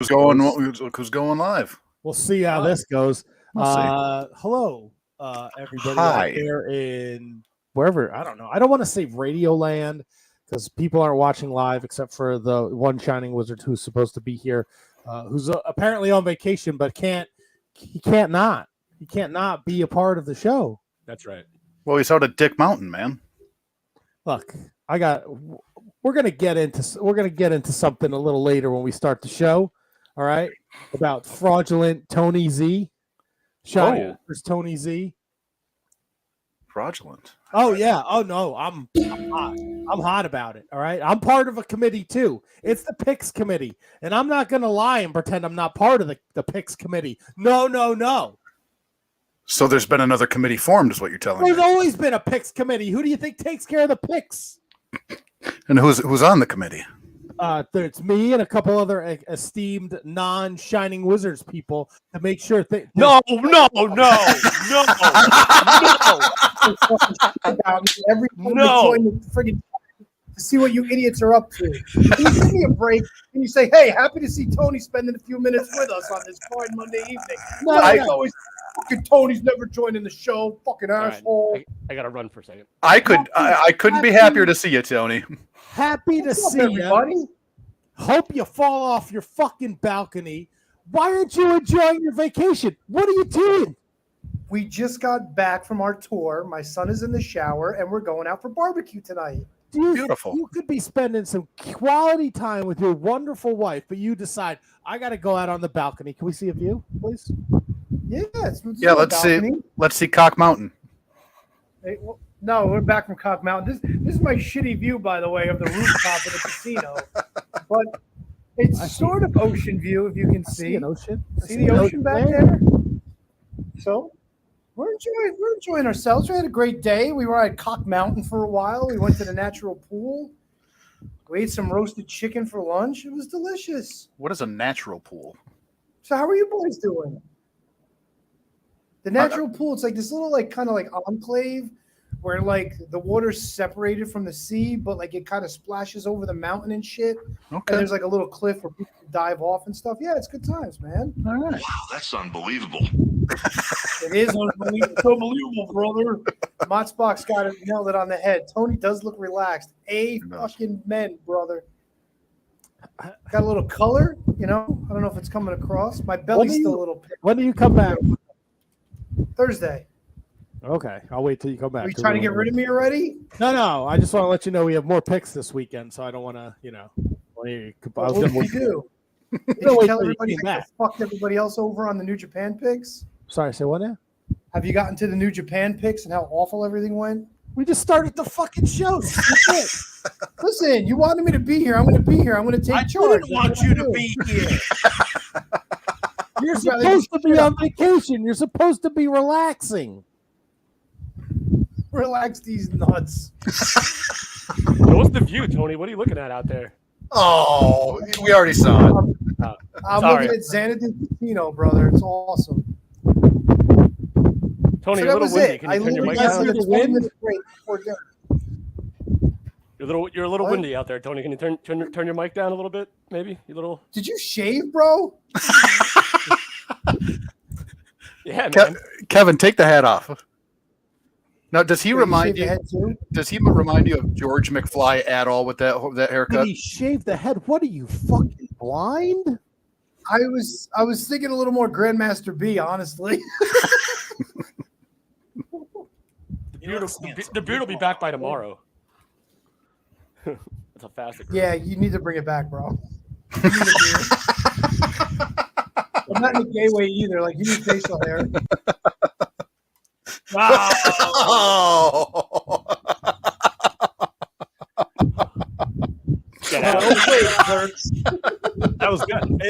Who's going live? We'll see how this goes. Hello, everybody out Hi. there in wherever. I don't know. I don't want to say Radio Land because people aren't watching live except for the one shining wizard who's supposed to be here, who's apparently on vacation, but he can't not be a part of the show. That's right. Well, he's out at Dick Mountain, man. Look, we're gonna get into something a little later when we start the show. All right, about fraudulent Tony Z. There's Tony Z. Fraudulent. Oh yeah. Oh no, I'm hot. I'm hot about it. All right. I'm part of a committee too. It's the picks committee. And I'm not gonna lie and pretend I'm not part of the picks committee. No. So there's been another committee formed, is what you're telling me. There's always been a picks committee. Who do you think takes care of the picks? And who's on the committee? It's me and a couple other esteemed non-Shining Wizards people to make sure that No. Join the friggin' to see what you idiots are up to. Can you give me a break? And you say, "Hey, happy to see Tony spending a few minutes with us on this fine Monday evening." Always fucking Tony's never joining the show. Fucking asshole. Right. I gotta run for a second. I couldn't be happier to see you, Tony. Happy to see everybody. You. Hope you fall off your fucking balcony. Why aren't you enjoying your vacation? What are you doing? We just got back from our tour. My son is in the shower, and we're going out for barbecue tonight. Beautiful. You could be spending some quality time with your wonderful wife, but you decide, I got to go out on the balcony. Can we see a view, please? Yeah, let's see Cock Mountain. Hey, well, no, we're back from Cock Mountain. This is my shitty view, by the way, of the rooftop of the casino. But it's sort of ocean view, if you can see. An ocean. See the ocean back there? So we're enjoying ourselves. We had a great day. We were at Cock Mountain for a while. We went to the natural pool. We ate some roasted chicken for lunch. It was delicious. What is a natural pool? So how are you boys doing? The natural pool, it's like this little kind of enclave where the water's separated from the sea, but it kind of splashes over the mountain and shit. Okay. And there's a little cliff where people can dive off and stuff. Yeah, it's good times, man. All right. Wow, that's unbelievable. It is unbelievable. It's unbelievable, brother. Motzbox nailed it on the head. Tony does look relaxed. Fucking men, brother. Got a little color, I don't know if it's coming across. My belly's still a little pit. When do you come back? Thursday. Okay, I'll wait till you come back. Are you trying to get rid of me already? No. I just want to let you know we have more picks this weekend, so I don't want to, What did we do? Did you tell everybody I fucked everybody else over on the New Japan picks? Sorry, say what now? Have you gotten to the New Japan picks and how awful everything went? We just started the fucking show. Listen, you wanted me to be here. I'm going to be here. I'm going to take charge. I didn't want you to be here. You're supposed to be on vacation. You're supposed to be relaxing. Relax these nuts. What's the view, Tony? What are you looking at out there? Oh, we already saw it. I'm looking at Xanadu Casino, brother. It's awesome. Tony, you're a little windy. Can you turn your mic down? You're a little windy out there, Tony. Can you turn your mic down a little bit, maybe? Did you shave, bro? Yeah, man. Kevin, take the hat off. Now, does he remind you? Does he remind you of George McFly at all with that haircut? Did he shave the head? What are you, fucking blind? I was thinking a little more Grandmaster B, honestly. The beard will be back by tomorrow. That's how fast it goes. Yeah, you need to bring it back, bro. I'm not in a gay way either. You need facial hair. Wow. That was good.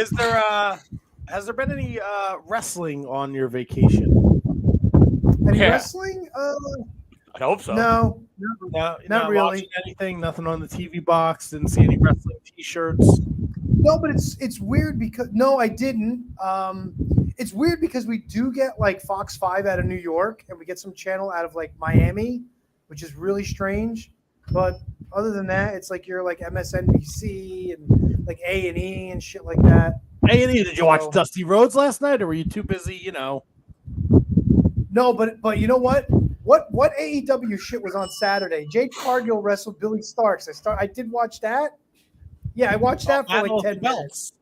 Has there been any wrestling on your vacation? Any wrestling? I hope so. No, not really. Anything? Nothing on the TV box. Didn't see any wrestling T-shirts. No, but it's weird because I didn't. It's weird because we do get Fox 5 out of New York, and we get some channel out of Miami, which is really strange. But other than that, it's you're MSNBC and A&E and shit like that. A&E, did you watch Dusty Rhodes last night, or were you too busy? You know. No, but you know what? What AEW shit was on Saturday? Jade Cargill wrestled Billy Starks. I did watch that. Yeah, I watched that for like 10 minutes.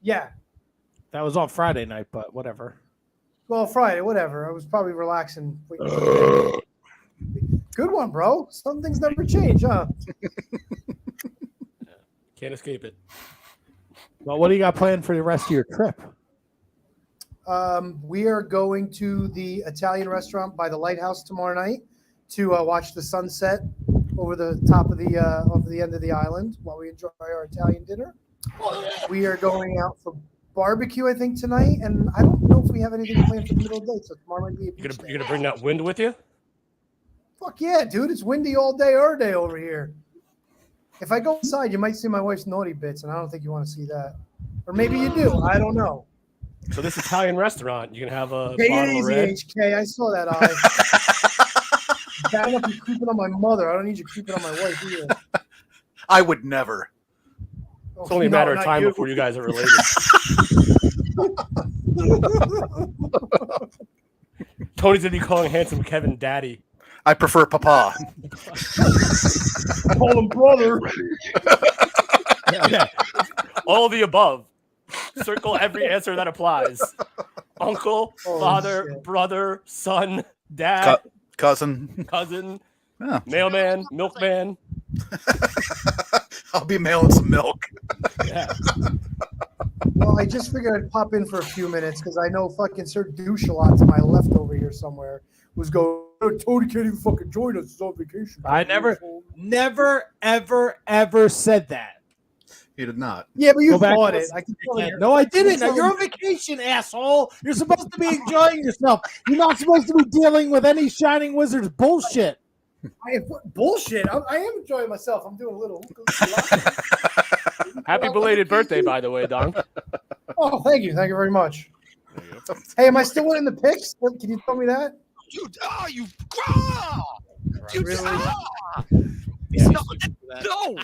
Yeah. That was on Friday night, but whatever. Well, Friday, whatever. I was probably relaxing. Good one, bro. Some things never change, huh? Can't escape it. Well, what do you got planned for the rest of your trip? We are going to the Italian restaurant by the lighthouse tomorrow night to watch the sunset over the top of the end of the island while we enjoy our Italian dinner. We are going out for barbecue, I think, tonight, and I don't know if we have anything planned for the middle of the day, so tomorrow might be a beach day. You're gonna bring that wind with you? Fuck yeah, dude! It's windy all day, every day over here. If I go inside, you might see my wife's naughty bits, and I don't think you want to see that. Or maybe you do. I don't know. So this Italian restaurant, you can have a Take bottle it of red. easy, HK. I saw that eye. Bad enough you creeping on my mother. I don't need you creeping on my wife either. I would never. It's only a matter of time before you guys are related. Tony's gonna be calling handsome Kevin daddy. I prefer Papa. Call him brother. Yeah. All of the above. Circle every answer that applies. Uncle, father, brother, son, dad, cousin, yeah. Mailman, milkman. I'll be mailing some milk. Yeah. Well, I just figured I'd pop in for a few minutes because I know fucking Sir Douche-a-lot to my left over here somewhere was going, Tony can't even fucking join us. He's on vacation. I never, ever said that. You did not. Yeah, but you thought it. No, I didn't. Now, you're on vacation, asshole. You're supposed to be enjoying yourself. You're not supposed to be dealing with any Shining Wizards bullshit. Bullshit. I am enjoying myself. I'm doing a little. Happy belated birthday, by the way, Don. Oh, thank you. Thank you very much. Hey, am I still winning the picks? Can you tell me that? No.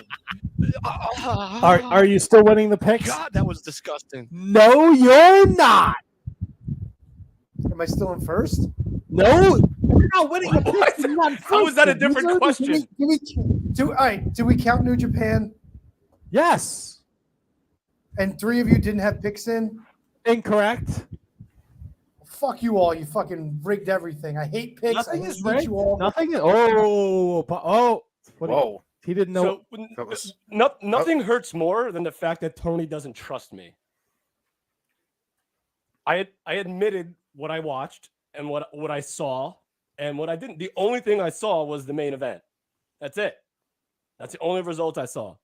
Are you still winning the picks? God, that was disgusting. No, you're not. Am I still in first? No, you're not winning the picks. You're not in How is that a first. different question? All right. Do we count New Japan? Yes. And 3 of you didn't have picks in? Incorrect. Fuck you all. You fucking rigged everything. I hate picks. Nothing I hate is rigged. you all. Nothing. Oh. Whoa. He didn't know. So, nothing hurts more than the fact that Tony doesn't trust me. I admitted what I watched and what I saw and what I didn't. The only thing I saw was the main event. That's it. That's the only result I saw.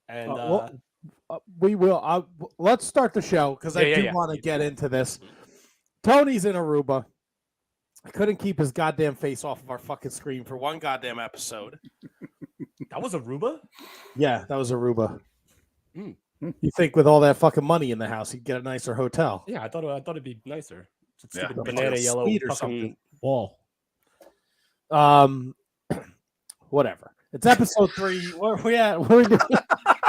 And we will. Let's start the show because I do want to get into this. Tony's in Aruba. I couldn't keep his goddamn face off of our fucking screen for one goddamn episode. That was Aruba? Yeah, that was Aruba. You think with all that fucking money in the house, he'd get a nicer hotel? Yeah, I thought it'd be nicer. It's a stupid Yeah, banana like yellow suite or fucking something. Wall. Whatever. It's episode 3. Where are we at? What are we doing?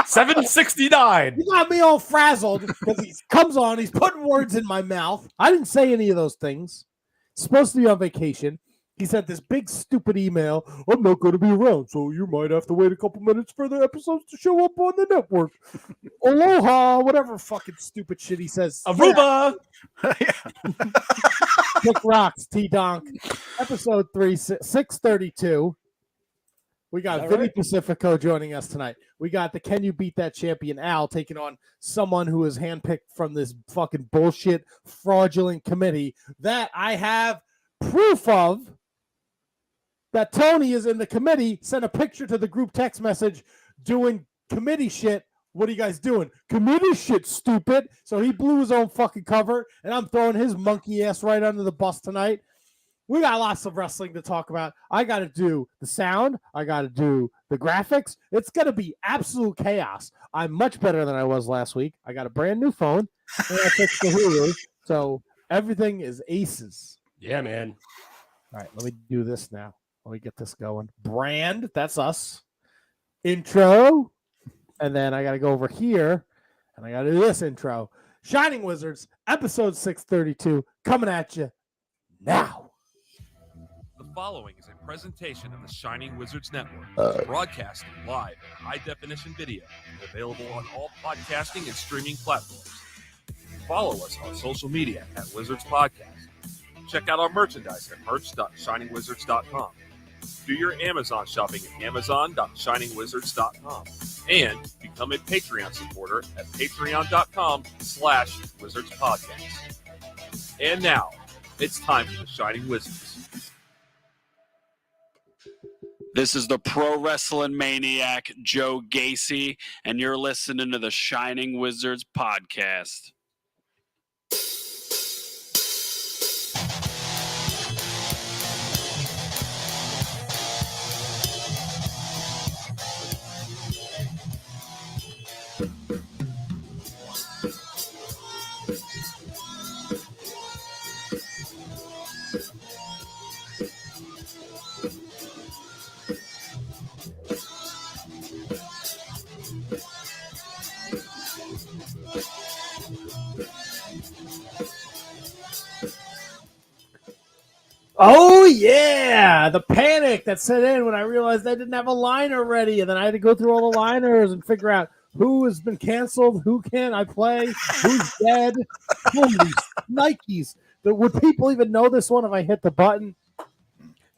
769. You got me all frazzled because he comes on. He's putting words in my mouth. I didn't say any of those things. Supposed to be on vacation. He sent this big stupid email. I'm not going to be around, so you might have to wait a couple minutes for the episodes to show up on the network. Aloha, whatever fucking stupid shit he says. Aruba. Kick rocks, T-Donk. Episode 3, 632. We got Vinny Pacifico joining us tonight. We got the Can You Beat That Champion Al taking on someone who is handpicked from this fucking bullshit fraudulent committee that I have proof of that Tony is in the committee. Sent a picture to the group text message doing committee shit. What are you guys doing? Committee shit, stupid. So he blew his own fucking cover, and I'm throwing his monkey ass right under the bus tonight. We got lots of wrestling to talk about. I got to do the sound. I got to do the graphics. It's going to be absolute chaos. I'm much better than I was last week. I got a brand new phone. And I fixed the Hulu. So everything is aces. Yeah, man. All right, let me do this now. Let me get this going. Brand, that's us. Intro. And then I got to go over here. And I got to do this intro. Shining Wizards, episode 632, coming at you now. The following is a presentation of the Shining Wizards Network, broadcasting live in high-definition video, available on all podcasting and streaming platforms. Follow us on social media at Wizards Podcast. Check out our merchandise at merch.shiningwizards.com. Do your Amazon shopping at amazon.shiningwizards.com. And become a Patreon supporter at patreon.com/wizardspodcast. And now, it's time for the Shining Wizards. This is the pro wrestling maniac, Joe Gacy, and you're listening to the Shining Wizards podcast. Oh, yeah. The panic that set in when I realized I didn't have a liner ready. And then I had to go through all the liners and figure out who has been canceled, who can I play, who's dead. Holy Nikes. Would people even know this one if I hit the button?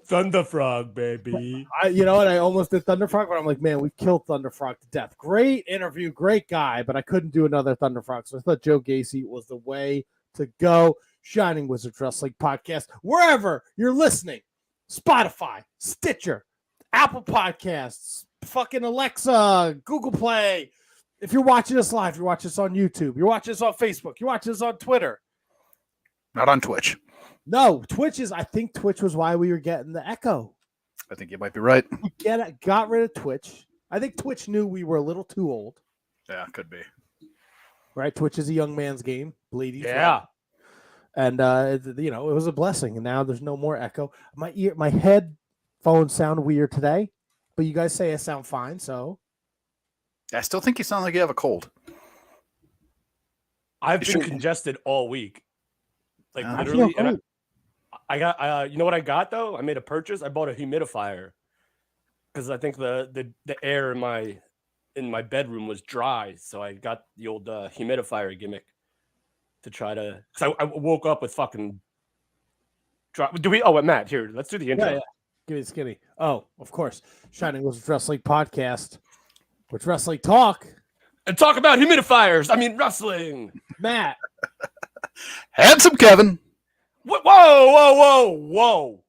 Thunderfrog, baby. You know what? I almost did Thunderfrog, but I'm like, man, we killed Thunderfrog to death. Great interview, great guy, but I couldn't do another Thunderfrog. So I thought Joe Gacy was the way to go. Shining Wizards Wrestling Podcast, wherever you're listening, Spotify, Stitcher, Apple Podcasts, fucking Alexa, Google Play. If you're watching us live, you're watching us on YouTube, you're watching us on Facebook, you're watching us on Twitter. Not on Twitch. No, I think Twitch was why we were getting the echo. I think you might be right. We got rid of Twitch. I think Twitch knew we were a little too old. Yeah, could be. Right? Twitch is a young man's game. Ladies. Yeah. Right? And it was a blessing. And now there's no more echo. My headphones sound weird today, but you guys say I sound fine. So I still think you sound like you have a cold. I've been congested all week. Like I literally. feel And I got, you know what I got though? I made a purchase. I bought a humidifier because I think the air in my bedroom was dry. So I got the old humidifier gimmick. To try to, because I woke up with fucking. Matt, here, let's do the intro. Yeah. Give me skinny. Oh, of course. Shining Wizards Wrestling Podcast, which wrestling talk. And talk about humidifiers. I mean, wrestling. Matt. Handsome Kevin. Whoa.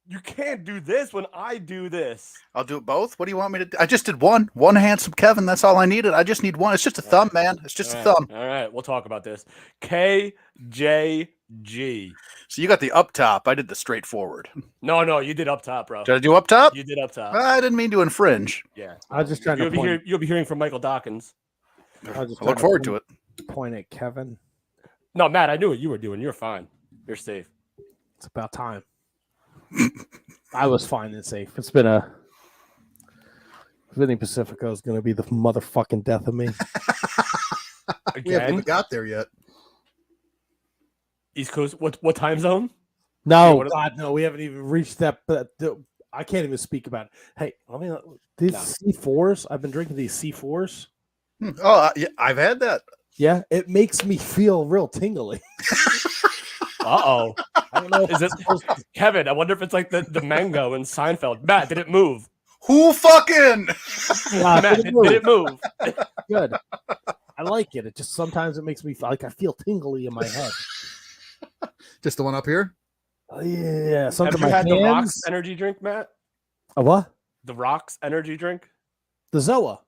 You can't do this when I do this. I'll do it both. What do you want me to do? I just did one. One Handsome Kevin. That's all I needed. I just need one. It's just a thumb, man. It's just a thumb. All right. We'll talk about this. KJG. So you got the up top. I did the straightforward. No, you did up top, bro. Did I do up top? You did up top. I didn't mean to infringe. Yeah. I was just trying to point. You'll be hearing from Michael Dawkins. I look forward to it. Point at Kevin. No, Matt, I knew what you were doing. You're fine. You're safe. It's about time. I was fine and safe. It's been Vinny Pacifico is going to be the motherfucking death of me. We haven't even got there yet. East Coast. What time zone? No, God, no. We haven't even reached that. But I can't even speak about it. Hey, these C4s. I've been drinking these C4s. Oh, yeah, I've had that. Yeah, it makes me feel real tingly. Uh-oh. I don't know. Is it Kevin? I wonder if it's like the mango in Seinfeld. Matt, did it move? Who fucking? Matt, did it move? Good. I like it. It just sometimes it makes me feel like I feel tingly in my head. Just the one up here? Oh, yeah. Have you had the Rocks energy drink, Matt? A what? The Rocks energy drink? The Zoa.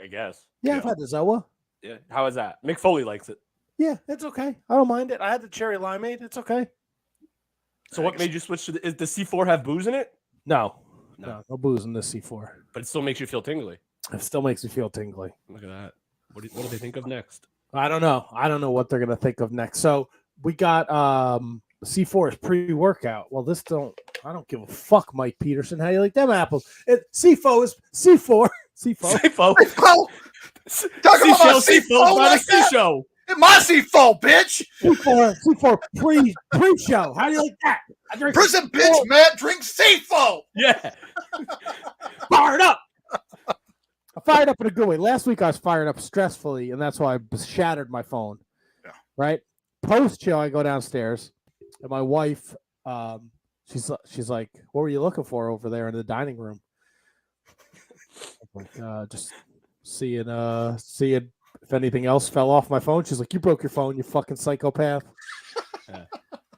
I guess. Yeah, I've had the Zoa. Yeah. How is that? Mick Foley likes it. Yeah, it's okay. I don't mind it. I had the cherry limeade. It's okay. So what made you switch to the C4 have booze in it? No booze in this C4. But it still makes you feel tingly. It still makes me feel tingly. Look at that. What do they think of next? I don't know. I don't know what they're gonna think of next. So we got C4 is pre-workout. Well, I don't give a fuck, Mike Peterson. How you like them apples? C4 is C4. C4. C4. Talking about Seafoam by the like that? seashore. My seafoam, bitch. C4 pre-show. How do you like that? I drink Prison bitch, man. Drink seafoam. Yeah. fired up. I fired up in a good way. Last week I was fired up stressfully, and that's why I shattered my phone. Yeah. Right? Post-show, I go downstairs, and my wife, she's like, "What were you looking for over there in the dining room?" I'm like, just seeing if anything else fell off my phone. She's like, "You broke your phone, you fucking psychopath." Yeah.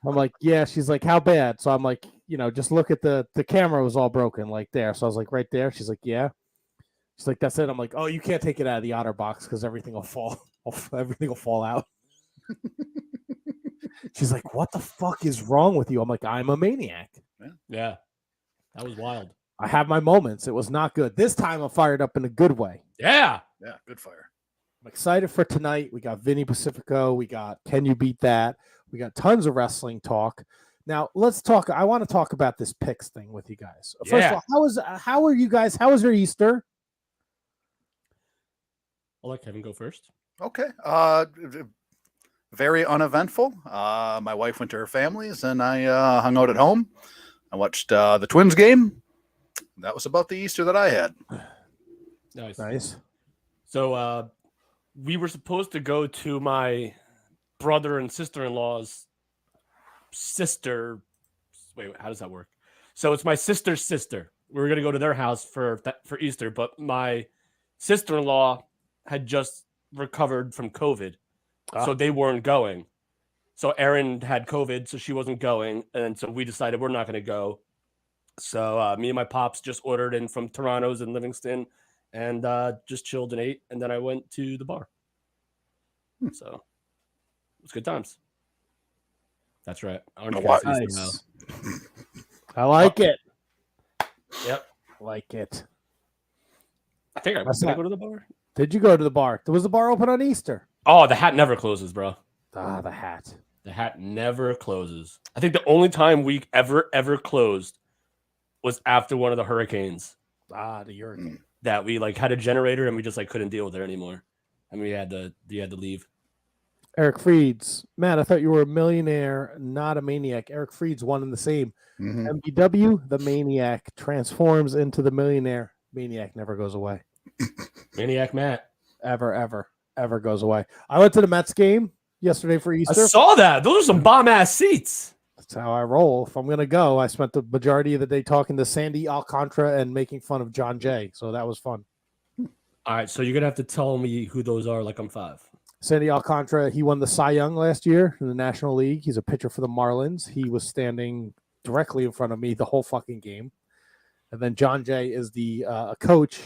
I'm like, "Yeah." She's like, "How bad?" So I'm like, just look at the camera was all broken, like there. So I was like, "Right there." She's like, "Yeah." She's like, "That's it." I'm like, "Oh, you can't take it out of the otter box because everything will fall out." She's like, "What the fuck is wrong with you?" I'm like, "I'm a maniac." Yeah. That was wild. I have my moments. It was not good. This time I'm fired up in a good way. Yeah. Yeah, good fire. I'm excited for tonight. We got Vinny Pacifico. We got Can You Beat That? We got tons of wrestling talk. Now, let's talk. I want to talk about this picks thing with you guys. First of all, how are you guys? How was your Easter? I'll let Kevin go first. Okay. Very uneventful. My wife went to her family's, and I hung out at home. I watched the Twins game. That was about the Easter that I had. Nice. So we were supposed to go to my brother and sister-in-law's sister. Wait, how does that work? So it's my sister's sister. We were going to go to their house for Easter, but my sister-in-law had just recovered from COVID, so they weren't going. So Erin had COVID, so she wasn't going, and so we decided we're not going to go. So me and my pops just ordered in from Toronto's in Livingston, and just chilled and ate, and then I went to the bar. So it was good times. That's right. Nice. I like it. Yep. Like it. I think I go to the bar. Did you go to the bar? Was the bar open on Easter? Oh, the hat never closes, bro. The hat. The hat never closes. I think the only time we ever closed was after one of the hurricanes. The hurricane. That we had a generator and we just couldn't deal with it anymore. And we had to leave. Eric Freeds. Matt, I thought you were a millionaire, not a maniac. Eric Freeds, one and the same. Mm-hmm. MBW, the maniac, transforms into the millionaire. Maniac never goes away. Maniac Matt. Ever goes away. I went to the Mets game yesterday for Easter. I saw that. Those are some bomb-ass seats. That's how I roll. If I'm going to go, I spent the majority of the day talking to Sandy Alcantara and making fun of John Jay. So that was fun. All right, so you're going to have to tell me who those are like I'm 5. Sandy Alcantara, he won the Cy Young last year in the National League. He's a pitcher for the Marlins. He was standing directly in front of me the whole fucking game. And then John Jay is the coach.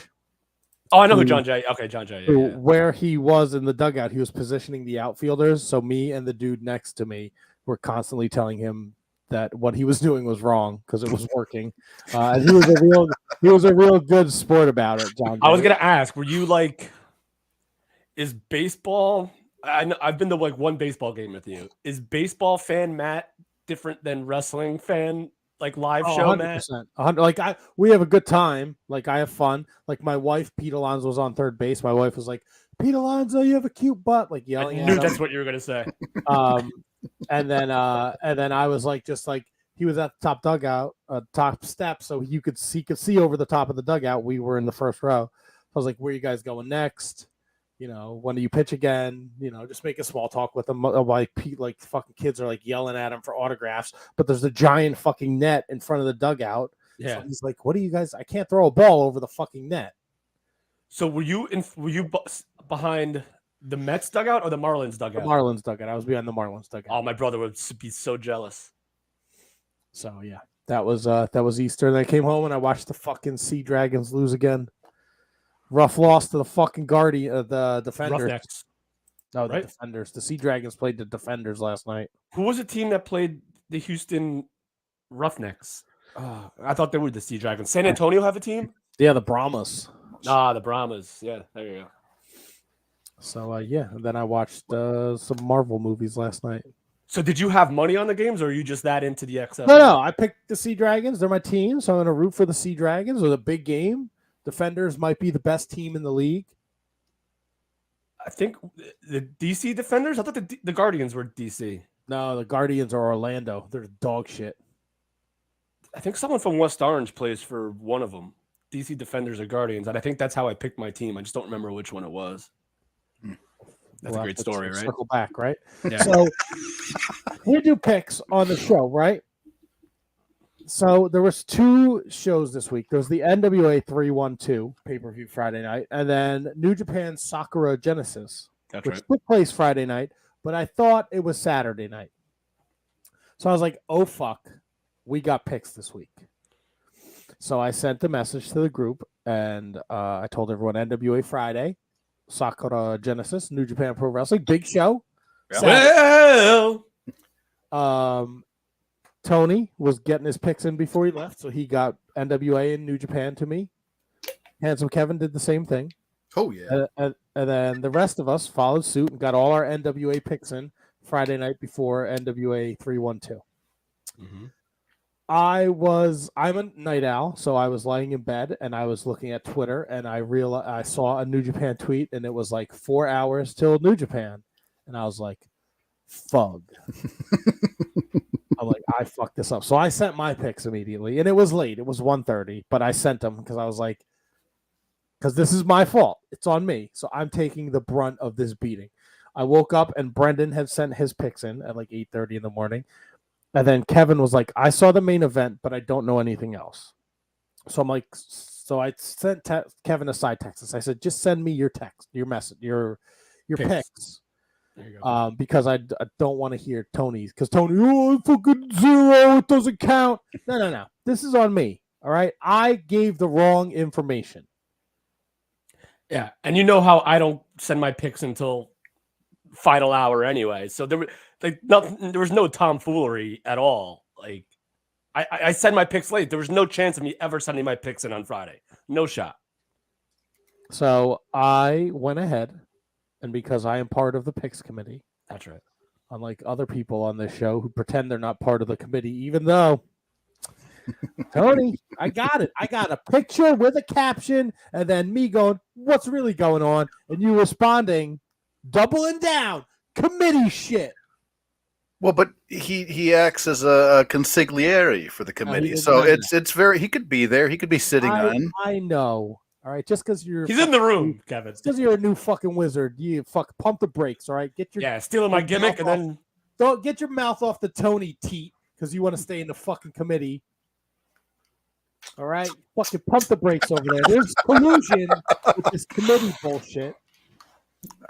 Oh, I know who John Jay. Okay, John Jay. Yeah. Where he was in the dugout, he was positioning the outfielders. So me and the dude next to me were constantly telling him that what he was doing was wrong because it was working. And he was a real good sport about it, John Jay. I was gonna ask, were you is baseball? I know I've been to one baseball game with you. Is baseball fan Matt different than wrestling fan live show 100%. Matt? We have a good time. I have fun. My wife, Pete Alonso, was on third base. My wife was like, "Pete Alonso, you have a cute butt," yelling I at knew him. that's what you were gonna say. And then I was he was at the top dugout, top step, so he could see over the top of the dugout. We were in the first row. I was like, "Where are you guys going next? When do you pitch again?" Just making small talk with them. Pete, fucking kids are yelling at him for autographs, but there's a giant fucking net in front of the dugout. Yeah. So he's like, "What are you guys? I can't throw a ball over the fucking net." So were you behind the Mets dugout or the Marlins dugout? The Marlins dugout. I was behind the Marlins dugout. Oh, my brother would be so jealous. So yeah, that was Easter. And I came home and I watched the fucking Sea Dragons lose again. Rough loss to the fucking the Defenders. Roughnecks. No, the right? Defenders. The Sea Dragons played the Defenders last night. Who was the team that played the Houston Roughnecks? I thought they were the Sea Dragons. San Antonio have a team? Yeah, the Brahmas. The Brahmas. Yeah, there you go. So yeah, and then I watched some Marvel movies last night. So did you have money on the games, or are you just that into the XFL? No, I picked the Sea Dragons. They're my team, so I'm going to root for the Sea Dragons with a big game. Defenders might be the best team in the league. I think the DC Defenders. I thought the Guardians were DC. No, the Guardians are Orlando. They're dog shit. I think someone from West Orange plays for one of them. DC Defenders or Guardians, and I think that's how I picked my team. I just don't remember which one it was. That's a great story, right? Circle back, right? Yeah. So we do picks on the show, right? So there was 2 shows this week. There was the NWA 312 pay-per-view Friday night, and then New Japan Sakura Genesis, which took place Friday night, but I thought it was Saturday night. So I was like, oh, fuck. We got picks this week. So I sent a message to the group, and I told everyone NWA Friday, Sakura Genesis, New Japan Pro Wrestling, big show. Well, Tony was getting his picks in before he left, so he got NWA and New Japan to me. Handsome Kevin did the same thing. Oh, yeah. And then the rest of us followed suit and got all our NWA picks in Friday night before NWA 312. mm-hmm. I'm a night owl, so I was laying in bed and I was looking at Twitter and I saw a New Japan tweet and it was like 4 hours till New Japan. And I was like, fug. I'm like, I fucked this up. So I sent my picks immediately and it was late. It was 1:30, but I sent them because I was like, because this is my fault. It's on me. So I'm taking the brunt of this beating. I woke up and Brendan had sent his picks in at like 8:30 in the morning. And then Kevin was like, I saw the main event, but I don't know anything else. So I'm like, so I sent Kevin a side text. I said, just send me your text, your message, your picks. There you go. Because I don't want to hear Tony's. Because Tony, oh, fucking 0, it doesn't count. No. This is on me. All right. I gave the wrong information. Yeah, and you know how I don't send my picks until final hour anyway. So there was no tomfoolery at all. Like I send my picks late. There was no chance of me ever sending my picks in on Friday. No shot. So I went ahead, and because I am part of the picks committee, that's right. Unlike other people on this show who pretend they're not part of the committee, even though Tony, I got it. I got a picture with a caption, and then me going, "What's really going on?" And you responding, doubling down, committee shit. Well, but he acts as a consigliere for the committee, so it's very. He could be there. He could be sitting on. I know. All right, just because he's in the room, Kevin. Because you're a new fucking wizard, you pump the brakes. All right, get your stealing my gimmick, and then don't get your mouth off the Tony teat because you want to stay in the fucking committee. All right, fucking pump the brakes over there. There's collusion with this committee bullshit.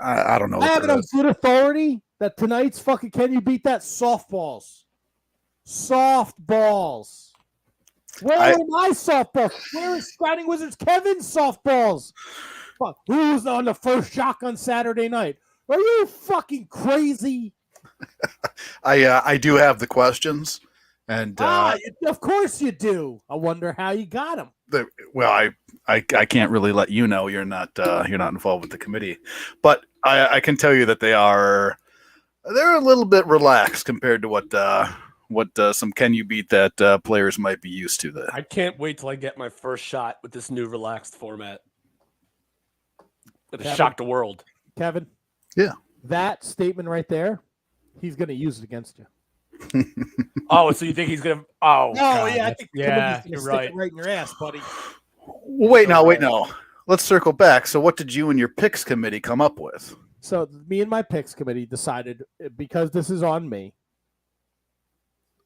I don't know. I have it on good authority that tonight's fucking can you beat that softballs? Softballs. Where are my softballs? Where is Shining Wizards Kevin's softballs? Fuck, who was on the first shotgun Saturday night? Are you fucking crazy? I do have the questions, and of course you do. I wonder how you got them. Well, I can't really let you know. You're not involved with the committee, but I can tell you that they're a little bit relaxed compared to what some can you beat that players might be used to. That I can't wait till I get my first shot with this new relaxed format. It'll shock the world. Kevin, yeah, that statement right there, he's going to use it against you. Oh, so you think he's gonna? Oh, no, God. yeah, I think you're right. Right in your ass, buddy. Well, wait now. Let's circle back. So, what did you and your picks committee come up with? So, me and my picks committee decided because this is on me,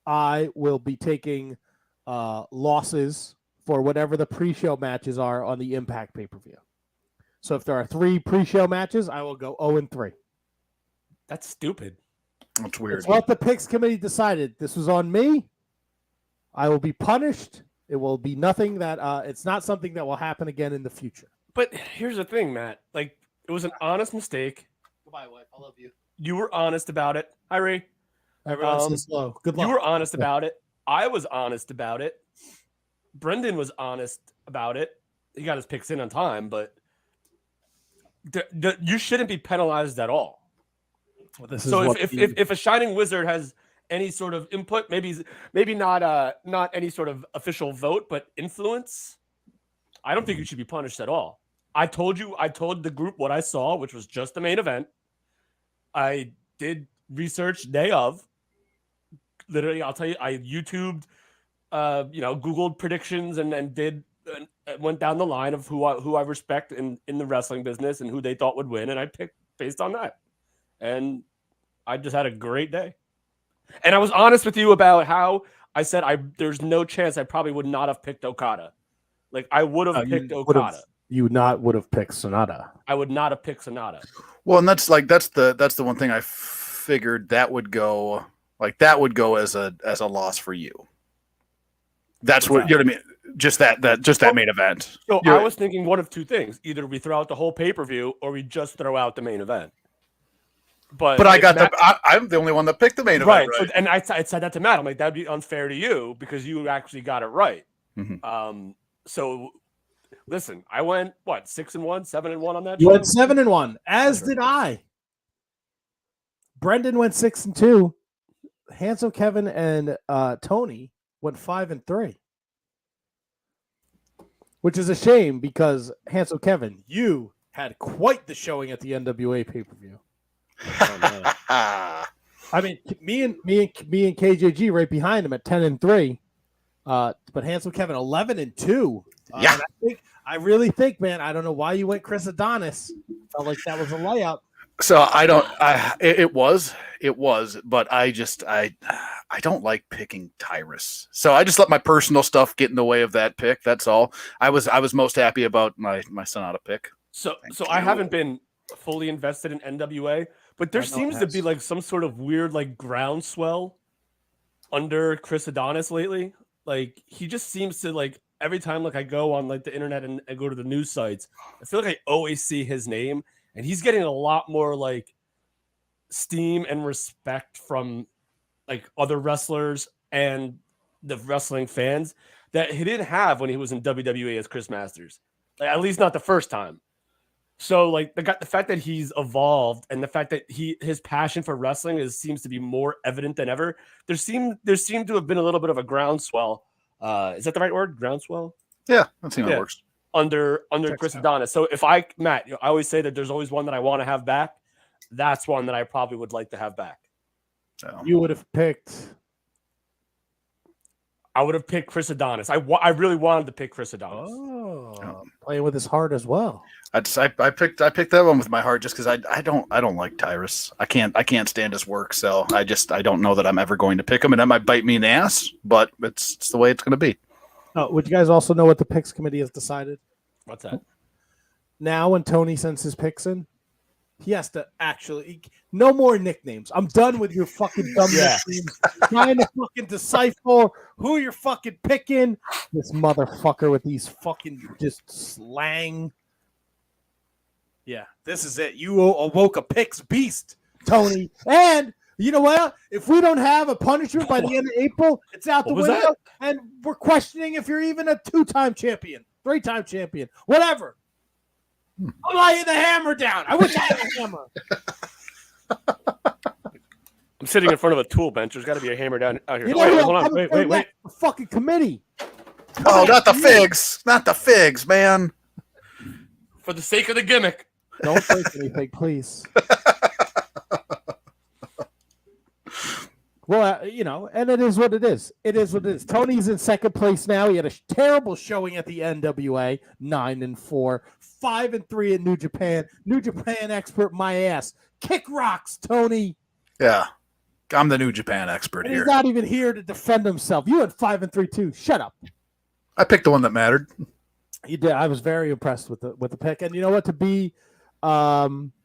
I will be taking losses for whatever the pre-show matches are on the Impact pay-per-view. So, if there are 3 pre-show matches, I will go 0-3. That's stupid. That's weird. It's what the picks committee decided. This was on me. I will be punished. It will be nothing that it's not something that will happen again in the future. But here's the thing, Matt. Like, it was an honest mistake. Goodbye, wife. I love you. You were honest about it. Hi, Ray. Everyone's so slow. Good luck. You were honest about it. I was honest about it. Brendan was honest about it. He got his picks in on time, but you shouldn't be penalized at all. Well, so if a Shining Wizard has any sort of input, maybe not any sort of official vote, but influence, I don't think you should be punished at all. I told the group what I saw, which was just the main event. I did research day of. Literally, I'll tell you, I YouTubed, Googled predictions and went down the line of who I respect in the wrestling business and who they thought would win, and I picked based on that. And I just had a great day. And I was honest with you about how I said there's no chance I probably would not have picked Okada. Like I would have picked Okada. You would have picked Sonata. I would not have picked Sonata. Well, and that's the one thing I figured that would go as a loss for you. That's what you know what I mean. Just that main event. So I was thinking one of two things: either we throw out the whole pay-per-view, or we just throw out the main event. But I'm the only one that picked the main event, right? And I said that to Matt. I'm like, that'd be unfair to you because you actually got it right. Mm-hmm. So listen, I went 6-1, 7-1 on that. You went 7-1, as did I. Brendan went 6-2. Handsome Kevin and Tony went 5-3, which is a shame because Handsome Kevin, you had quite the showing at the NWA pay-per-view. I mean, me and KJG right behind him at 10-3, but Handsome Kevin 11-2. Yeah, I really think, man. I don't know why you went Chris Adonis. Felt like that was a layout. So it was, but I don't like picking Tyrus. So I just let my personal stuff get in the way of that pick. That's all. I was most happy about my Sonata pick. So I haven't been fully invested in NWA, but there seems to be like some sort of weird like groundswell under Chris Adonis lately. Like he just seems to like every time like I go on like the internet and I go to the news sites, I feel like I always see his name. And he's getting a lot more like steam and respect from like other wrestlers and the wrestling fans that he didn't have when he was in WWE as Chris Masters, like, at least not the first time. So like the fact that he's evolved and the fact that his passion for wrestling seems to be more evident than ever. There seemed to have been a little bit of a groundswell. Is that the right word? Groundswell? Yeah, that seems it works. Under Chris Adonis. So if Matt, I always say that there's always one that I want to have back. That's one that I probably would like to have back. So. You would have picked. I would have picked Chris Adonis. I really wanted to pick Chris Adonis. Playing with his heart as well. I picked that one with my heart just because I don't like Tyrus. I can't stand his work. So I don't know that I'm ever going to pick him, and that might bite me in the ass. But it's the way it's going to be. Would you guys also know what the picks committee has decided? What's that? Now, when Tony sends his picks in, he has to no more nicknames. I'm done with your fucking dumb nicknames. Trying to fucking decipher who you're fucking picking. This motherfucker with these fucking just slang. Yeah, this is it. You awoke a picks beast, Tony. And you know what? If we don't have a punishment by the end of April, it's out the window. And we're questioning if you're even a 2-time champion, 3-time champion, whatever. I'm laying the hammer down. I wish I had a hammer. I'm sitting in front of a tool bench. There's got to be a hammer down out here. Hold on. Wait. The fucking committee. Oh, not the figs. Not the figs, man. For the sake of the gimmick. Don't break anything, please. Well, and it is what it is. It is what it is. Tony's in second place now. He had a terrible showing at the NWA, 9-4, 5-3 at New Japan. New Japan expert, my ass. Kick rocks, Tony. Yeah, I'm the New Japan expert and here. He's not even here to defend himself. You had 5-3 too. Shut up. I picked the one that mattered. You did. I was very impressed with the pick. And you know what?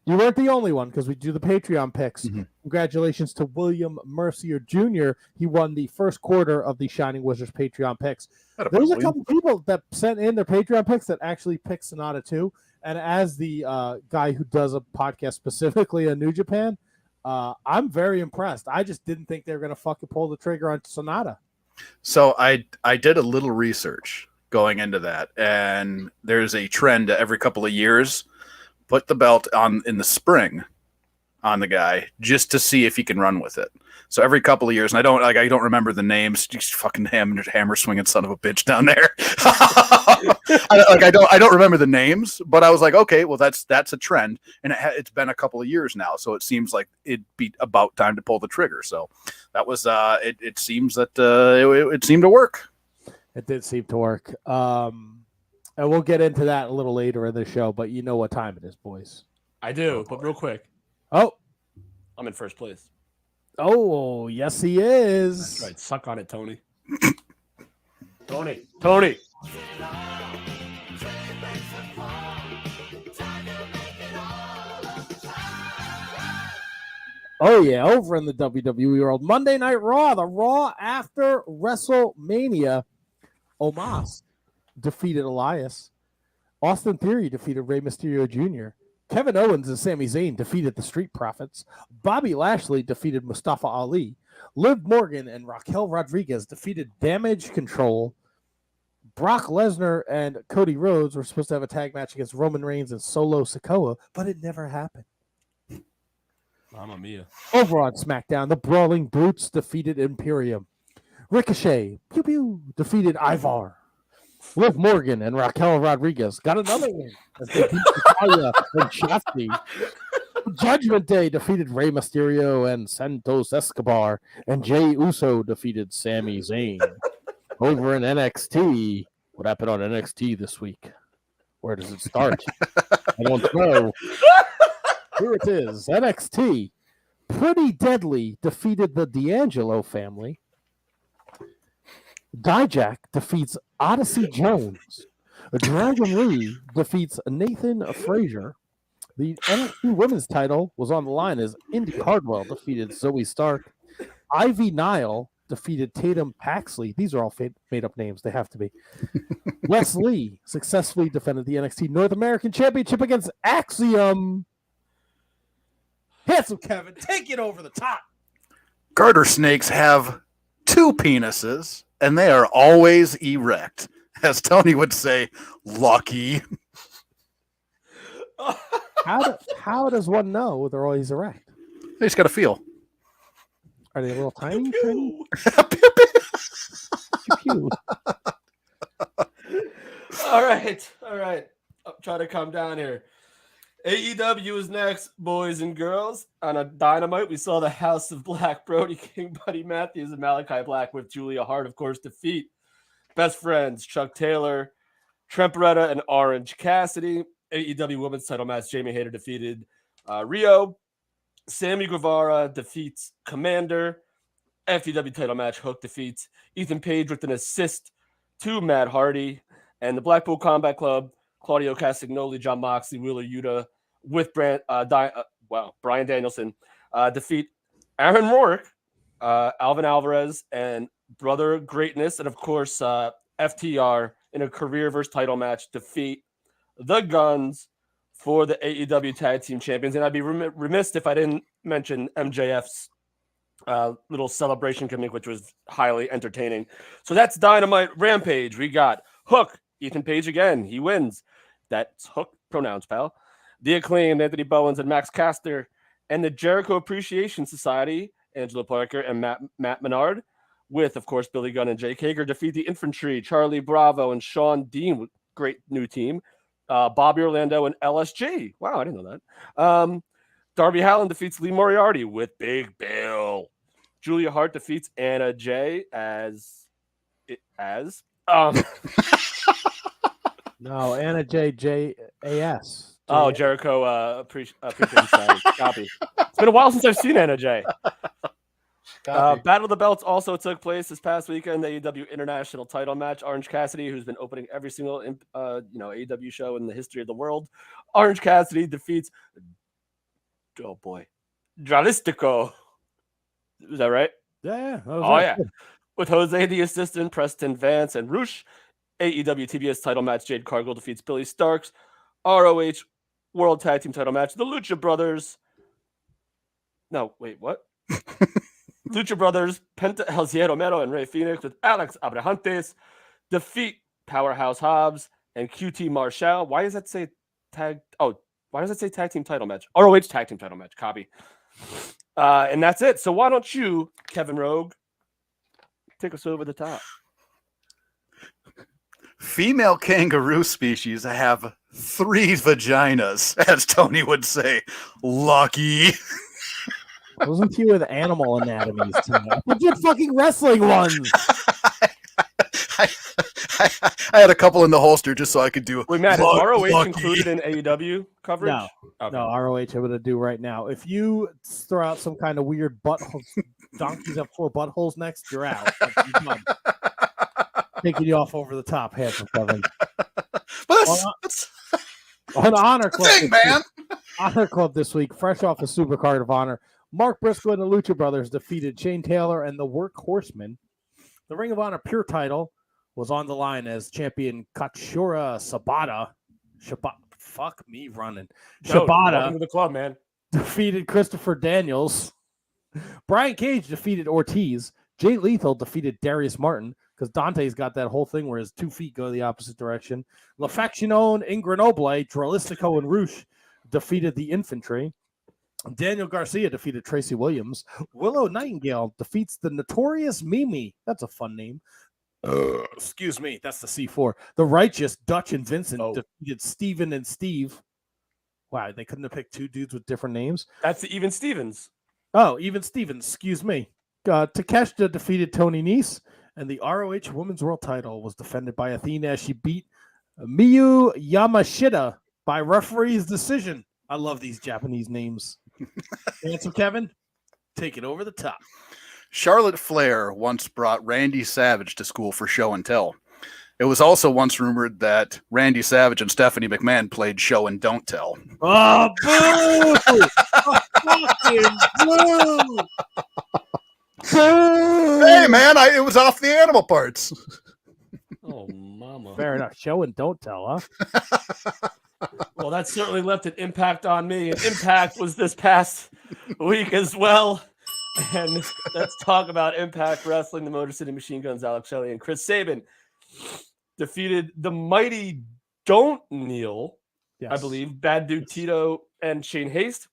You weren't the only one because we do the Patreon picks. Mm-hmm. Congratulations to William Mercier Jr. He won the first quarter of the Shining Wizards Patreon picks. There's a couple people that sent in their Patreon picks that actually picked Sonata too. And as the guy who does a podcast specifically on New Japan, I'm very impressed. I just didn't think they were going to fucking pull the trigger on Sonata. So I did a little research going into that, and there's a trend every couple of years. Put the belt on in the spring on the guy just to see if he can run with it. So every couple of years, and I don't remember the names. Just fucking hammer swinging son of a bitch down there. I don't remember the names, but I was like, okay, well that's a trend, and it's been a couple of years now, so it seems like it'd be about time to pull the trigger. So that was it seems that it seemed to work. It did seem to work. And we'll get into that a little later in the show, but you know what time it is, boys. I do, but real quick. Oh, I'm in first place. Oh, yes, he is. That's right. Suck on it, Tony. Tony. Oh, yeah, over in the WWE world. Monday Night Raw, the Raw after WrestleMania. Omos defeated Elias. Austin Theory defeated Rey Mysterio Jr. Kevin Owens and Sami Zayn defeated the Street Profits. Bobby Lashley defeated Mustafa Ali. Liv Morgan and Raquel Rodriguez defeated Damage Control. Brock Lesnar and Cody Rhodes were supposed to have a tag match against Roman Reigns and Solo Sikoa, but it never happened. Mamma mia. Over on SmackDown, the Brawling Brutes defeated Imperium. Ricochet, pew pew, defeated Ivar. Liv Morgan and Raquel Rodriguez got another win as they beat Natalia and Shotzi. Judgment Day defeated Rey Mysterio and Santos Escobar, and Jey Uso defeated Sami Zayn. Over in NXT, what happened on NXT this week? Where does it start? I don't know. Here it is. NXT. Pretty Deadly defeated the D'Angelo family. Dijak defeats Odyssey Jones. Dragon Lee defeats Nathan Frazier. The NXT Women's title was on the line as Indy Cardwell defeated Zoe Stark. Ivy Nile defeated Tatum Paxley. These are all made-up names. They have to be. Wes Lee successfully defended the NXT North American Championship against Axiom. Handsome Kevin, take it over the top. Garter snakes have two penises, and they are always erect. As Tony would say, lucky. How does one know they're always erect? They just got to feel. Are they a little tiny? Tiny? Pew, pew. All right. I'm trying to calm down here. AEW is next, boys and girls. On a Dynamite, we saw the House of Black, Brody King, Buddy Matthews, and Malachi Black with Julia Hart, of course, defeat Best Friends, Chuck Taylor, Trent Beretta, and Orange Cassidy. AEW Women's title match, Jamie Hayter defeated Rio. Sammy Guevara defeats Commander. FTW title match, Hook defeats Ethan Page with an assist to Matt Hardy. And the Blackpool Combat Club, Claudio Castagnoli, John Moxley, Wheeler Yuta with Brian Danielson defeat Aaron Rourke, Alvin Alvarez, and Brother Greatness. And, of course, FTR in a career versus title match defeat the Guns for the AEW Tag Team Champions. And I'd be remiss if I didn't mention MJF's little celebration gimmick, which was highly entertaining. So that's Dynamite. Rampage. We got Hook, Ethan Page again. He wins. That's Hook pronouns, pal. The Acclaimed, Anthony Bowens and Max Caster, and the Jericho Appreciation Society, Angelo Parker and Matt Menard, with, of course, Billy Gunn and Jake Hager, defeat the Infantry, Charlie Bravo and Sean Dean, great new team. Bobby Orlando and LSG. Wow, I didn't know that. Darby Allin defeats Lee Moriarty with Big Bill. Julia Hart defeats Anna Jay as No, Anna J.J.A.S. Oh, Jericho Appreciation Society. Copy. It's been a while since I've seen Anna Jay. Battle of the Belts also took place this past weekend. The AEW International Title match. Orange Cassidy, who's been opening every single AEW show in the history of the world. Orange Cassidy defeats Dralistico. Is that right? Yeah. Yeah. With Jose the Assistant, Preston Vance, and Roosh. AEW TBS title match. Jade Cargill defeats Billy Starks. ROH World Tag Team title match. The Lucha Brothers. No, wait, what? Lucha Brothers, Penta El Zero Romero and Rey Fenix with Alex Abrahantes defeat Powerhouse Hobbs and QT Marshall. Why does that say tag? Oh, Why does it say tag team title match? ROH tag team title match. Copy. And that's it. So why don't you, Kevin Rogue, take us over the top? Female kangaroo species have 3 vaginas, as Tony would say. Lucky. Wasn't he with animal anatomies tonight? But you fucking wrestling ones. I had a couple in the holster just so I could do. Wait, Matt, is Lucky. ROH included in AEW coverage? No. Okay. No, ROH I'm going to do right now. If you throw out some kind of weird butthole, donkeys have 4 buttholes next, you're out. You're done. Taking you off over the top, handsome Kevin. But that's On Honor Club, thing, man. Honor Club this week, fresh off the Supercard of Honor, Mark Briscoe and the Lucha Brothers defeated Shane Taylor and the Workhorsemen. The Ring of Honor Pure title was on the line as champion Katsura fuck me running. Welcome Shibata to the club, man. defeated Christopher Daniels. Brian Cage defeated Ortiz. Jay Lethal defeated Darius Martin because Dante's got that whole thing where his 2 feet go the opposite direction. La Faccione, Ingrenoble, Dralistico, and Roosh defeated the Infantry. Daniel Garcia defeated Tracy Williams. Willow Nightingale defeats the Notorious Mimi. That's a fun name. Excuse me. That's the C4. The Righteous, Dutch and Vincent defeated Steven and Steve. Wow, they couldn't have picked 2 dudes with different names. That's the Even Stevens. Oh, Even Stevens. Excuse me. Takeshita defeated Tony Nese, and the ROH Women's World title was defended by Athena as she beat Miyu Yamashita by referee's decision. I love these Japanese names. Handsome Kevin, take it over the top. Charlotte Flair once brought Randy Savage to school for show and tell. It was also once rumored that Randy Savage and Stephanie McMahon played show and don't tell. Oh, boo! Oh, fucking boo! Hey, man, it was off the animal parts. Oh, mama. Fair enough. Show and don't tell, huh? Well, that certainly left an impact on me. And Impact was this past week as well. And let's talk about Impact Wrestling. The Motor City Machine Guns, Alex Shelley and Chris Sabin defeated the mighty Don't Kneel, Yes. I believe, Bad Dude Tito and Shane Haste.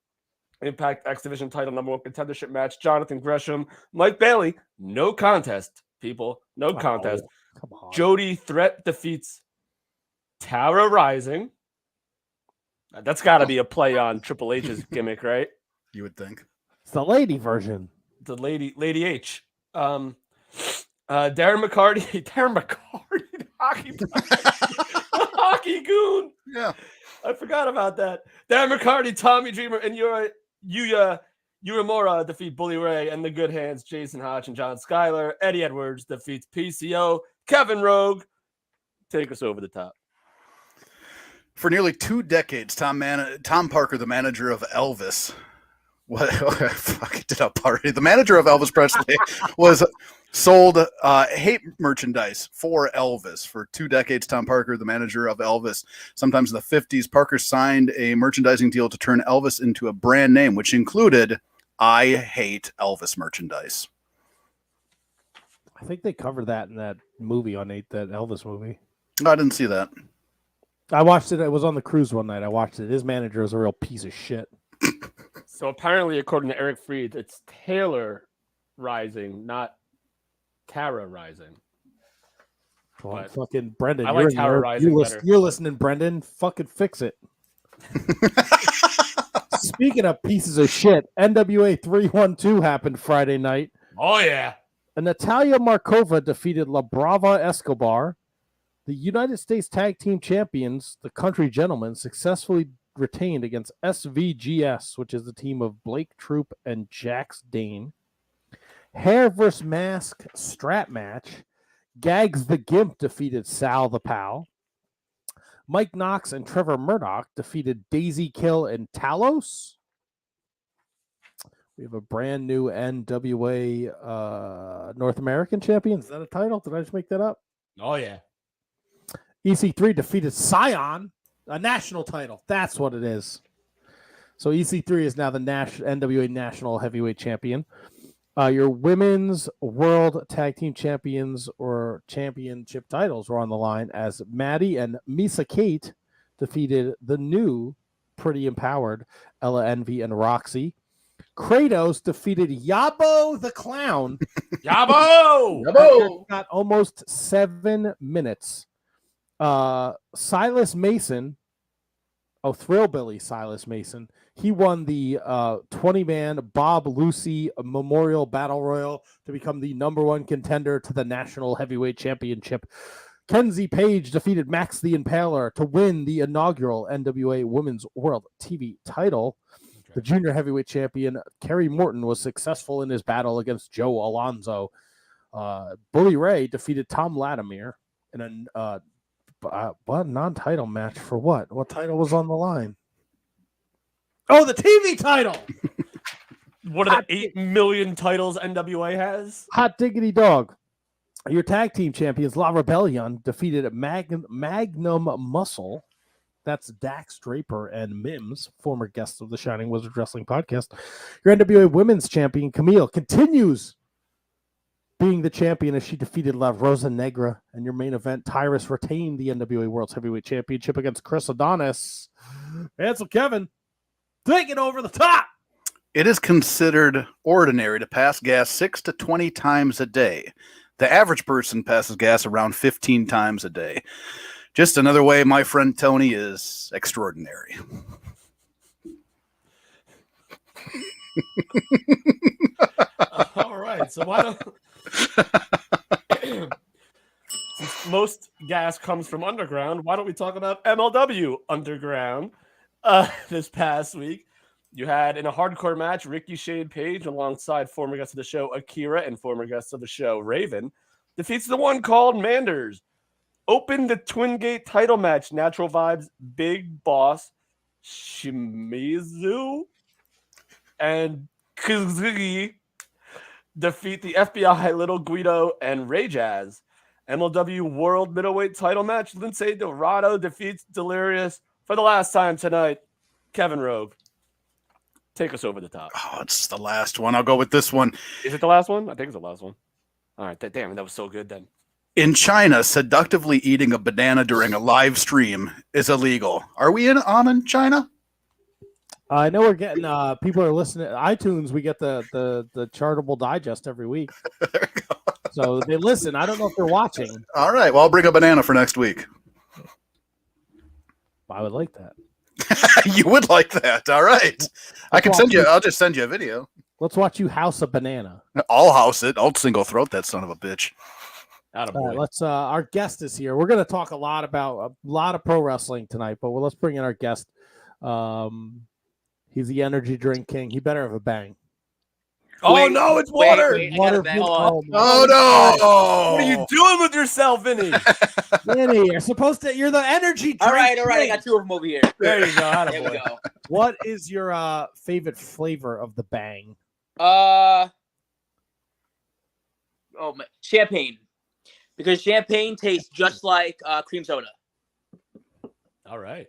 Impact X Division title number 1 contendership match. Jonathan Gresham, Mike Bailey, no contest, people, no contest. Come on. Jody Threat defeats Tara Rising. That's got to be a play on Triple H's gimmick, right? You would think. It's the lady version. The Lady H. Darren McCarty, the hockey goon. Yeah. I forgot about that. Darren McCarty, Tommy Dreamer, and Yuya Uemura defeat Bully Ray and the Good Hands, Jason Hodge and John Schuyler. Eddie Edwards defeats PCO. Kevin Rogue, take us over the top. For nearly 2 decades, Tom Parker, the manager of Elvis, the manager of Elvis Presley was sold hate merchandise for Elvis. For 2 decades, Tom Parker, the manager of Elvis, sometimes in the 50s, Parker signed a merchandising deal to turn Elvis into a brand name, which included I Hate Elvis merchandise. I think they covered that in that movie on that Elvis movie. No, I didn't see that. I watched it. I was on the cruise one night. I watched it. His manager was a real piece of shit. So apparently, according to Eric Freed, it's Taylor Rising, not Tara Rising. Well, But fucking Brendan, I like Tara Rising better. You're listening, Brendan. Fucking fix it. Speaking of pieces of shit, NWA 312 happened Friday night. Oh, yeah. And Natalia Markova defeated La Brava Escobar. The United States Tag Team Champions, the Country Gentlemen, successfully retained against SVGS, which is the team of Blake Troop and Jax Dane. Hair vs. Mask strap match. Gags the Gimp defeated Sal the Pal. Mike Knox and Trevor Murdoch defeated Daisy Kill and Talos. We have a brand new NWA North American champion. Is that a title? Did I just make that up? Oh, yeah. EC3 defeated Scion, a national title. That's what it is. So EC3 is now the NWA National Heavyweight Champion. Your Women's World Tag Team Champions or Championship titles were on the line as Maddie and Misa Kate defeated the new Pretty Empowered, Ella Envy, and Roxy. Kratos defeated Yabo the Clown. Yabo! Got almost 7 minutes. Silas Mason, Thrillbilly Silas Mason, he won the 20-man Bob Lucy Memorial Battle Royal to become the #1 contender to the National Heavyweight Championship. Kenzie Page defeated Max the Impaler to win the inaugural NWA Women's World TV title. Okay. The junior heavyweight champion, Kerry Morton, was successful in his battle against Joe Alonzo. Bully Ray defeated Tom Latimer in a non-title match for what? What title was on the line? Oh, the TV title! What are the 8 million titles NWA has? Hot diggity dog. Your tag team champions, La Rebellion, defeated Magnum Muscle. That's Dax Draper and Mims, former guests of the Shining Wizard Wrestling Podcast. Your NWA Women's Champion, Camille, continues being the champion as she defeated La Rosa Negra. And your main event, Tyrus retained the NWA World's Heavyweight Championship against Chris Adonis. Ansel Kevin, take it over the top. It is considered ordinary to pass gas 6 to 20 times a day. The average person passes gas around 15 times a day. Just another way my friend Tony is extraordinary. All right. So why don't... Since most gas comes from underground, why don't we talk about MLW Underground? This past week, you had in a hardcore match, Ricky Shade Page alongside former guest of the show, Akira, and former guest of the show, Raven, defeats the one called Manders. Opened the Twin Gate title match, Natural Vibes, Big Boss, Shimizu, and Kazuki defeat the FBI, Little Guido, and Ray Jazz. MLW World Middleweight title match, Lindsay Dorado defeats Delirious for the last time tonight. Kevin Rogue, take us over the top. Oh, it's the last one. I'll go with this one. Is it the last one? I think it's the last one. All right. Damn, that was so good then. In China, seductively eating a banana during a live stream is illegal. Are we in China? I know we're getting people are listening. iTunes, we get the Chartable Digest every week. There we go. So they listen. I don't know if they're watching. All right. Well, I'll bring a banana for next week. I would like that. You would like that. All right. I can send you. I'll just send you a video. Let's watch you house a banana. I'll house it. I'll single throat that son of a bitch. Let's. Our guest is here. We're going to talk a lot of pro wrestling tonight, but let's bring in our guest. He's the energy drink king. He better have a bang. Oh no, it's water! Water. Oh no! What are you doing with yourself, Vinny? Vinny, you're the energy drink. All right. king. I got 2 of them over here. There you go. There we go. What is your favorite flavor of the bang? Champagne, because champagne tastes just like cream soda. All right.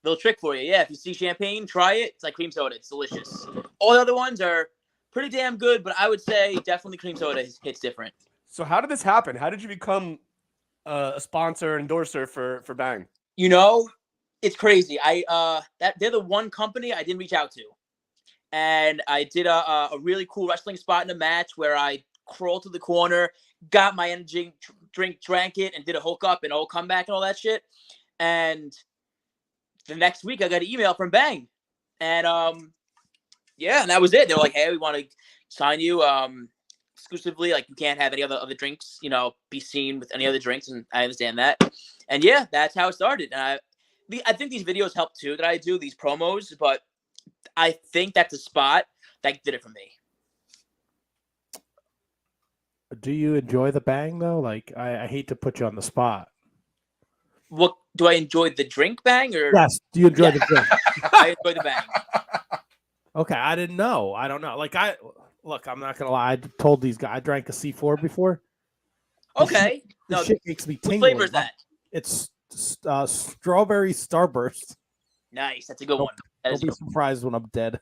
Little trick for you. Yeah, if you see champagne, try it. It's like cream soda. It's delicious. All the other ones are pretty damn good, but I would say definitely cream soda hits different. So how did this happen? How did you become a sponsor, endorser for Bang? You know, it's crazy. They're the one company I didn't reach out to. And I did a really cool wrestling spot in a match where I crawled to the corner, got my energy drink, drank it, and did a hookup and a whole comeback and all that shit. And the next week I got an email from Bang. And and that was it. They were like, hey, we want to sign you exclusively. Like, you can't have any other drinks, be seen with any other drinks. And I understand that. And yeah, that's how it started. And I think these videos help too that I do, these promos, but I think that's a spot that did it for me. Do you enjoy the bang though? Like, I hate to put you on the spot. What do I enjoy the drink bang or? Yes. Do you enjoy the drink? I enjoy the bang. Okay, I didn't know. I don't know. Like, I'm not gonna lie. I told these guys I drank a C4 before. Okay. This shit makes me what tingle. flavor is that? It's strawberry starburst. Nice. That's a good one. Don't be surprised when I'm dead.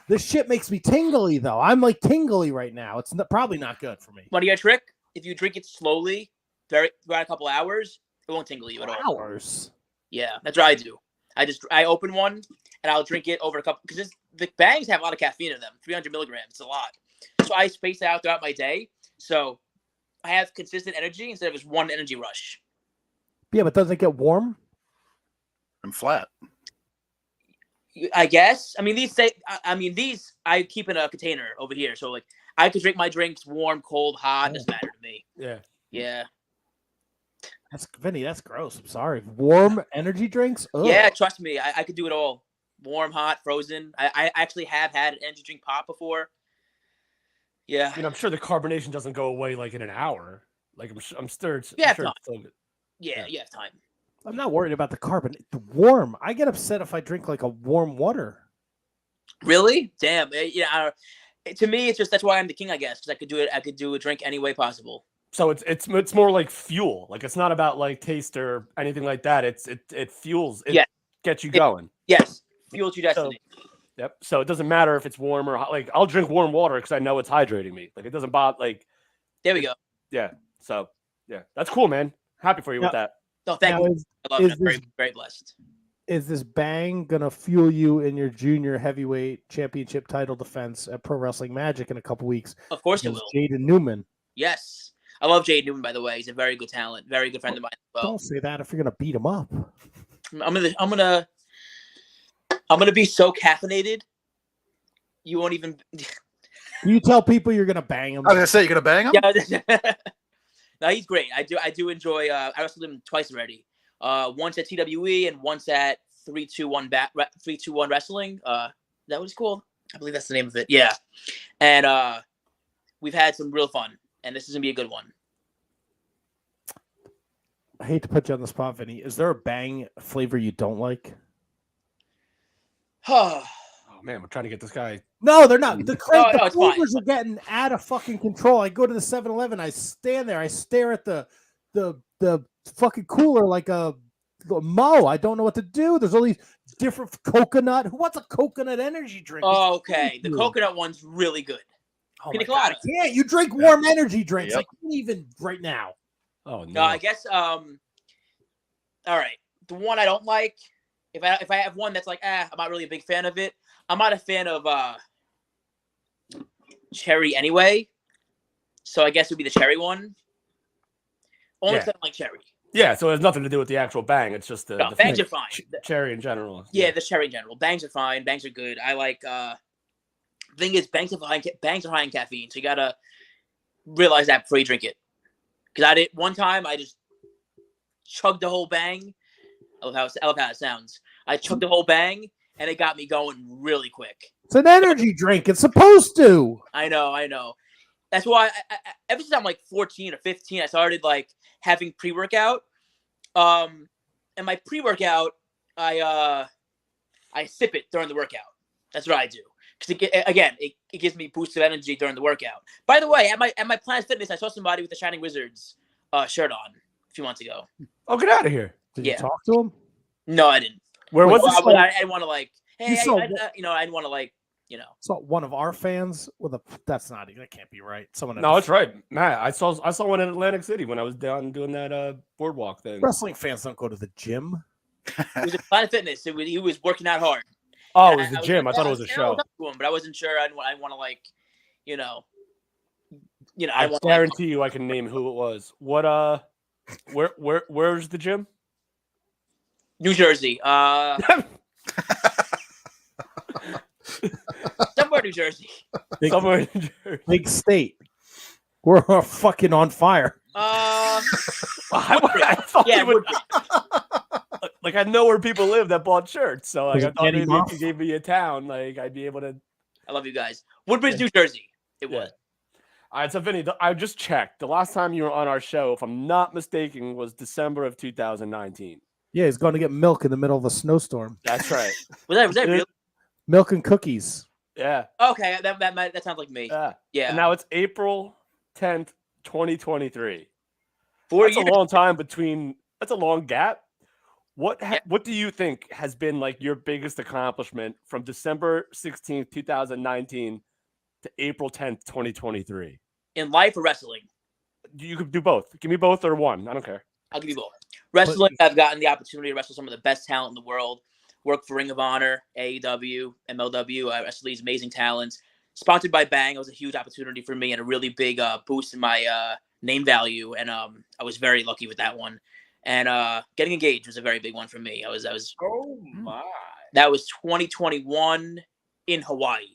This shit makes me tingly though. I'm like tingly right now. It's probably not good for me. Want to get a trick? If you drink it slowly, throughout a couple hours, it won't tingle you at all. Hours. Yeah, that's what I do. I open one and I'll drink it over a couple because the bangs have a lot of caffeine in them, 300 milligrams. It's a lot. So I space it out throughout my day. So I have consistent energy instead of just one energy rush. Yeah, but doesn't it get warm? And flat. I guess. I mean, these I keep in a container over here. So like I could drink my drinks warm, cold, hot. Doesn't matter to me. Yeah. Yeah. That's Vinny. That's gross. I'm sorry. Warm energy drinks. Ugh. Yeah, trust me. I could do it all. Warm, hot, frozen. I actually have had an energy drink pop before. Yeah. I'm sure the carbonation doesn't go away like in an hour. Like I'm sure. Yeah, I'm sure it's still good. Yeah, you have time. I'm not worried about the carbon. The warm. I get upset if I drink like a warm water. Really? Damn. Yeah. To me, it's just that's why I'm the king, I guess, because I could do it. I could do a drink any way possible. So it's more like fuel. Like it's not about like taste or anything like that. It fuels. It gets you going. Yes. Fuel to destiny. Yep. So it doesn't matter if it's warm or hot. Like I'll drink warm water because I know it's hydrating me. Like it doesn't bother. Like there we go. Yeah. So yeah, that's cool, man. Happy for you with that. No, thank you. I love it. I'm very, very blessed. Is this bang gonna fuel you in your junior heavyweight championship title defense at Pro Wrestling Magic in a couple weeks? Of course it will. Jaden Newman. Yes, I love Jaden Newman. By the way, he's a very good talent, very good friend of mine as well. Don't say that if you're gonna beat him up. I'm gonna be so caffeinated. You won't even. You tell people you're gonna bang him. I was gonna say you're gonna bang him. Yeah. No, he's great. I do enjoy. I wrestled him twice already. Once at TWE and once at 321 Wrestling. That was cool. I believe that's the name of it. Yeah, and we've had some real fun, and this is gonna be a good one. I hate to put you on the spot, Vinny. Is there a bang flavor you don't like? Oh man, we're trying to get this guy. No, they're not. The flavors fine. are getting out of fucking control. I go to the 7-Eleven. I stand there. I stare at the fucking cooler like a Mo. I don't know what to do. There's all these different coconut. Who wants a coconut energy drink? Oh, okay. The coconut one's really good. Oh my God, I can't. You drink warm energy drinks. I can't even right now. Oh no. I guess. All right. The one I don't like. If I have one that's like, I'm not really a big fan of it. I'm not a fan of cherry anyway. So I guess it would be the cherry one. Only because I don't like cherry. Yeah, so it has nothing to do with the actual bang. It's just the bangs are fine. Cherry in general. Yeah, the cherry in general. Bangs are fine. Bangs are good. I like. The thing is, bangs are high in caffeine, so you gotta realize that before you drink it. Because I did one time, I just chugged the whole bang. I love how it sounds. I chugged the whole bang, and it got me going really quick. It's an energy drink. It's supposed to. I know. That's why ever since I'm like 14 or 15, I started like having pre-workout. And my pre-workout, I sip it during the workout. That's what I do. Because it gives me boost of energy during the workout. By the way, at my Planet Fitness, I saw somebody with the Shining Wizards shirt on a few months ago. Oh, get out of here! Did you talk to him? No, I didn't. Where was this? I didn't want to like. Hey, I didn't want to like. So one of our fans with that can't be right. No, it's right, Matt. I saw one in Atlantic City when I was down doing that boardwalk thing. Wrestling fans don't go to the gym. It was at Planet Fitness. He was working out hard. Oh, it was the gym. I thought it was a show. But I wasn't sure. I want to like, I guarantee you, I can name who it was. What? Where's the gym? New Jersey. Somewhere New Jersey. Big state. We're fucking on fire. I thought like I know where people live that bought shirts, so like, I thought maybe if you gave me a town, like I'd be able to. I love you guys. Woodbridge, New Jersey. It was. All right, so Vinny, I just checked. The last time you were on our show, if I'm not mistaken, was December of 2019. Yeah, he's going to get milk in the middle of a snowstorm. That's right. was that real? Milk and cookies. Yeah. Okay, that sounds like me. Yeah. And now it's April 10th, 2023. That's a long time between. That's a long gap. What do you think has been like your biggest accomplishment from December 16th, 2019 to April 10th, 2023? In life or wrestling? You could do both. Give me both or one. I don't care. I'll give you both. Wrestling, I've gotten the opportunity to wrestle some of the best talent in the world. work for Ring of Honor, AEW, MLW. I wrestle these amazing talents. Sponsored by Bang, it was a huge opportunity for me and a really big boost in my name value. And I was very lucky with that one. And getting engaged was a very big one for me. Oh my! That was 2021 in Hawaii.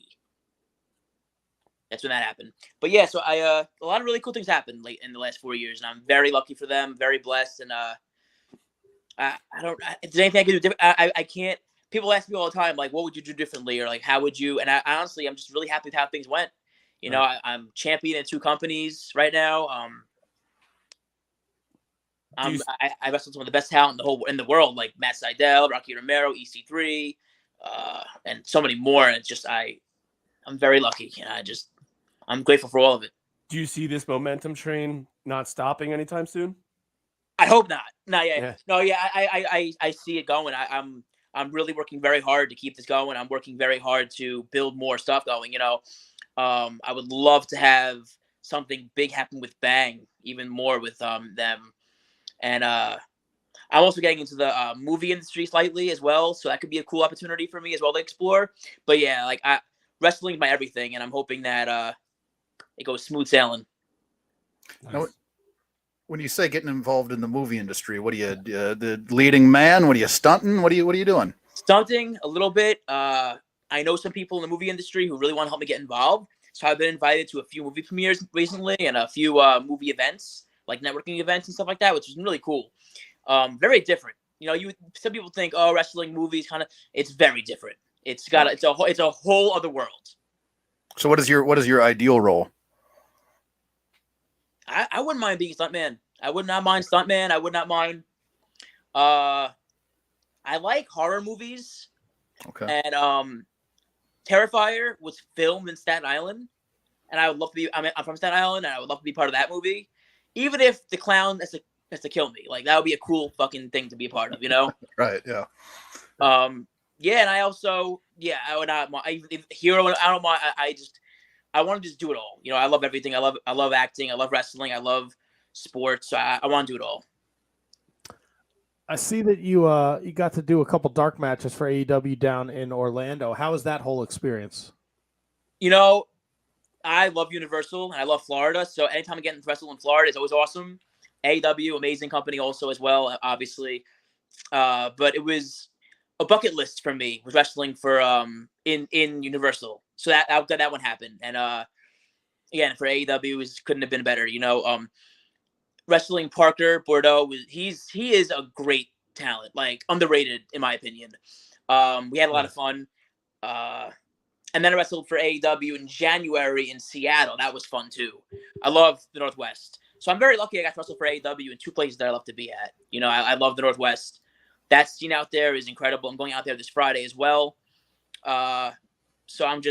That's when that happened. But yeah, so a lot of really cool things happened late in the last 4 years, and I'm very lucky for them, very blessed. And I don't. If there's anything I can do different, I can't. People ask me all the time, like, what would you do differently, or like, how would you? And I honestly, I'm just really happy with how things went. You know, I'm champion in 2 companies right now. I wrestled some of the best talent in the world, like Matt Sydal, Rocky Romero, EC3, and so many more. And it's just I'm very lucky, and I'm grateful for all of it. Do you see this momentum train not stopping anytime soon? I hope not. No, yeah. Yeah. No, yeah. I see it going. I'm really working very hard to keep this going. I'm working very hard to build more stuff going. You know, I would love to have something big happen with Bang, even more with them. And I'm also getting into the movie industry slightly as well, so that could be a cool opportunity for me as well to explore. But yeah, like wrestling is my everything, and I'm hoping that it goes smooth sailing. Nice. Now, when you say getting involved in the movie industry, what are you, the leading man? What are you stunting? What are you doing? Stunting a little bit. I know some people in the movie industry who really want to help me get involved. So I've been invited to a few movie premieres recently and a few movie events, like networking events and stuff like that, which is really cool. Very different. You know, some people think, oh, wrestling, movies, it's very different. It's a whole other world. So what is your ideal role? I wouldn't mind being a stuntman. I would not mind stuntman. I would not mind. I like horror movies. Okay. And Terrifier was filmed in Staten Island, and I would love to be. I'm from Staten Island, and I would love to be part of that movie. Even if the clown has to kill me, like that would be a cool fucking thing to be a part of. You know? Right. Yeah. Yeah, and I also, I would not mind. Hero, I don't mind. I want to just do it all. You know, I love everything. I love acting. I love wrestling. I love sports. So I want to do it all. I see that you got to do a couple dark matches for AEW down in Orlando. How was that whole experience? You know, I love Universal and I love Florida. So anytime I get to wrestle in Florida, it's always awesome. AEW, amazing company also as well, obviously. But it was a bucket list for me, was wrestling for in Universal. So that one happened. And again, for AEW, couldn't have been better. You know, wrestling Parker Bordeaux, he is a great talent, like underrated in my opinion. We had a lot of fun. And then I wrestled for AEW in January in Seattle. That was fun too. I love the Northwest. So I'm very lucky I got to wrestle for AEW in 2 places that I love to be at. You know, I love the Northwest. That scene out there is incredible. I'm going out there this Friday as well. So I'm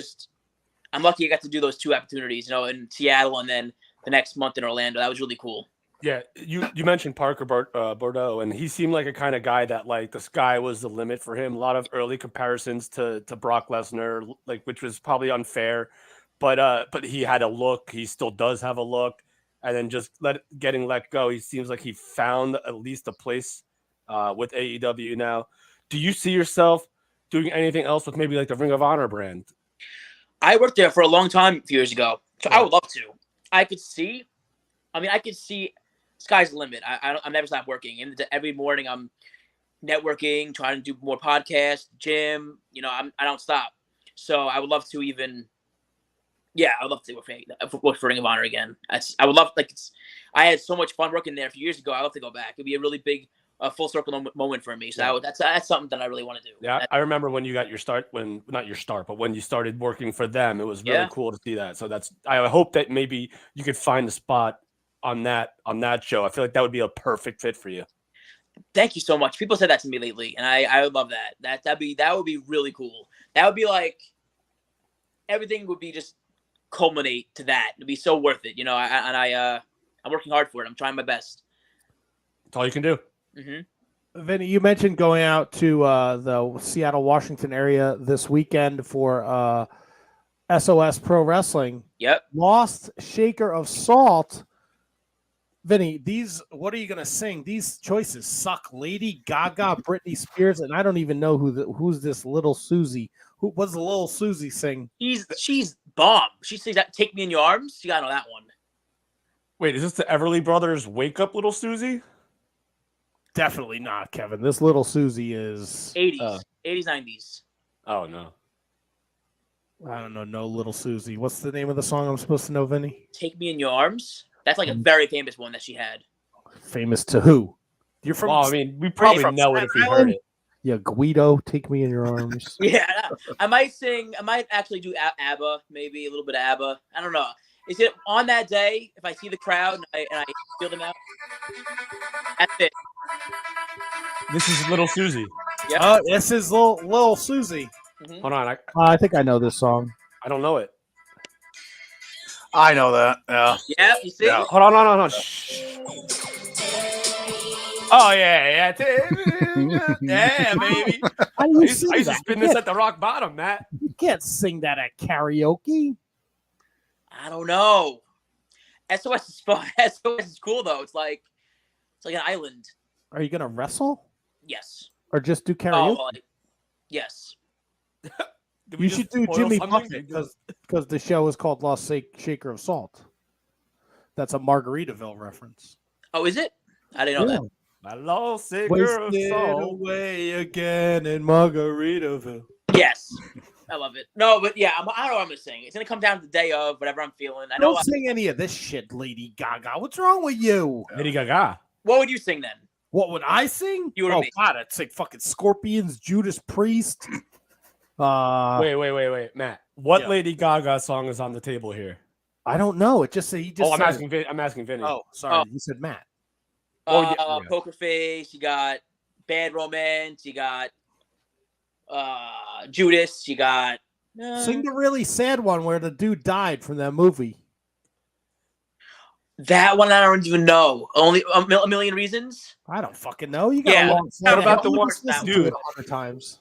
lucky I got to do those 2 opportunities, you know, in Seattle and then the next month in Orlando. That was really cool. Yeah, you mentioned Parker Bordeaux, and he seemed like a kind of guy that like the sky was the limit for him. A lot of early comparisons to Brock Lesnar, like which was probably unfair, but he had a look. He still does have a look, and then just getting let go. He seems like he found at least a place with AEW now. Do you see yourself doing anything else with maybe like the Ring of Honor brand? I worked there for a long time a few years ago, so I would love to. I could see sky's the limit. I'm never stop working. And every morning I'm networking, trying to do more podcasts, gym. You know, I don't stop. So I would love to I would love to work for Ring of Honor again. I would love, I had so much fun working there a few years ago. I'd love to go back. It'd be a really big full circle moment for me. So that's something that I really want to do. Yeah, I remember when you got your start, not your start, but when you started working for them, it was really cool to see that. So I hope that maybe you could find a spot on that show. I feel like that would be a perfect fit for you. Thank you so much. People said that to me lately, and I would love that. That would be really cool. That would be like everything would be just culminate to that. It'd be so worth it, you know. I'm working hard for it. I'm trying my best. That's all you can do. Mm-hmm. Vinny, you mentioned going out to the Seattle, Washington area this weekend for SOS Pro Wrestling. Yep. Lost Shaker of Salt Vinny, what are you gonna sing? These choices suck. Lady Gaga, Britney Spears, and I don't even know who's this little Susie. Who was the little Susie sing? She's bomb. She sings that "Take Me in Your Arms." You gotta know that one. Wait, is this the Everly Brothers "Wake Up, Little Susie"? Definitely not, Kevin. This little Susie is 80s, 90s. Oh no. I don't know. No little Susie. What's the name of the song I'm supposed to know, Vinny? "Take Me in Your Arms." That's like a very famous one that she had. Famous to who? You're from. Well, I mean, we probably from know it if we Staten heard Island? it. Yeah, Guido, take me in your arms. Yeah, I might actually do ABBA, maybe a little bit of ABBA. I don't know. Is it on that day if I see the crowd and I feel them out? That's it. This is Little Susie. Yep. This is little Susie. Mhm. Hold on, I think I know this song. I don't know it. I know that. Yeah. Yeah, you see? Yeah. Hold on, no. Shh. Oh yeah. Yeah, baby. How do I you used sing to that? spin this at the rock bottom, Matt. You can't sing that at karaoke. I don't know. SOS is fun. SOS is cool though. It's like an island. Are you gonna wrestle Yes. or just do Oh, karaoke? well, yes. Did we You just should do spoil Jimmy something? Buffett because the show is called Lost Shaker of Salt. That's a Margaritaville reference. Oh, is it? I didn't know that. My lost sick girl Wasted soul. away again in Margaritaville. Yes. I love it. No, but yeah, I don't know what I'm gonna sing. It's gonna come down to the day of whatever I'm feeling. I know. Don't sing any of this shit, Lady Gaga. What's wrong with you? Lady Gaga. What would you sing then? What would I sing? You or oh me? God, I'd sing fucking Scorpions, Judas Priest. Wait, Matt. What yeah. Lady Gaga song is on the table here? I don't know. It just he just. I'm said asking. I'm asking Vinny. Oh, sorry. Oh. You said Matt. Yeah. Poker Face. You got Bad Romance. You got Judas. You got. Sing the really sad one where the dude died from that movie. That one I don't even know. Only a million reasons. I don't fucking know. You got Yeah. a long What about the You one- just listened to dude? it 100 times.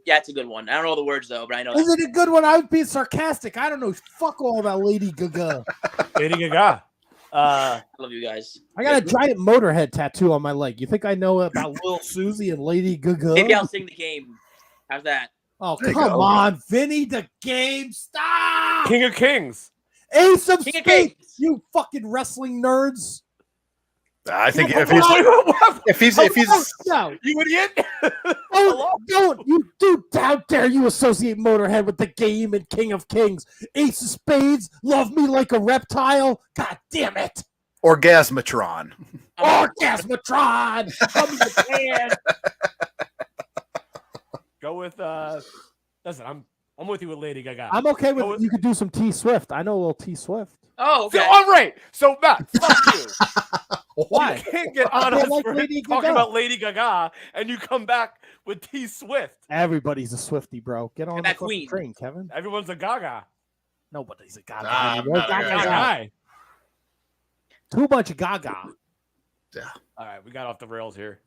Yeah, it's a good one. I don't know the words though, but I know. Is it a good one? I was being sarcastic. I don't know. Fuck all about Lady Gaga. Lady Gaga. I love you guys. I got a giant Motorhead tattoo on my leg. You think I know about Lil Susie and Lady Gaga? Maybe I'll sing the game. How's that? Oh, There you come go. on, Vinny, the game. Stop. King of Kings. Ace of King of Spades, Kings. you fucking wrestling nerds. I think Come if he's on. if he's No, You idiot. don't you dude out there, you associate Motorhead with the game and King of Kings. Ace of Spades, love me like a reptile. God damn it. Orgasmatron. Orgasmatron. Come in Japan. Go with listen, I'm with you with Lady Gaga. I'm okay Go with with- you could do some T Swift. I know a little T Swift. Oh, So, okay. all right. So Matt, fuck you. Why? You can't get on I us like for Lady talking Gaga. about Lady Gaga and you come back with T Swift. Everybody's a Swifty, bro. Get on And the that fucking Queen. train, Kevin. Everyone's a Gaga. Nobody's a Gaga. Nah, anymore. I'm not a Gaga's Gaga. out. Guy. Too much Gaga. All right, we got off the rails here.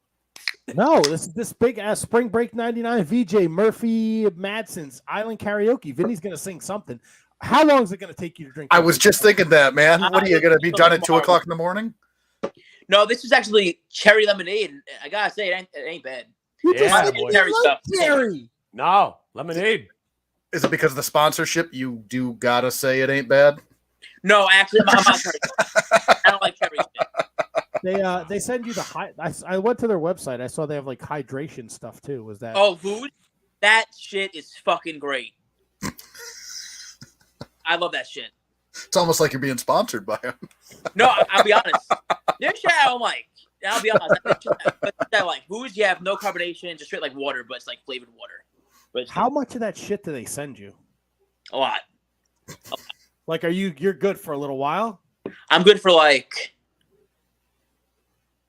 No, this big ass Spring Break '99 VJ Murphy Madsen's Island Karaoke. Vinny's gonna sing something. How long is it gonna take you to drink? I was just thinking that, man. What are you going to be done at 2:00 in the morning? No, this is actually cherry lemonade. And I gotta say, it ain't bad. You Yeah, just said boy. you Cherry like stuff. cherry. No, lemonade. Is it because of the sponsorship? You do gotta say it ain't bad. No, actually, I'm not cherry. I don't like cherry shit. They send you the high. I went to their website. I saw they have like hydration stuff too. Was that? Oh, food? That shit is fucking great. I love that shit. It's almost like you're being sponsored by them. No, I'll be honest. There's shit I don't like. I'll be honest. But I like booze. You have no carbonation, just straight like water, but it's like flavored water. But it's How much of that shit do they send you? a lot. Like, you're good for a little while? I'm good for like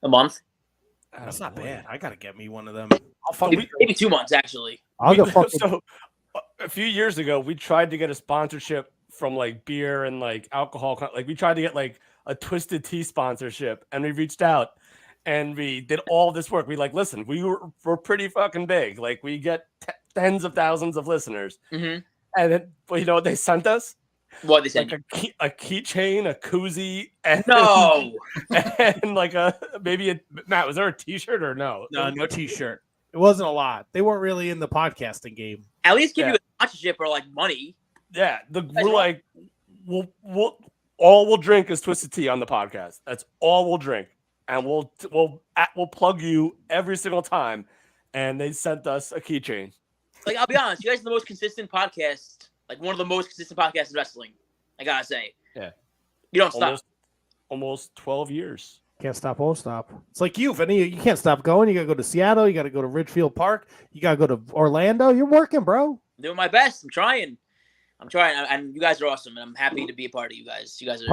a month, That's not bad. I gotta get me one of them. I'll So fucking. maybe 2 months actually. I'll go fucking. So a few years ago, we tried to get a sponsorship from like beer and like alcohol. Like we tried to get like a Twisted Tea sponsorship, and we reached out and we did all this work. We like, listen, we're pretty fucking big. Like we get tens of thousands of listeners, Mm-hmm. and then but you know what they sent us? What they said? Like a keychain, a koozie, and No. and like maybe Matt. Was there a T-shirt or no? No T-shirt. It wasn't a lot. They weren't really in the podcasting game. At least give you a sponsorship or like money. Yeah, we're like, all we'll drink is Twisted Tea on the podcast. That's all we'll drink, and we'll plug you every single time. And they sent us a keychain. Like, I'll be honest, you guys are the most consistent podcast, like one of the most consistent podcasts in wrestling. I gotta say. Yeah. You don't stop. Almost 12 years. Can't stop, won't stop. It's like you, Vinny. You can't stop going. You got to go to Seattle. You got to go to Ridgefield Park. You got to go to Orlando. You're working, bro. I'm doing my best. I'm trying. And you guys are awesome, and I'm happy to be a part of you guys. You guys are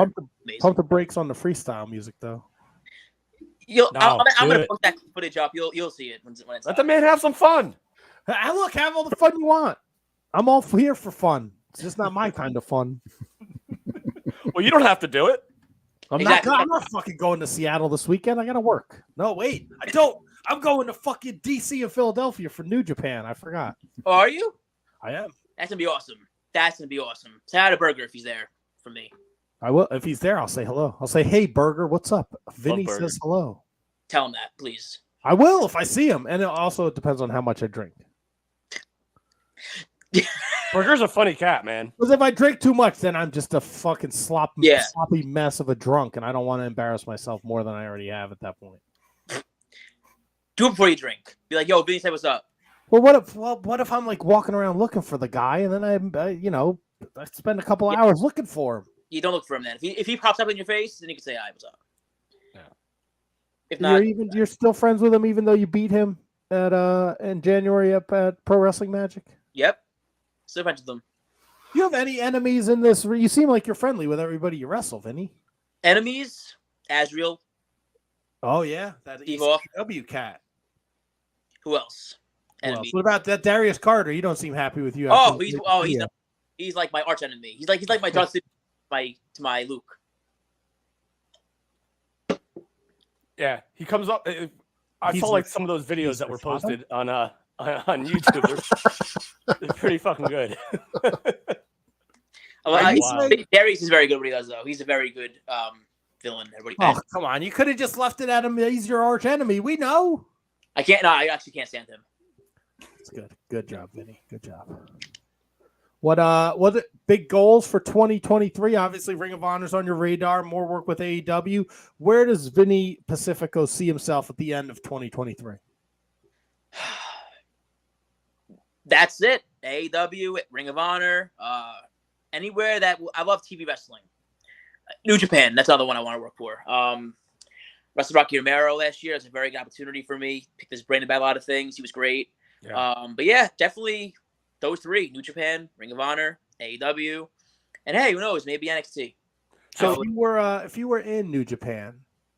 amazing. Pump the brakes on the freestyle music, though. I'm gonna put that footage up. You'll see it when it's. Let the man have some fun. Look, have all the fun you want. I'm all here for fun. It's just not my kind of fun. Well, you don't have to do it. I'm not fucking going to Seattle this weekend. I got to work. No, wait. I don't. I'm going to fucking DC and Philadelphia for New Japan. I forgot. Oh, are you? I am. That's going to be awesome. Say hi to Burger if he's there for me. I will. If he's there, I'll say hello. I'll say, hey, Burger, what's up? Vinny says hello. Tell him that, please. I will if I see him. And it depends on how much I drink. Burger's a funny cat, man. Because if I drink too much, then I'm just a fucking sloppy mess of a drunk, and I don't want to embarrass myself more than I already have at that point. Do it before you drink. Be like, yo, Vinny, say what's up. Well, what if I'm like walking around looking for the guy, and then I spend a couple hours looking for him. You don't look for him then. If he pops up in your face, then you can say hi, what's up. Yeah. If not, you're still friends with him, even though you beat him in January up at Pro Wrestling Magic. Yep. Still friends with them. You have any enemies in this? You seem like you're friendly with everybody you wrestle, Vinny. Enemies? Azriel. Oh yeah, that ECW cat. Who else? Enemies. What about that Darius Carter? You don't seem happy with you. He's like my arch enemy. He's like my John Cena to my Luke. Yeah, he comes up. I saw like some of those videos that were posted on YouTube. They're pretty fucking good. Darius is very good what he does, though. He's a very good villain. Come on. You could have just left it at him. He's your arch enemy. We know. I can't. No, I actually can't stand him. It's good. Good job, Vinny. Good job. What big goals for 2023? Obviously, Ring of Honor's on your radar. More work with AEW. Where does Vinny Pacifico see himself at the end of 2023? That's it. AEW, Ring of Honor, anywhere that I love TV wrestling. New Japan, that's another one I want to work for. Wrestled Rocky Romero last year. It's a very good opportunity for me. Picked his brain about a lot of things. He was great. Yeah. But yeah, definitely those three: New Japan, Ring of Honor, AEW, and hey, who knows? Maybe NXT. So if you were in New Japan,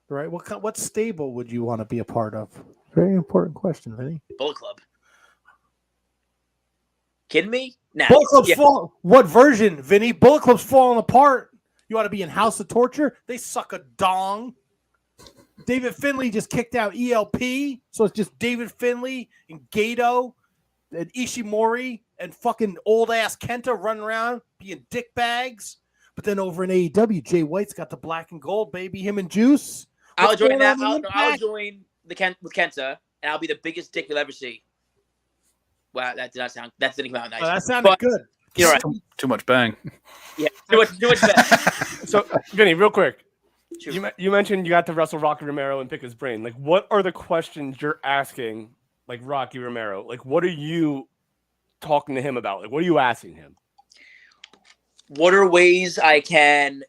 right? What stable would you want to be a part of? Very important question, Vinny. Bullet Club. Kidding me? Nah. Bullet Club's falling. What version, Vinny? Bullet Club's falling apart. You want to be in House of Torture? They suck a dong. David Finlay just kicked out ELP, so it's just David Finlay and Gato and Ishimori and fucking old ass Kenta running around being dickbags. But then over in AEW, Jay White's got the black and gold, baby. Him and Juice. I'll join that. I'll join with Kenta, and I'll be the biggest dick you'll ever see. Wow, that didn't come out nice. That sounded good. You're right. Too much bang. Yeah, too much bang. So, Vinny, real quick. Sure. You mentioned you got to wrestle Rocky Romero and pick his brain. Like, what are the questions you're asking, like, Rocky Romero? Like, what are you talking to him about? Like, what are you asking him? What are ways I can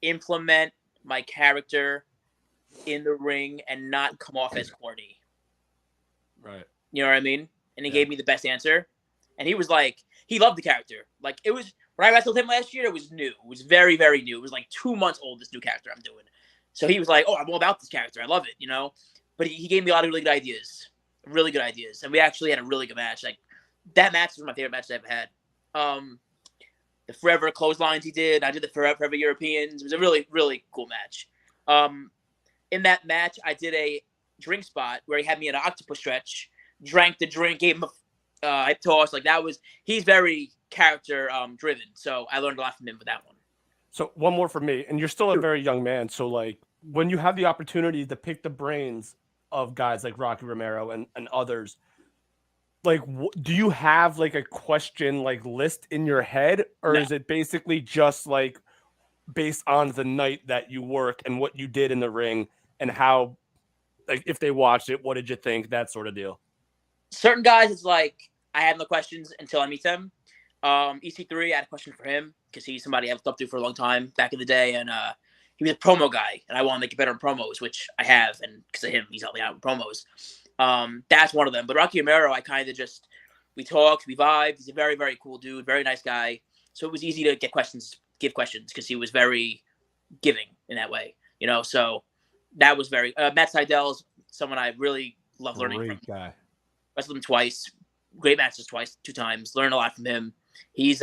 implement my character in the ring and not come off as corny? Right. You know what I mean? And he gave me the best answer. And he was like, he loved the character. Like, it was, when I wrestled him last year, it was new. It was very, very new. It was like 2 months old, this new character I'm doing. So he was like, oh, I'm all about this character. I love it, you know? But he gave me a lot of really good ideas. Really good ideas. And we actually had a really good match. Like, that match was my favorite match I've ever had. The Forever clotheslines he did. I did the Forever Europeans. It was a really, really cool match. In that match, I did a drink spot where he had me in an octopus stretch, drank the drink, gave him a hip toss. Like, that was, he's very character driven. So I learned a lot from him with that one. So one more for me, and you're still a very young man. So like when you have the opportunity to pick the brains of guys like Rocky Romero and others, like do you have like a question like list in your head, or is it basically just like based on the night that you work and what you did in the ring and how, like if they watched it, what did you think, that sort of deal? Certain guys, it's like I have no questions until I meet them. EC3, I had a question for him because he's somebody I've looked up to for a long time back in the day, and he was a promo guy, and I want to make it better in promos, which I have, and because of him, he's helped me out with promos. That's one of them. But Rocky Romero, I kind of just, we talked, we vibed. He's a very, very cool dude, very nice guy. So it was easy to give questions because he was very giving in that way, you know. So that was very. Matt Seidel's someone I really love learning from. Guy. Wrestled him twice, great matches two times. Learned a lot from him. He's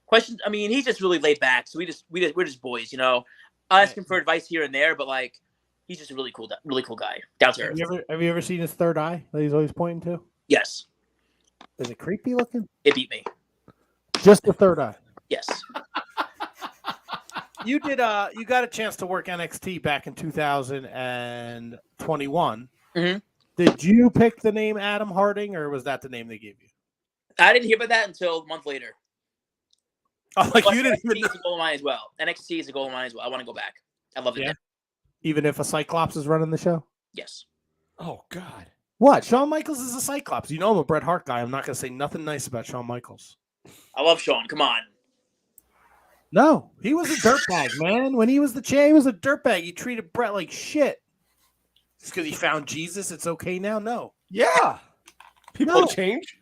questions. I mean, he's just really laid back. So we're just boys, you know. I ask him for advice here and there, but like he's just a really cool guy, down to earth. Have you ever seen his third eye that he's always pointing to? Yes. Is it creepy looking? It beat me. Just the third eye. Yes. You did. You got a chance to work NXT back in 2021. Mm-hmm. Did you pick the name Adam Harding, or was that the name they gave you? I didn't hear about that until a month later. Oh, like but you didn't even NXT is a goal of mine as well. NXT is a goal of mine as well. I want to go back. I love it. Yeah. There. Even if a Cyclops is running the show? Yes. Oh God. What? Shawn Michaels is a Cyclops. You know I'm a Bret Hart guy. I'm not going to say nothing nice about Shawn Michaels. I love Shawn. Come on. No, he was a dirtbag, man. When he was the champ, he was a dirtbag. He treated Bret like shit. Just because he found Jesus, it's okay now? No. Yeah. People change.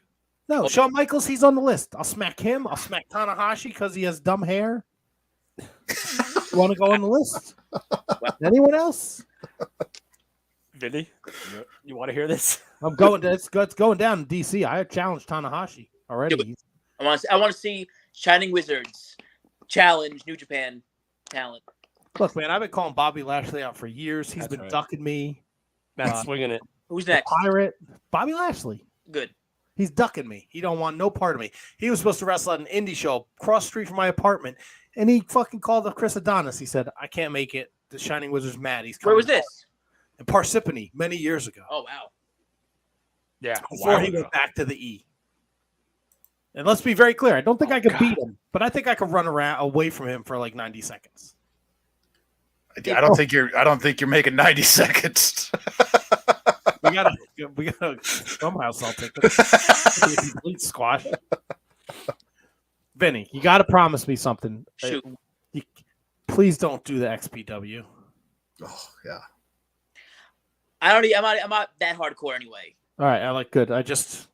No, Shawn Michaels, he's on the list. I'll smack him. I'll smack Tanahashi because he has dumb hair. Want to go on the list? Anyone else? Vinny, you want to hear this? I'm going. It's going down in DC. I challenged Tanahashi already. I want to see Shining Wizards challenge New Japan talent. Look, man, I've been calling Bobby Lashley out for years. He's been ducking me. Matt's swinging it. Who's next? Pirate Bobby Lashley. Good. He's ducking me. He don't want no part of me. He was supposed to wrestle at an indie show across the street from my apartment, and he fucking called up Chris Adonis. He said, "I can't make it. The Shining Wizard's mad. He's coming." Where was this? In Parsippany, many years ago. Oh wow. Yeah. Before he went back to the E. And let's be very clear. I don't think I could beat him, but I think I could run around away from him for like 90 seconds. I don't think you're making 90 seconds. We gotta somehow salt it. Complete squash. Vinny, you gotta promise me something. Shoot. Please don't do the XPW. Oh yeah. I'm not that hardcore anyway. All right, I like good.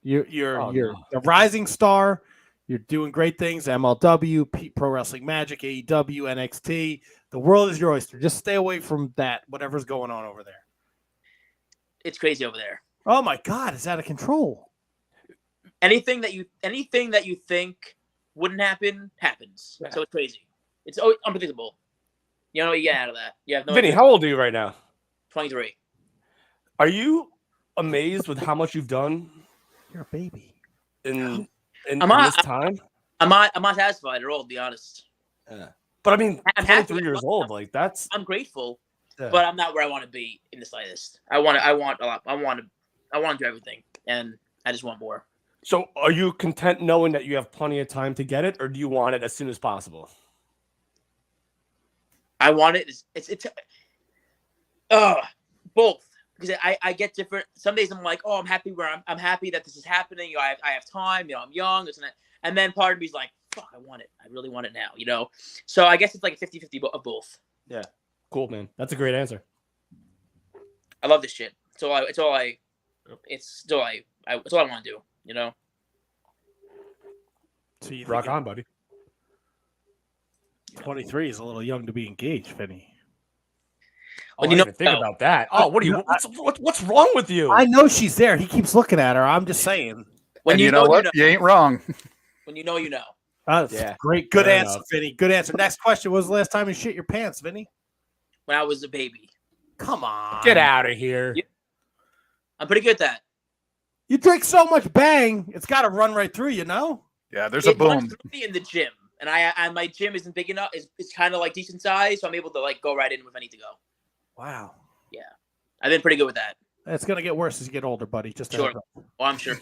You're a rising star. You're doing great things. MLW, Pro Wrestling Magic, AEW, NXT. The world is your oyster. Just stay away from that. Whatever's going on over there. It's crazy over there. Oh my God, it's out of control. Anything that you think wouldn't happen happens. Yeah. So it's crazy. It's unpredictable. You know what you get out of that. You have no Vinny, idea. how old are you right now? 23. Are you amazed with how much you've done You're a baby. in not- this time? I'm not satisfied at all, to be honest. Yeah. But I mean, I'm 23 happy. years old, like that's. I'm grateful, Yeah. but I'm not where I want to be in the slightest. I want a lot. I want to do everything, and I just want more. So, are you content knowing that you have plenty of time to get it, or do you want it as soon as possible? I want it. It's both, because I get different. Some days I'm like, oh, I'm happy I'm happy that this is happening. You know, I have time. You know, I'm young, this and that. And then part of me is like, fuck, I want it. I really want it now. You know. So I guess it's like a 50-50 of both. Yeah. Cool, man. That's a great answer. I love this shit. It's all I want to do. You know. So you Rock on, buddy. 23 is a little young to be engaged, Vinny. Oh, I didn't even think about that. Oh, what are you? What's wrong with you? I know she's there. He keeps looking at her. I'm just saying. When and you know what? You ain't wrong. When you know, you know. Yeah. Great. Good Fair answer, enough. Vinny. Good answer. Next question. When was the last time you shit your pants, Vinny? When I was a baby. Come on. Get out of here. Yeah. I'm pretty good at that. You drink so much Bang, it's got to run right through you, know? Yeah, there's a It runs boom. through me in the gym, and my gym isn't big enough. It's kind of like decent size, so I'm able to like go right in if I need to go. Wow. Yeah, I've been pretty good with that. It's gonna get worse as you get older, buddy. Just a Sure. heads up. Well, I'm sure.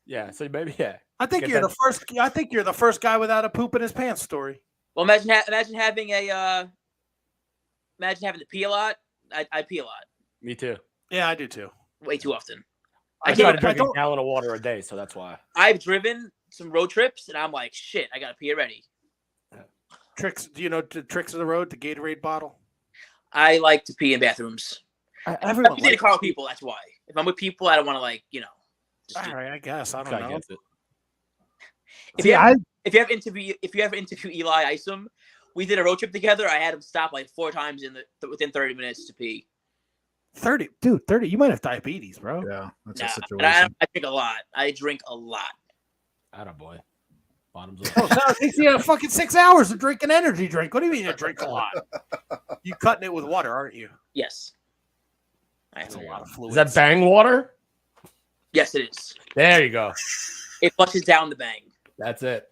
Yeah, so maybe I think Get you're that- the first. I think you're the first guy without a poop in his pants story. Well, imagine having to pee a lot. I pee a lot, me too. Yeah, I do too. way too often. I I try to can't. drink a don't- gallon of water a day, so that's why. I've driven some road trips, and I'm like, shit, I gotta pee already. Tricks. Do you know the tricks of the road? The Gatorade bottle. I like to pee in bathrooms. Everyone. I'm a car with people. That's why. If I'm with people, I don't want to just do All right, I guess I don't Guy know. gets it. If See, you ever interview Eli Isom, we did a road trip together. I had him stop like 4 times within 30 minutes to pee. 30, dude. 30. You might have diabetes, bro. Yeah, that's Nah, a and situation. I drink a lot. I drink a lot. Attaboy. Bottoms Oh, up. so it takes you fucking 6 hours to drink an energy drink. What do you mean you drink a lot? You cutting it with water, aren't you? Yes. That's a lot of Is fluids. that bang water? Yes, it is. There you go. It flushes down the bang. That's it.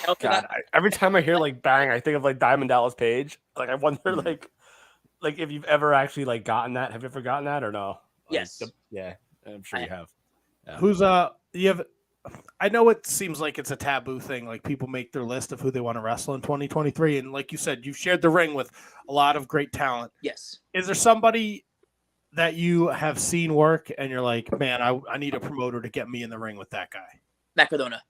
Also God, got- every time I hear like bang, I think of like Diamond Dallas Page. Like I wonder like if you've ever actually like gotten that. Have you ever gotten that or no? Like, Yes. yeah, I'm sure you have. Yeah. Who's you have? I know it seems like it's a taboo thing. Like people make their list of who they want to wrestle in 2023, and like you said, you've shared the ring with a lot of great talent. yes. Is there somebody that you have seen work, and you're like, man, I need a promoter to get me in the ring with that guy? Matt Cardona.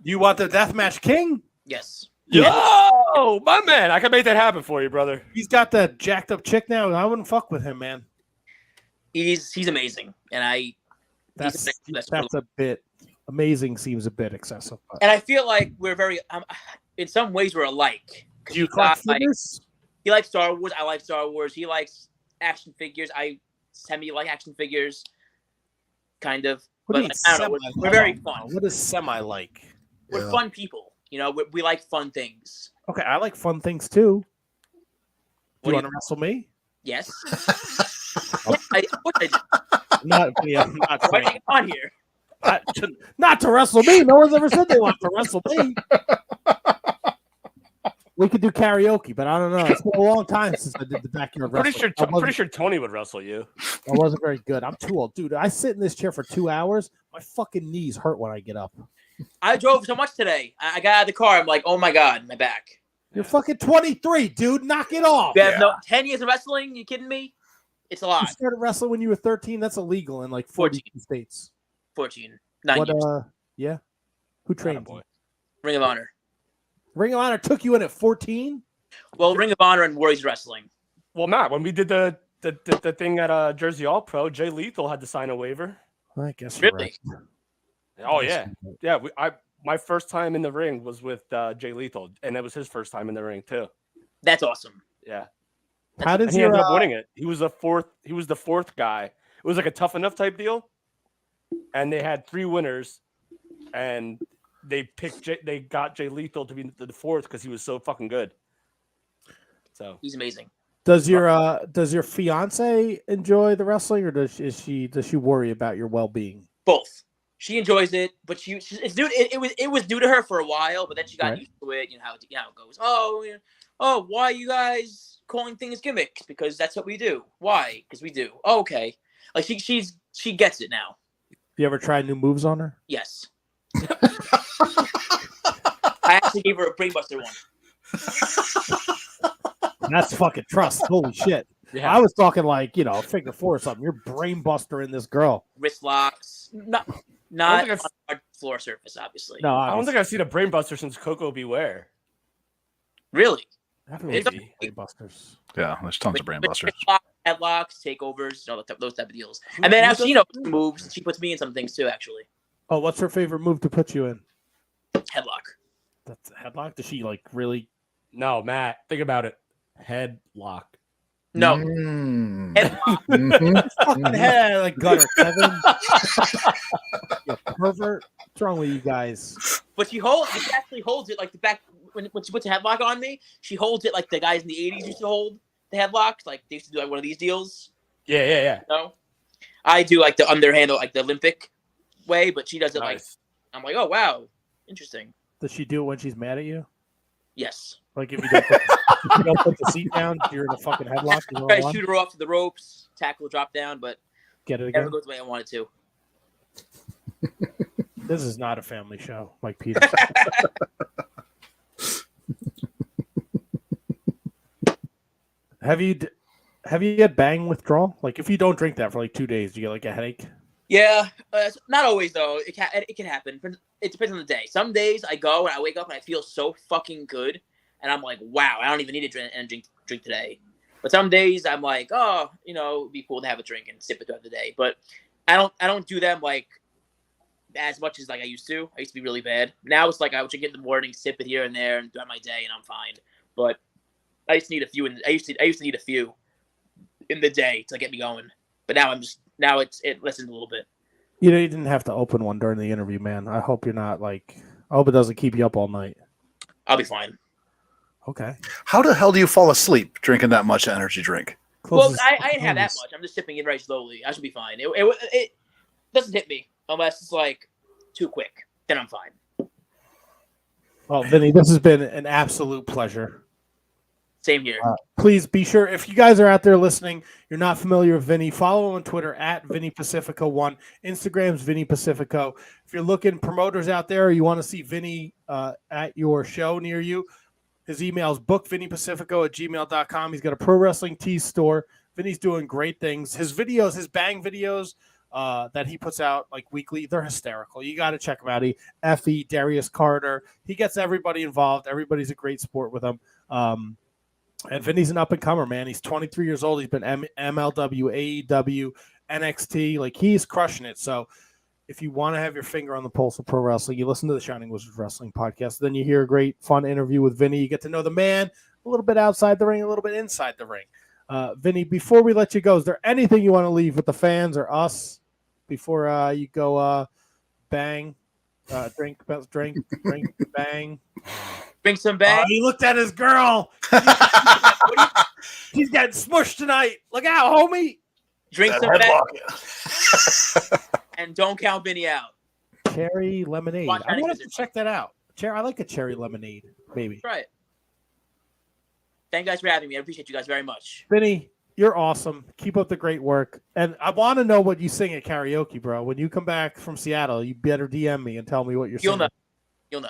You want the deathmatch king? Yes. Yo, my man, I can make that happen for you, brother. He's got that jacked up chick now. I wouldn't fuck with him, man. He's amazing, and That's that's a bit amazing. Seems a bit excessive. But. and I feel like we're very in some ways we're alike. Do you collect figures? He likes Star Wars. I like Star Wars. He likes action figures. I semi-like action figures, kind of. What do you But mean I don't know. semi? We're very fun. What is semi like? We're fun people. You know, we like fun things. Okay, I like fun things too. Do What you do want to wrestle me? Yes. What I do? Not, yeah, I'm not Why saying. are you on here? Not to wrestle me. No one's ever said they want to wrestle me. We could do karaoke, but I don't know. It's been a long time since I did the backyard wrestling. I'm pretty sure Tony would wrestle you. I wasn't very good. I'm too old, dude. I sit in this chair for 2 hours. My fucking knees hurt when I get up. I drove so much today. I got out of the car. I'm like, oh my god, my back. You're fucking 23, dude. Knock it off. You have no 10 years of wrestling. You kidding me? It's a You lot. started wrestling when you were 13. That's illegal in like 42 states. 14, 9 What? years. Yeah. Who trained Attaboy. you? Ring of Honor. Ring of Honor took you in at 14. Well, Ring of Honor and Warriors Wrestling. Well, Matt, when we did the thing at Jersey All Pro, Jay Lethal had to sign a waiver. I guess you're Really? right. Oh yeah, yeah. My first time in the ring was with Jay Lethal, and it was his first time in the ring too. That's awesome. Yeah, How and does he your ended up winning it. He was the fourth guy. It was like a tough enough type deal, and they had 3 winners, and they got Jay Lethal to be the fourth because he was so fucking good. So He's amazing. does your fiance enjoy the wrestling, or does she worry about your well-being? Both. She enjoys it, but it's new. It was new to her for a while, but then she got Right. used to it. You know how it goes. Why are you guys calling things gimmicks? Because that's what we do. Why? Because we do. Oh, okay. Like she gets it now. You ever try new moves on her? Yes. I actually gave her a brainbuster one. That's fucking trust. Holy shit. yeah, I was talking like, figure 4 or something. You're brain buster in this girl. Wrist locks. Not think on I've- hard floor surface, obviously. No, I don't think I've seen a brainbuster since Coco Beware. Really. Maybe. brain busters. Yeah, there's tons of brain busters. Headlocks, takeovers, those type of deals. And then actually, moves. She puts me in some things too. Actually, Oh, what's her favorite move to put you in? headlock. That's a headlock. Does she like really? No, Matt, think about it. Headlock. No, Mm. headlock. Mhm. Fucking head like gutter, Kevin. You pervert. What's wrong with you guys? But she actually holds it like the back when she puts a headlock on me. She holds it like the guys in the '80s used to hold the headlocks. Like they used to do like one of these deals. Yeah. No, I do like the underhandle, like the Olympic. way, but she does it like Nice. I'm like, oh wow, interesting. Does she do it when she's mad at you? Yes. Like if you don't put, if you don't put the seat down, you're in a fucking headlock. You know Try what to shoot her off to the ropes, tackle, drop down, but Get it never again. goes the way I wanted to. This is not a family show, like Peter. Have you had bang withdrawal? Like if you don't drink that for like 2 days, you get like a headache. Yeah, not always though. It can happen. It depends on the day. Some days I go and I wake up and I feel so fucking good, and I'm like, wow, I don't even need to drink today. But some days I'm like, oh, it'd be cool to have a drink and sip it throughout the day. But I don't do them like as much as like I used to. I used to be really bad. Now it's like I would drink it in the morning, sip it here and there, and throughout my day, and I'm fine. But I used to need a few. I used to need a few in the day to get me going. But now it lessens a little bit. You didn't have to open one during the interview, man. I hope you're not like. I hope it doesn't keep you up all night. I'll be fine. Okay. How the hell do you fall asleep drinking that much energy drink? Well, I didn't have that much. I'm just sipping it very slowly. I should be fine. It doesn't hit me unless it's like too quick. Then I'm fine. Well, Vinny, this has been an absolute pleasure. Same here. Please be sure, if you guys are out there listening, you're not familiar with Vinny, follow him on Twitter at Vinny Pacifico1. Instagram's Vinny Pacifico. If you're looking promoters out there, or you want to see Vinny at your show near you, his email is bookvinnypacifico@gmail.com. He's got a pro wrestling tees store. Vinny's doing great things. His videos, his bang videos that he puts out like weekly, they're hysterical. You got to check him out. Effie, Darius Carter. He gets everybody involved. Everybody's a great sport with him. And Vinny's an up-and-comer, man. He's 23 years old. He's been MLW, AEW, NXT. Like, he's crushing it. So if you want to have your finger on the pulse of pro wrestling, you listen to the Shining Wizards Wrestling podcast. Then you hear a great, fun interview with Vinny. You get to know the man a little bit outside the ring, a little bit inside the ring. Vinny, before we let you go, is there anything you want to leave with the fans or us before you go bang, drink, bang? Drink some bang. He looked at his girl. She's getting smushed tonight. Look out, homie. Drink some bang. And don't count Vinny out. Cherry lemonade. Watch I want Wizards. to check that out. I like a cherry lemonade, maybe. Right. Thank you guys for having me. I appreciate you guys very much. Vinny, you're awesome. Keep up the great work. And I want to know what you sing at karaoke, bro. When you come back from Seattle, you better DM me and tell me what you're singing. You'll know.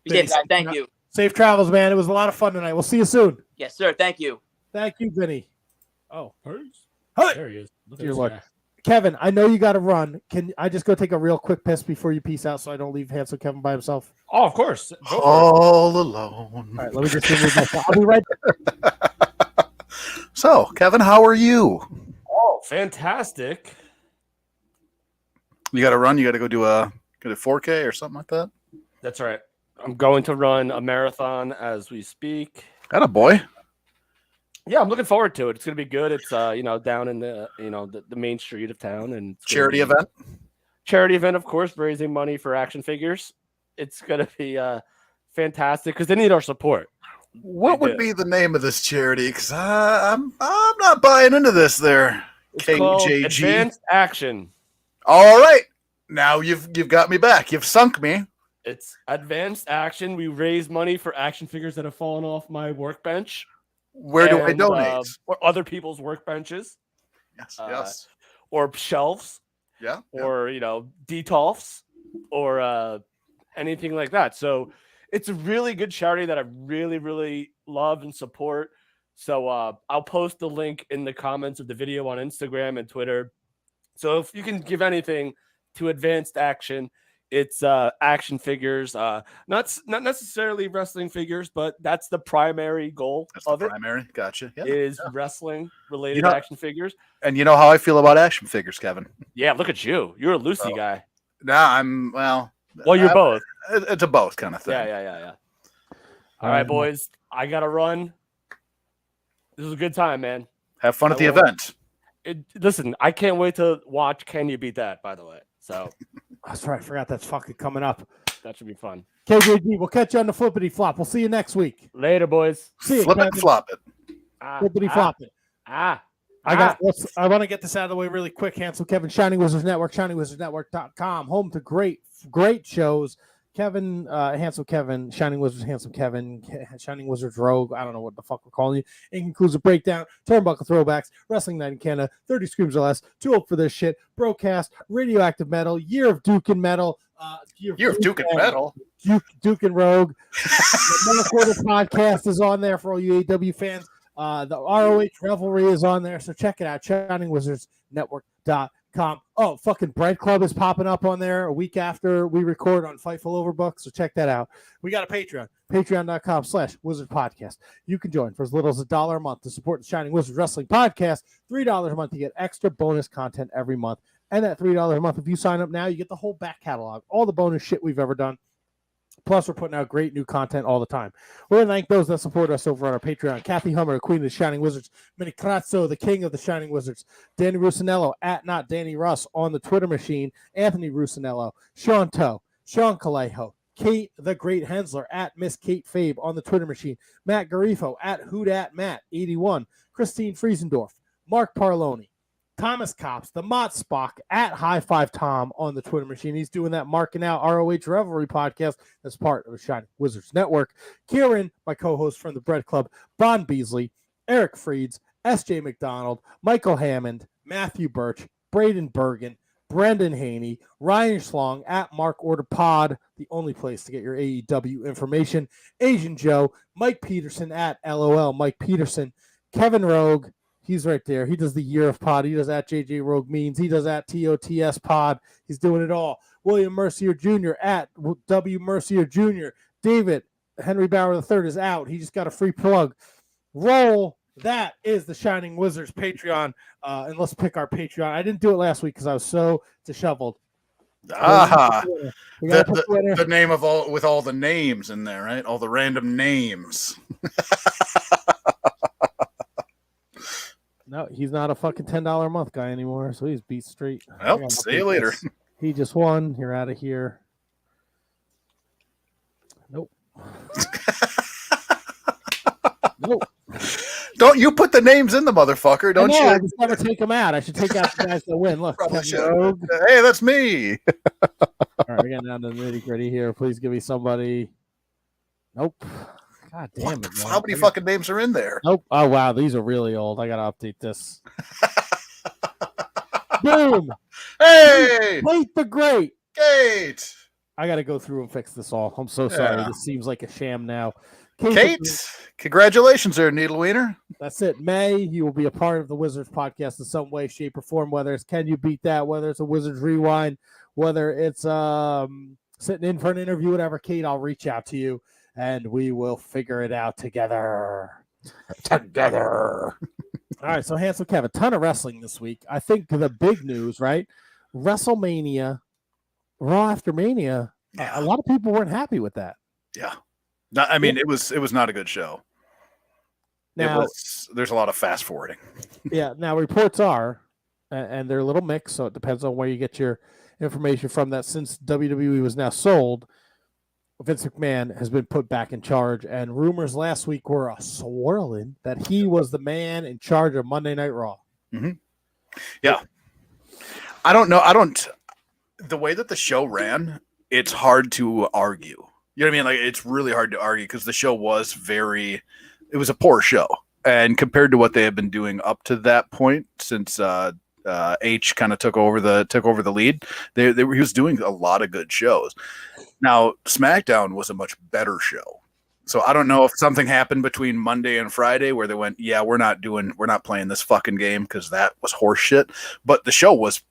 Vinny, Guys. Thank you. Safe travels, man. It was a lot of fun tonight. We'll see you soon. Yes, sir. Thank you. Thank you, Vinny. Oh, Hey. There he is. Look at Dear this Lord. guy. Kevin, I know you got to run. Can I just go take a real quick piss before you peace out so I don't leave handsome Kevin by himself? Oh, of course. Go for it. All alone. All right, let me just remove myself. I'll be right back. So, Kevin, how are you? Oh, fantastic. You got to run? You got to go do a 4K or something like that? That's right. I'm going to run a marathon as we speak. Attaboy. Yeah, I'm looking forward to it. It's going to be good. It's down in the the main street of town, and it's gonna Charity be event? Charity event, of course, raising money for action figures. It's going to be fantastic because they need our support. What would be the name of this charity? Because I'm not buying into this there. It's called KJG. Advanced Action. All right. Now you've got me back. You've sunk me. It's Advanced Action. We raise money for action figures that have fallen off my workbench. Where do I donate? Or other people's workbenches. Yes. Or shelves. Yeah. Or, detolfs. Or anything like that. So it's a really good charity that I really, really love and support. So I'll post the link in the comments of the video on Instagram and Twitter. So if you can give anything to Advanced Action, it's action figures, not necessarily wrestling figures, but that's the primary goal of it. Primary, gotcha. Yeah, is wrestling related You know- action figures. And you know how I feel about action figures, Kevin. Yeah, look at you. You're a Lucy guy. Nah, You're both. It's a both kind of thing. Yeah. All right, boys. I gotta run. This was a good time, man. Have fun at the event. Listen, I can't wait to watch Can You Beat That, by the way. So That's right. I forgot that's fucking coming up. that should be fun. KJG, we'll catch you on the flippity flop. We'll see you next week. Later, boys. See you. Flip it, Kevin. flop it. Flippity flop it. Ah. I want to get this out of the way really quick. Handsome Kevin, Shining Wizards Network, ShiningWizardsNetwork.com, home to great shows. Kevin, Handsome Kevin, Shining Wizards, Handsome Kevin, Shining Wizards Rogue. I don't know what the fuck we're calling you. It includes a breakdown, turnbuckle throwbacks, Wrestling Night in Canada, 30 Screams or Less, Too Old for This Shit, Broadcast, Radioactive Metal, Year of Duke and Metal. Year of Duke and Metal. Duke and Rogue. The Metal Quarter podcast is on there for all you AW fans. The ROH Revelry is on there, so check it out. ShiningWizardsNetwork.com. Oh, fucking Bread Club is popping up on there a week after we record on Fightful Overbook, so check that out. We got a Patreon, patreon.com/Wizard Podcast. You can join for as little as $1 a month to support the Shining Wizards Wrestling Podcast. $3 a month to get extra bonus content every month. And at $3 a month, if you sign up now, you get the whole back catalog, all the bonus shit we've ever done. Plus, we're putting out great new content all the time. We're going to thank those that support us over on our Patreon. Kathy Hummer, the Queen of the Shining Wizards. Minnie Crazzo, the King of the Shining Wizards. Danny Rusinello, at Not Danny Russ on the Twitter machine. Anthony Rusinello. Sean Toe. Sean Calejo. Kate the Great Hensler, at Miss Kate Fabe on the Twitter machine. Matt Garifo, at WhoDatMatt81. Christine Friesendorf. Mark Parloni. Thomas Cops, the Mott Spock, at High Five Tom on the Twitter machine. He's doing that Marking Out ROH Revelry podcast as part of the Shining Wizards Network. Kieran, my co-host from the Bread Club, Bon Beasley, Eric Freeds, S.J. McDonald, Michael Hammond, Matthew Birch, Braden Bergen, Brendan Haney, Ryan Schlong, at Mark Order Pod, the only place to get your AEW information. Asian Joe, Mike Peterson, at LOL Mike Peterson, Kevin Rogue. He's right there. He does the Year of Pod. He does at JJ Rogue Means. He does at TOTS Pod. He's doing it all. William Mercier Jr. at W Mercier Jr. David Henry Bauer III is out. He just got a free plug. Roll. That is the Shining Wizards Patreon. And let's pick our Patreon. I didn't do it last week because I was so disheveled. The name of all with all the names in there, right? All the random names. No, he's not a fucking $10 a month guy anymore, so he's beat straight. Well, see you later. He just won. You're out of here. Nope. Nope. Don't you put the names in the motherfucker, don't you? I just never take them out. I should take out the guys that win. Look. Hey, that's me. All right, we're getting down to the nitty-gritty here. Please give me somebody. Nope. God damn it, man. How many fucking names are in there? Nope. Oh, wow. These are really old. I got to update this. Boom. Hey. Kate the Great. Kate. I got to go through and fix this all. I'm so sorry. This seems like a sham now. Kate, congratulations there, Needle Wiener. That's it. May, you will be a part of the Wizards podcast in some way, shape, or form, whether it's Can You Beat That, whether it's a Wizards Rewind, whether it's sitting in for an interview, whatever. Kate, I'll reach out to you. And we will figure it out together. All right, so Handsome Kevin, a ton of wrestling this week. I think the big news, right? WrestleMania, Raw after Mania. Yeah. A lot of people weren't happy with that. Yeah, it was not a good show. Now, there's a lot of fast forwarding. Yeah. Now reports are, and they're a little mixed, so it depends on where you get your information from. That since WWE was now sold, Vince McMahon has been put back in charge, and rumors last week were swirling that he was the man in charge of Monday Night Raw. Mm-hmm. Yeah. I don't know. The way that the show ran, it's hard to argue. You know what I mean? Like, it's really hard to argue because the show was it was a poor show. And compared to what they have been doing up to that point since H kind of took over the lead, he was doing a lot of good shows. Now, SmackDown was a much better show. So I don't know if something happened between Monday and Friday where they went, yeah, we're not playing this fucking game because that was horse shit. But the show was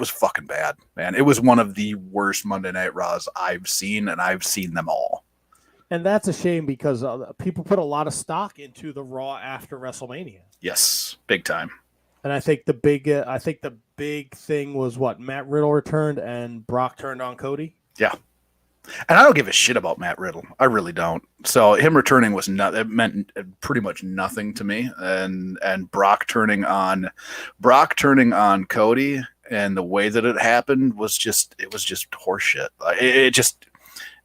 fucking bad, man. It was one of the worst Monday Night Raws I've seen, and I've seen them all. And that's a shame because people put a lot of stock into the Raw after WrestleMania. Yes, big time. And I think the big thing was what Matt Riddle returned and Brock turned on Cody. Yeah. And I don't give a shit about Matt Riddle. I really don't. So him returning it meant pretty much nothing to me. And Brock turning on Cody and the way that it happened was just horseshit.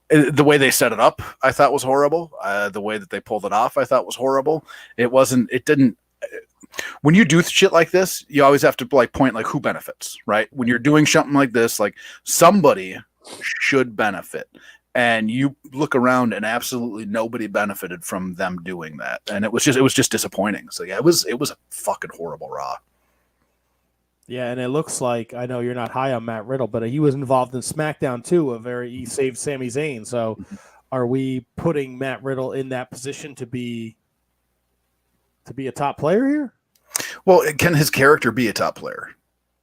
The way they set it up, I thought was horrible. The way that they pulled it off, I thought was horrible. when you do shit like this, you always have to like point like who benefits, right? When you're doing something like this, like somebody should benefit. And you look around and absolutely nobody benefited from them doing that. And it was just disappointing. So yeah, it was a fucking horrible Raw. Yeah, and it looks like, I know you're not high on Matt Riddle, but he was involved in SmackDown too. He saved Sami Zayn. So are we putting Matt Riddle in that position to be a top player here? Well, can his character be a top player?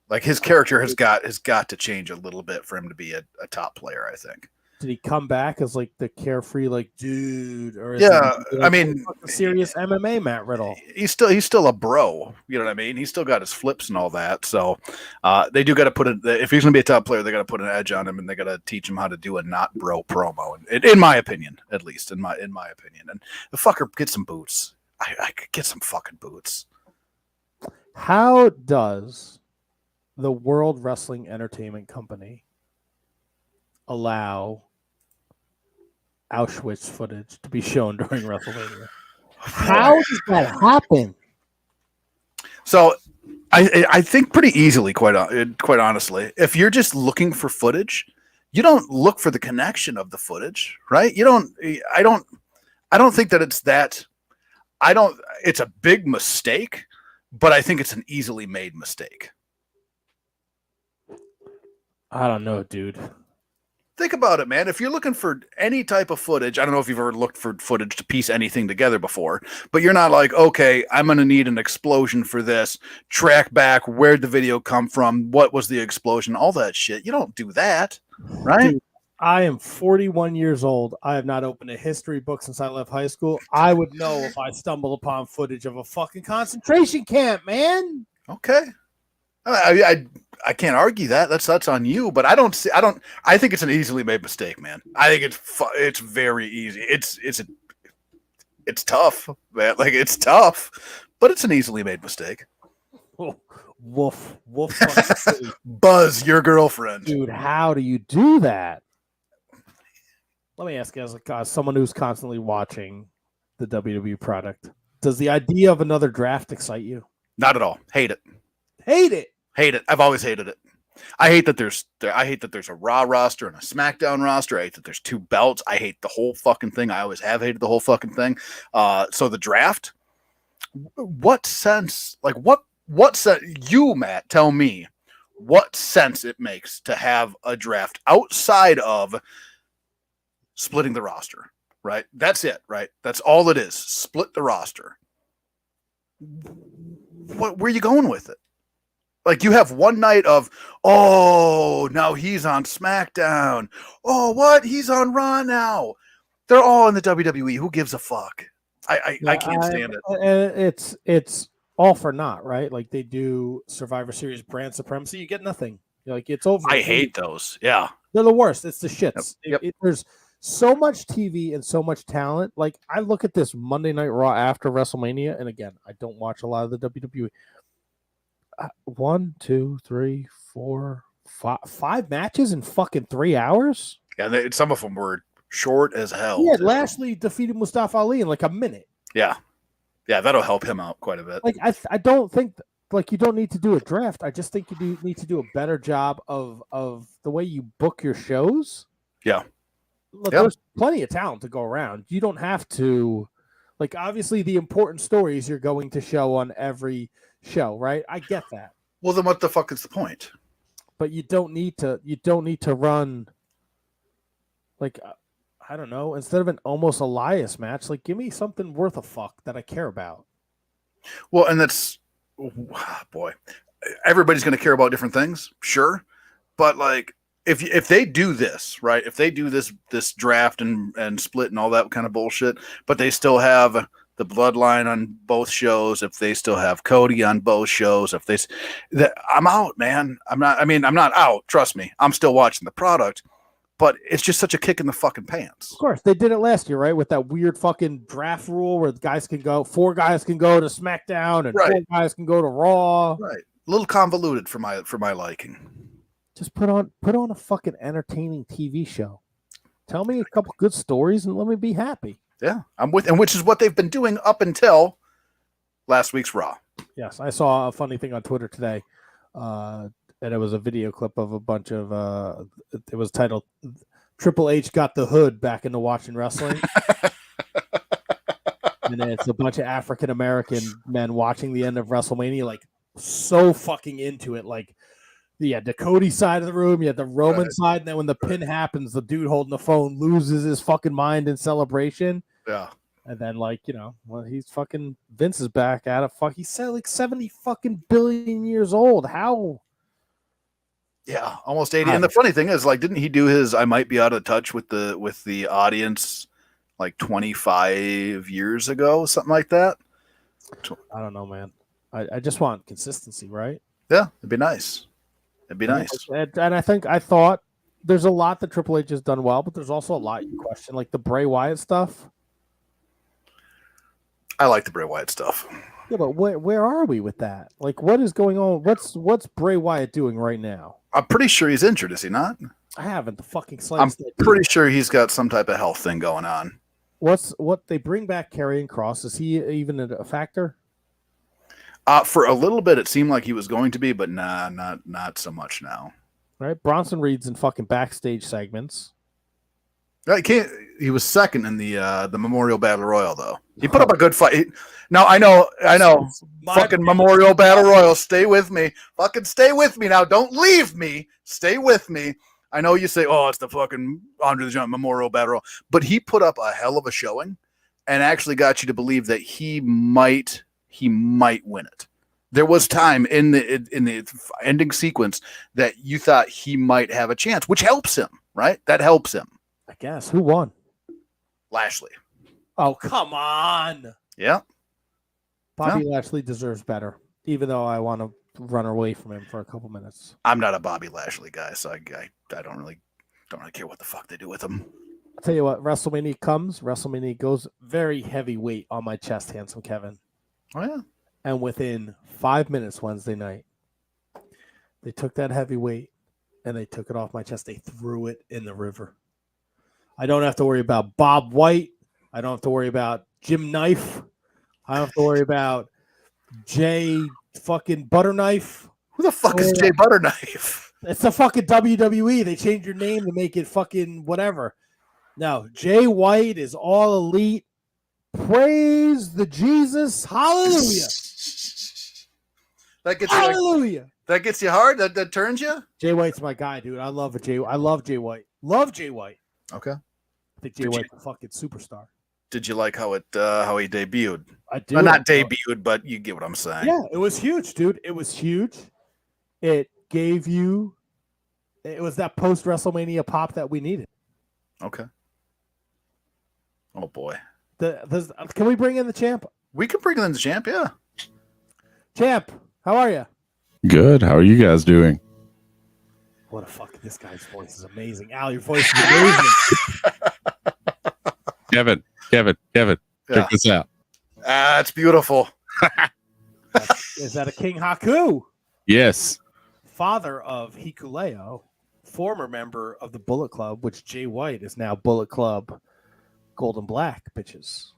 Like his character has got to change a little bit for him to be a top player, I think. Did he come back as like the carefree like dude, or is yeah? He, like, I mean, serious MMA Matt Riddle. He's still a bro. You know what I mean? He's still got his flips and all that. So they do got to put it. If he's going to be a top player, they got to put an edge on him, and they got to teach him how to do a not bro promo. In my opinion, at least in my opinion, and the fucker get some boots. I could get some fucking boots. How does the World Wrestling Entertainment Company allow Auschwitz footage to be shown during WrestleMania? How does that happen? So I think pretty easily, quite honestly, if you're just looking for footage, you don't look for the connection of the footage, right? I don't think that it's that. It's a big mistake, but I think it's an easily made mistake. I don't know, dude. Think about it, man. If you're looking for any type of footage, I don't know if you've ever looked for footage to piece anything together before, but you're not like, okay, I'm going to need an explosion for this. Track back, where'd the video come from? What was the explosion? All that shit. You don't do that, right? Dude, I am 41 years old. I have not opened a history book since I left high school. I would know if I stumbled upon footage of a fucking concentration camp, man. Okay. I can't argue that. That's on you, but I think it's an easily made mistake, man. I think it's very easy. It's tough, man. Like it's tough, but it's an easily made mistake. Oh, woof. Buzz, your girlfriend. Dude, how do you do that? Let me ask you, as someone who's constantly watching the WWE product, does the idea of another draft excite you? Not at all. Hate it. Hate it. Hate it. I've always hated it. I hate that there's a Raw roster and a SmackDown roster. I hate that there's two belts. I hate the whole fucking thing. I always have hated the whole fucking thing. So the draft, what sense? Like what sense? You, Matt, tell me what sense it makes to have a draft outside of splitting the roster, right? That's it, right? That's all it is. Split the roster. Where are you going with it? Like you have one night of, oh, now he's on SmackDown. Oh, what? He's on Raw now. They're all in the WWE. Who gives a fuck? I can't stand it. It's all for naught, right? Like they do Survivor Series brand supremacy. You get nothing. Like it's over. I hate those. Yeah. They're the worst. It's the shits. Yep. There's so much TV and so much talent. Like I look at this Monday Night Raw after WrestleMania, and again, I don't watch a lot of the WWE. 1, 2, 3, 4, 5 matches in fucking 3 hours. Yeah, some of them were short as hell. Yeah, Lashley defeated Mustafa Ali in like a minute. Yeah, that'll help him out quite a bit. Like I don't think like you don't need to do a draft. I just think you need to do a better job of the way you book your shows. Yeah. Look, there's plenty of talent to go around. You don't have to, like, obviously the important stories you're going to show on every show, right? I get that. Well, then what the fuck is the point? But you don't need to run like I don't know, instead of an almost Elias match, like give me something worth a fuck that I care about. Well, and that's boy, everybody's going to care about different things, sure, but like if they do this, right? If they do this draft and split and all that kind of bullshit, but they still have the Bloodline on both shows, if they still have Cody on both shows, I'm out, man. I'm not out. Trust me. I'm still watching the product, but it's just such a kick in the fucking pants. Of course, they did it last year, right? With that weird fucking draft rule where four guys can go to SmackDown and 4 guys can go to Raw. Right. A little convoluted for my liking. Just put on a fucking entertaining TV show. Tell me a couple good stories and let me be happy. Yeah, I'm with, and which is what they've been doing up until last week's Raw. Yes, I saw a funny thing on Twitter today, and it was a video clip of a bunch of. It was titled "Triple H got the hood back into watching wrestling," and it's a bunch of African American men watching the end of WrestleMania, like so fucking into it. Like, you had the Cody side of the room, you had the Roman side, and then when the pin happens, the dude holding the phone loses his fucking mind in celebration. Yeah. And then, like, well, he's fucking Vince is back at it. Fuck, he's said like 70 fucking billion years old. How? Yeah, almost 80. And the funny thing is, like, didn't he do his I might be out of touch with the audience like 25 years ago, something like that? I don't know, man. I just want consistency, right? Yeah, it'd be nice. It'd be nice. And I thought there's a lot that Triple H has done well, but there's also a lot you question, like the Bray Wyatt stuff. I like the Bray Wyatt stuff. Yeah, but where are we with that? Like, what is going on? What's Bray Wyatt doing right now? I'm pretty sure he's injured, is he not? I haven't the fucking I'm slightest idea. pretty sure he's got some type of health thing going on. What they bring back Karrion Kross? Is he even a factor? For a little bit, it seemed like he was going to be, but nah, not so much now. Right, Bronson Reed's in fucking backstage segments. He was second in the Memorial Battle Royal, though. He put up a good fight. Now I know. Fucking Memorial Battle Royal. Stay with me. Fucking stay with me now. Don't leave me. Stay with me. I know you say, "Oh, it's the fucking Andre the Giant Memorial Battle Royal," but he put up a hell of a showing, and actually got you to believe that he might win it. There was time in the ending sequence that you thought he might have a chance, which helps him, right? That helps him. I guess. Who won? Lashley. Oh, come on. Yeah. Bobby Lashley deserves better, even though I want to run away from him for a couple minutes. I'm not a Bobby Lashley guy, so I don't really care what the fuck they do with him. I'll tell you what, WrestleMania goes very heavyweight on my chest, handsome Kevin. Oh, yeah. And within 5 minutes Wednesday night, they took that heavyweight and they took it off my chest. They threw it in the river. I don't have to worry about Bob White. I don't have to worry about Jim Knife. I don't have to worry about Jay fucking Butterknife. Who the fuck is Jay Butterknife? It's the fucking WWE. They changed your name to make it fucking whatever. No, Jay White is all elite. Praise the Jesus. Hallelujah. Hallelujah. That gets you hard? That turns you? Jay White's my guy, dude. I love Jay White. Love Jay White. Okay. I think Jay White's a fucking superstar. Did you like how he debuted? I do. Well, not debuted, but you get what I'm saying. Yeah, it was huge, dude. It was huge. It was that post WrestleMania pop that we needed. Okay. Oh boy. Can we bring in the champ? We can bring in the champ, yeah. Champ, how are you? Good. How are you guys doing? What a fuck! This guy's voice is amazing. Al, your voice is amazing. Kevin, check this out. It's beautiful. Is that a King Haku? Yes. Father of Hikuleo, former member of the Bullet Club, which Jay White is now Bullet Club Gold and Black, bitches.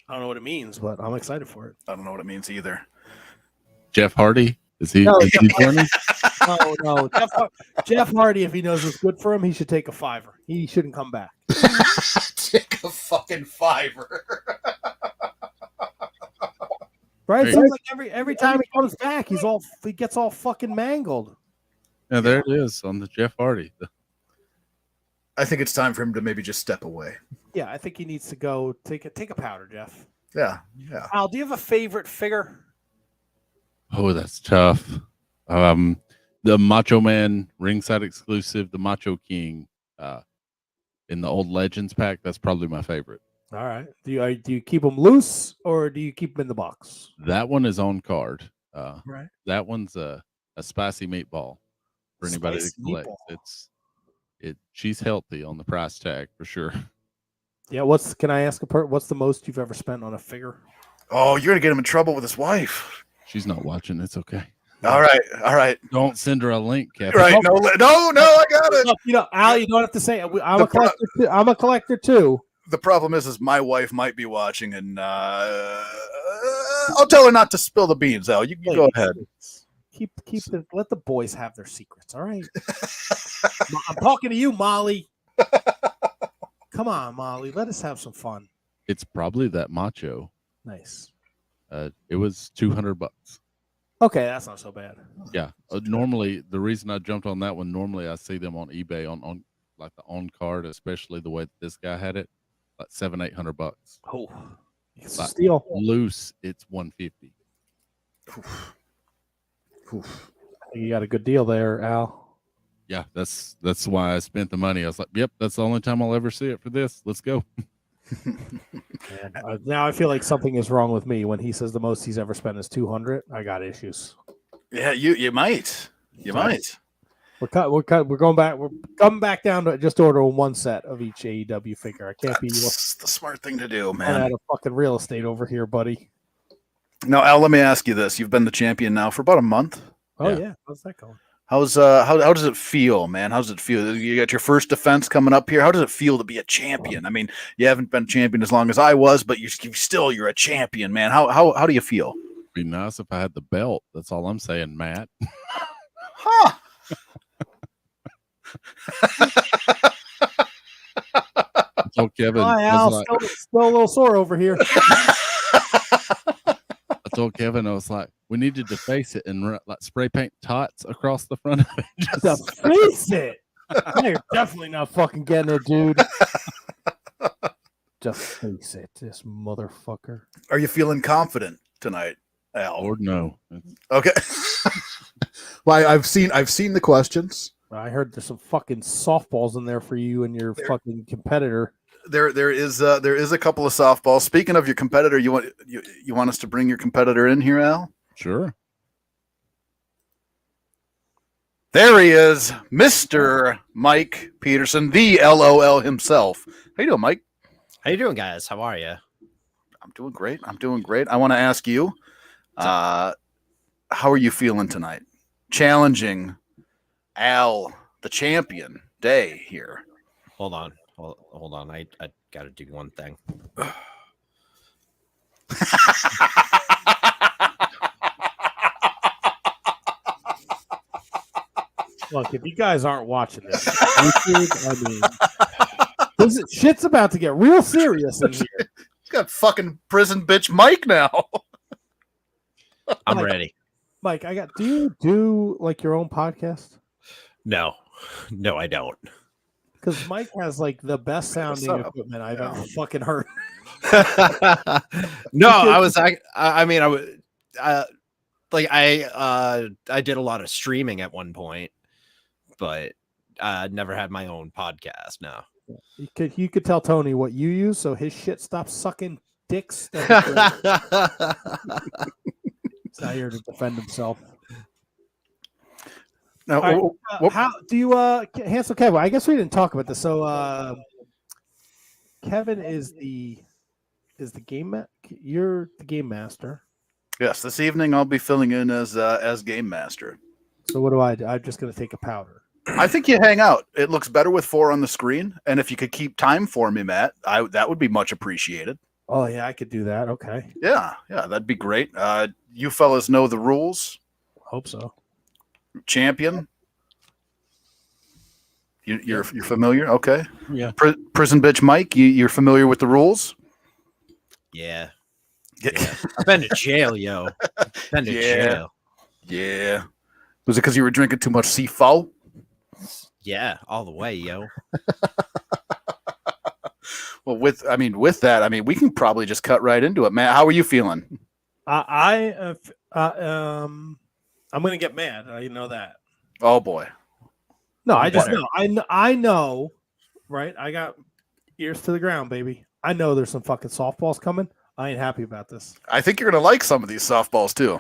I don't know what it means, but I'm excited for it. I don't know what it means either. Jeff Hardy? Is he joining? No. Jeff Hardy, if he knows what's good for him, he should take a $5. He shouldn't come back. Take a fucking $5. Right? It seems like every time he comes back, he gets all fucking mangled. Yeah, there it is on the Jeff Hardy. I think it's time for him to maybe just step away. Yeah, I think he needs to go take a powder, Jeff. Yeah. Al, do you have a favorite figure? Oh, that's tough. The Macho Man ringside exclusive, the Macho King, in the old Legends pack. That's probably my favorite. All right. Do you keep them loose or do you keep them in the box? That one is on card. Right. That one's a spicy meatball for anybody to collect. Meatball. She's healthy on the price tag for sure. Yeah. Can I ask what's the most you've ever spent on a figure? Oh, you're gonna get him in trouble with his wife. She's not watching. It's okay. All right. Don't send her a link, Captain. Right? No, I got it. Al, you don't have to say it. I'm a collector too. The problem is my wife might be watching, and I'll tell her not to spill the beans. Al, you go ahead. Let the boys have their secrets. All right. I'm talking to you, Molly. Come on, Molly. Let us have some fun. It's probably that macho. Nice. It was $200. Okay, that's not so bad. Yeah. Normally, the reason I jumped on that one, normally I see them on eBay on like the on card, especially the way that this guy had it, like $700-800. Oh, it's Like, a steal. Loose, it's $150. You got a good deal there, Al. Yeah, that's why I spent the money. I was like, yep, that's the only time I'll ever see it for this. Let's go. Now I feel like something is wrong with me when he says the most he's ever spent is $200. I got issues. Yeah, you might. You might. We're going back. We're coming back down to just ordering one set of each AEW figure. I can't be That's the smart thing to do, out man. of fucking real estate over here, buddy. Now, Al, let me ask you this: you've been the champion now for about a month. Oh yeah, how's that going? How's how does it feel, man? How does it feel? You got your first defense coming up here. How does it feel to be a champion? I mean, you haven't been champion as long as I was, but you're a champion, man. How do you feel? It'd be nice if I had the belt. That's all I'm saying, Matt. Huh. I told Kevin, Hi, I Al. was like, Still a little sore over here. I told Kevin, I was like, we need to deface it and like spray paint tots across the front of it. Just Deface it. You're definitely not fucking getting it, dude. Just face it, this motherfucker. Are you feeling confident tonight, Al? Lord, no. Okay. Well, I've seen the questions. I heard there's some fucking softballs in there for you and your fucking competitor. There is a couple of softballs. Speaking of your competitor, you want us to bring your competitor in here, Al? Sure. There he is, Mr. Mike Peterson, the LOL himself. How you doing, Mike? How you doing, guys? How are you? I'm doing great. I want to ask you, how are you feeling tonight? Challenging Al, the champion, day here. Hold on. I got to do one thing. Look, if you guys aren't watching this, YouTube, I mean, shit's about to get real serious in here. He's got fucking prison bitch Mike now. I'm ready. Mike, do you do like your own podcast? No, I don't. Because Mike has like the best sounding equipment I've ever fucking heard. No, I did a lot of streaming at one point, but I never had my own podcast. No. You could tell Tony what you use, so his shit stops sucking dicks. He's not here to defend himself. Now, right, how do you, Hansel Kevin? I guess we didn't talk about this. So, Kevin is the game. You're the game master. Yes, this evening I'll be filling in as game master. So what do I do? I'm just going to take a powder. I think you hang out. It looks better with 4 on the screen, and if you could keep time for me, Matt, that would be much appreciated. Oh yeah, I could do that. Okay. Yeah, that'd be great. You fellas know the rules. Hope so. Champion. You're familiar? Okay. Yeah. Prison bitch Mike, you're familiar with the rules? Yeah. I've been to jail, yo. Been to jail. Yeah. Was it because you were drinking too much C4? Yeah, all the way, yo. Well, with that, we can probably just cut right into it, Matt. How are you feeling? I'm gonna get mad. I know that. Oh boy. No, I just know. I know, right? I got ears to the ground, baby. I know there's some fucking softballs coming. I ain't happy about this. I think you're gonna like some of these softballs too.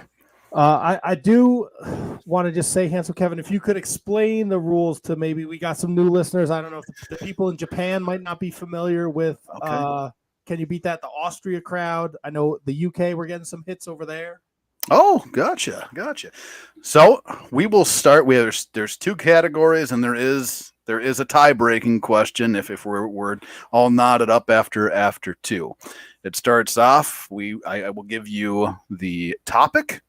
I do want to just say, Hansel Kevin, if you could explain the rules to maybe we got some new listeners. I don't know if the people in Japan might not be familiar with. Okay. Can you beat that? The Austria crowd. I know the UK. We're getting some hits over there. Oh, gotcha. So we will start. There's 2 categories, and there is there is a tie-breaking question if we're all knotted up after 2. It starts off. I will give you the topic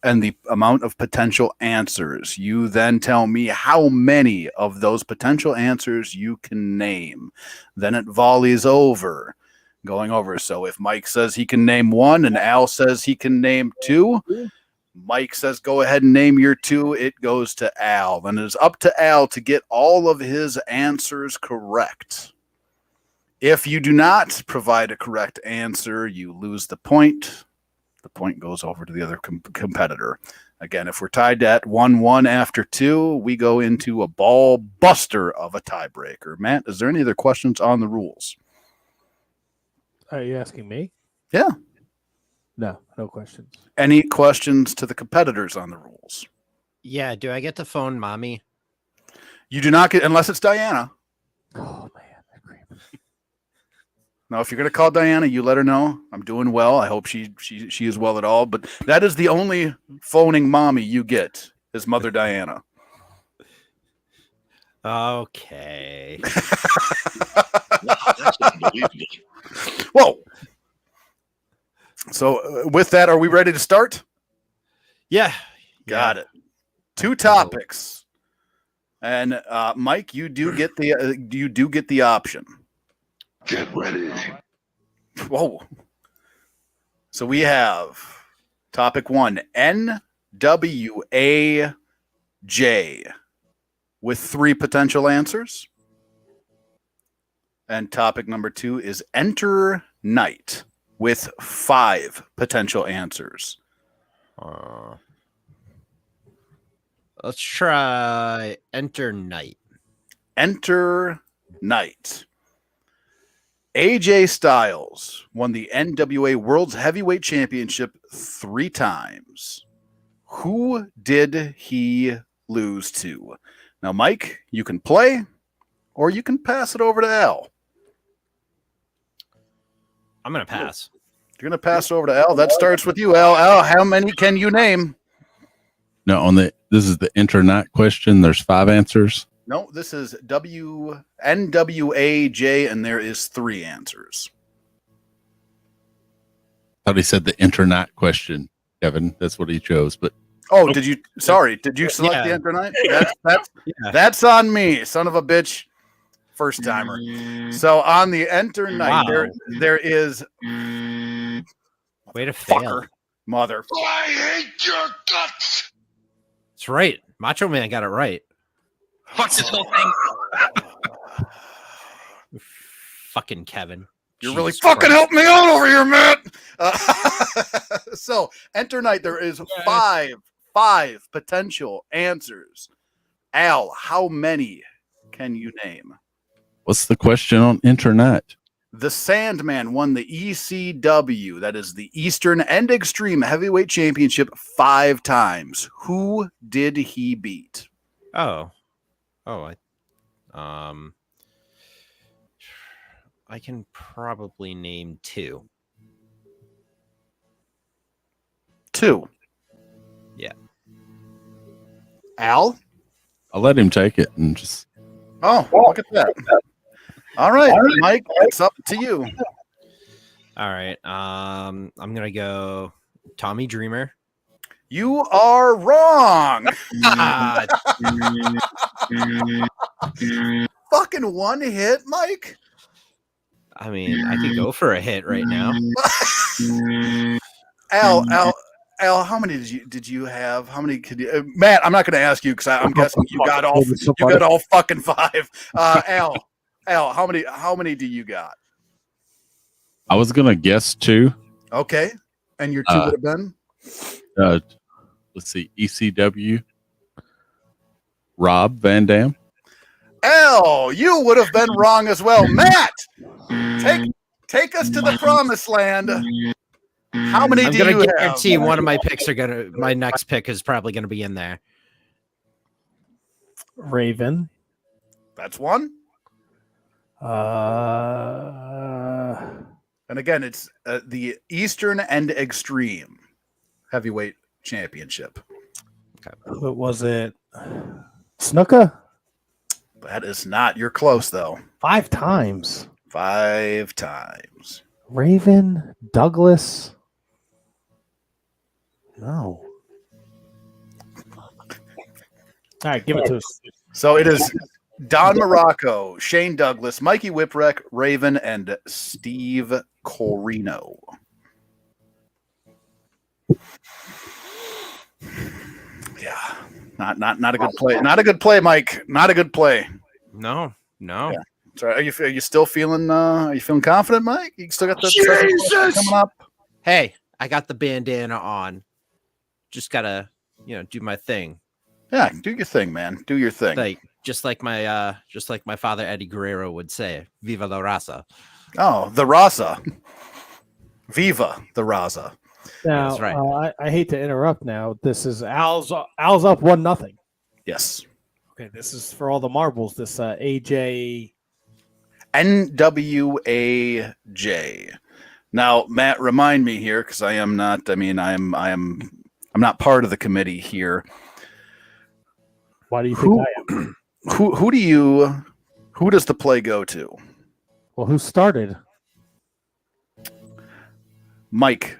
and the amount of potential answers. You then tell me how many of those potential answers you can name. Then it volleys over, going over. So if Mike says he can name 1 and Al says he can name 2, Mike says go ahead and name your 2. It goes to Al. Then it is up to Al to get all of his answers correct. If you do not provide a correct answer, you lose the point. The point goes over to the other competitor. Again, if we're tied at 1-1 after 2, we go into a ball buster of a tiebreaker. Matt, is there any other questions on the rules? Are you asking me? Yeah. No questions. Any questions to the competitors on the rules? Yeah, do I get to phone mommy? You do not get, unless it's Diana. Oh, man. That creep. Now, if you're going to call Diana, you let her know I'm doing well. I hope she is well at all. But that is the only phoning mommy you get is Mother Diana. Okay. That's unbelievable. Whoa. So with that, are we ready to start? Yeah. Got it. 2 topics. And Mike, you do get the option. Get ready. Whoa. So we have topic 1, NWAJ, with 3 potential answers. And topic number 2 is Enter Night, with 5 potential answers. Let's try Enter Night. Enter Night. AJ Styles won the NWA World's Heavyweight Championship 3 times. Who did he lose to? Now, Mike, you can play, or you can pass it over to Al. I'm going to pass. You're going to pass it over to Al. That starts with you, Al. Al, how many can you name? No, this is the internet question. There's 5 answers. No, this is NWAJ, and there is 3 answers. Thought he said the internet question, Kevin. That's what he chose. But did you? Sorry, did you select the internet? That's on me, son of a bitch. First timer. So on the Enter Night, there is. Way to fail, fucker, mother. I hate your guts. That's right. Macho Man got it right. Fuck this whole thing. Fucking Kevin. You're really fucking helping me out over here, Matt. So, Enter Night, there is 5 potential answers. Al, how many can you name? what's the question on internet? The Sandman won the ECW, that is the Eastern and Extreme Heavyweight Championship, 5 times. Who did he beat? I can probably name 2. 2. Yeah. Al? I'll let him take it and just. Oh, look at that. All right, Mike, it's up to you. All right. I'm gonna go Tommy Dreamer. You are wrong. Fucking 1 hit, Mike. I mean, I could go for a hit right now. Al, how many did you have? How many could you? Matt, I'm not going to ask you because I'm guessing you got all fucking 5. Al, how many do you got? I was gonna guess 2. Okay, and your 2 would have been. Let's see, ECW. Rob Van Dam. Al, you would have been wrong as well. Matt, take us to the promised land. How many do you have? I'm gonna guarantee one of my picks my next pick is probably gonna be in there. Raven. That's 1. And again, it's the Eastern and Extreme Heavyweight Championship. What was it? Snuka? That is not. You're close, though. 5 times. 5 times. Raven, Douglas. No. All right, give it to us. So it is Don Morocco, Shane Douglas, Mikey Whipwreck, Raven, and Steve Corino. Yeah, not a good play. Not a good play, Mike. Not a good play. No. Yeah. Sorry, are you still feeling? Are you feeling confident, Mike? You still got the Jesus! coming up? Hey, I got the bandana on. Just gotta, do my thing. Yeah, do your thing, man. Do your thing. Like just like my father Eddie Guerrero would say, "Viva la raza." Oh, the Raza. Viva the Raza. Now, That's right. I hate to interrupt. Now, this is Al's up 1-0. Yes. Okay, this is for all the marbles. This AJ NWAJ. Now, Matt, remind me here because I am not. I mean, I'm not part of the committee here. Why do you think I am? Who does the play go to? Well, who started? Mike.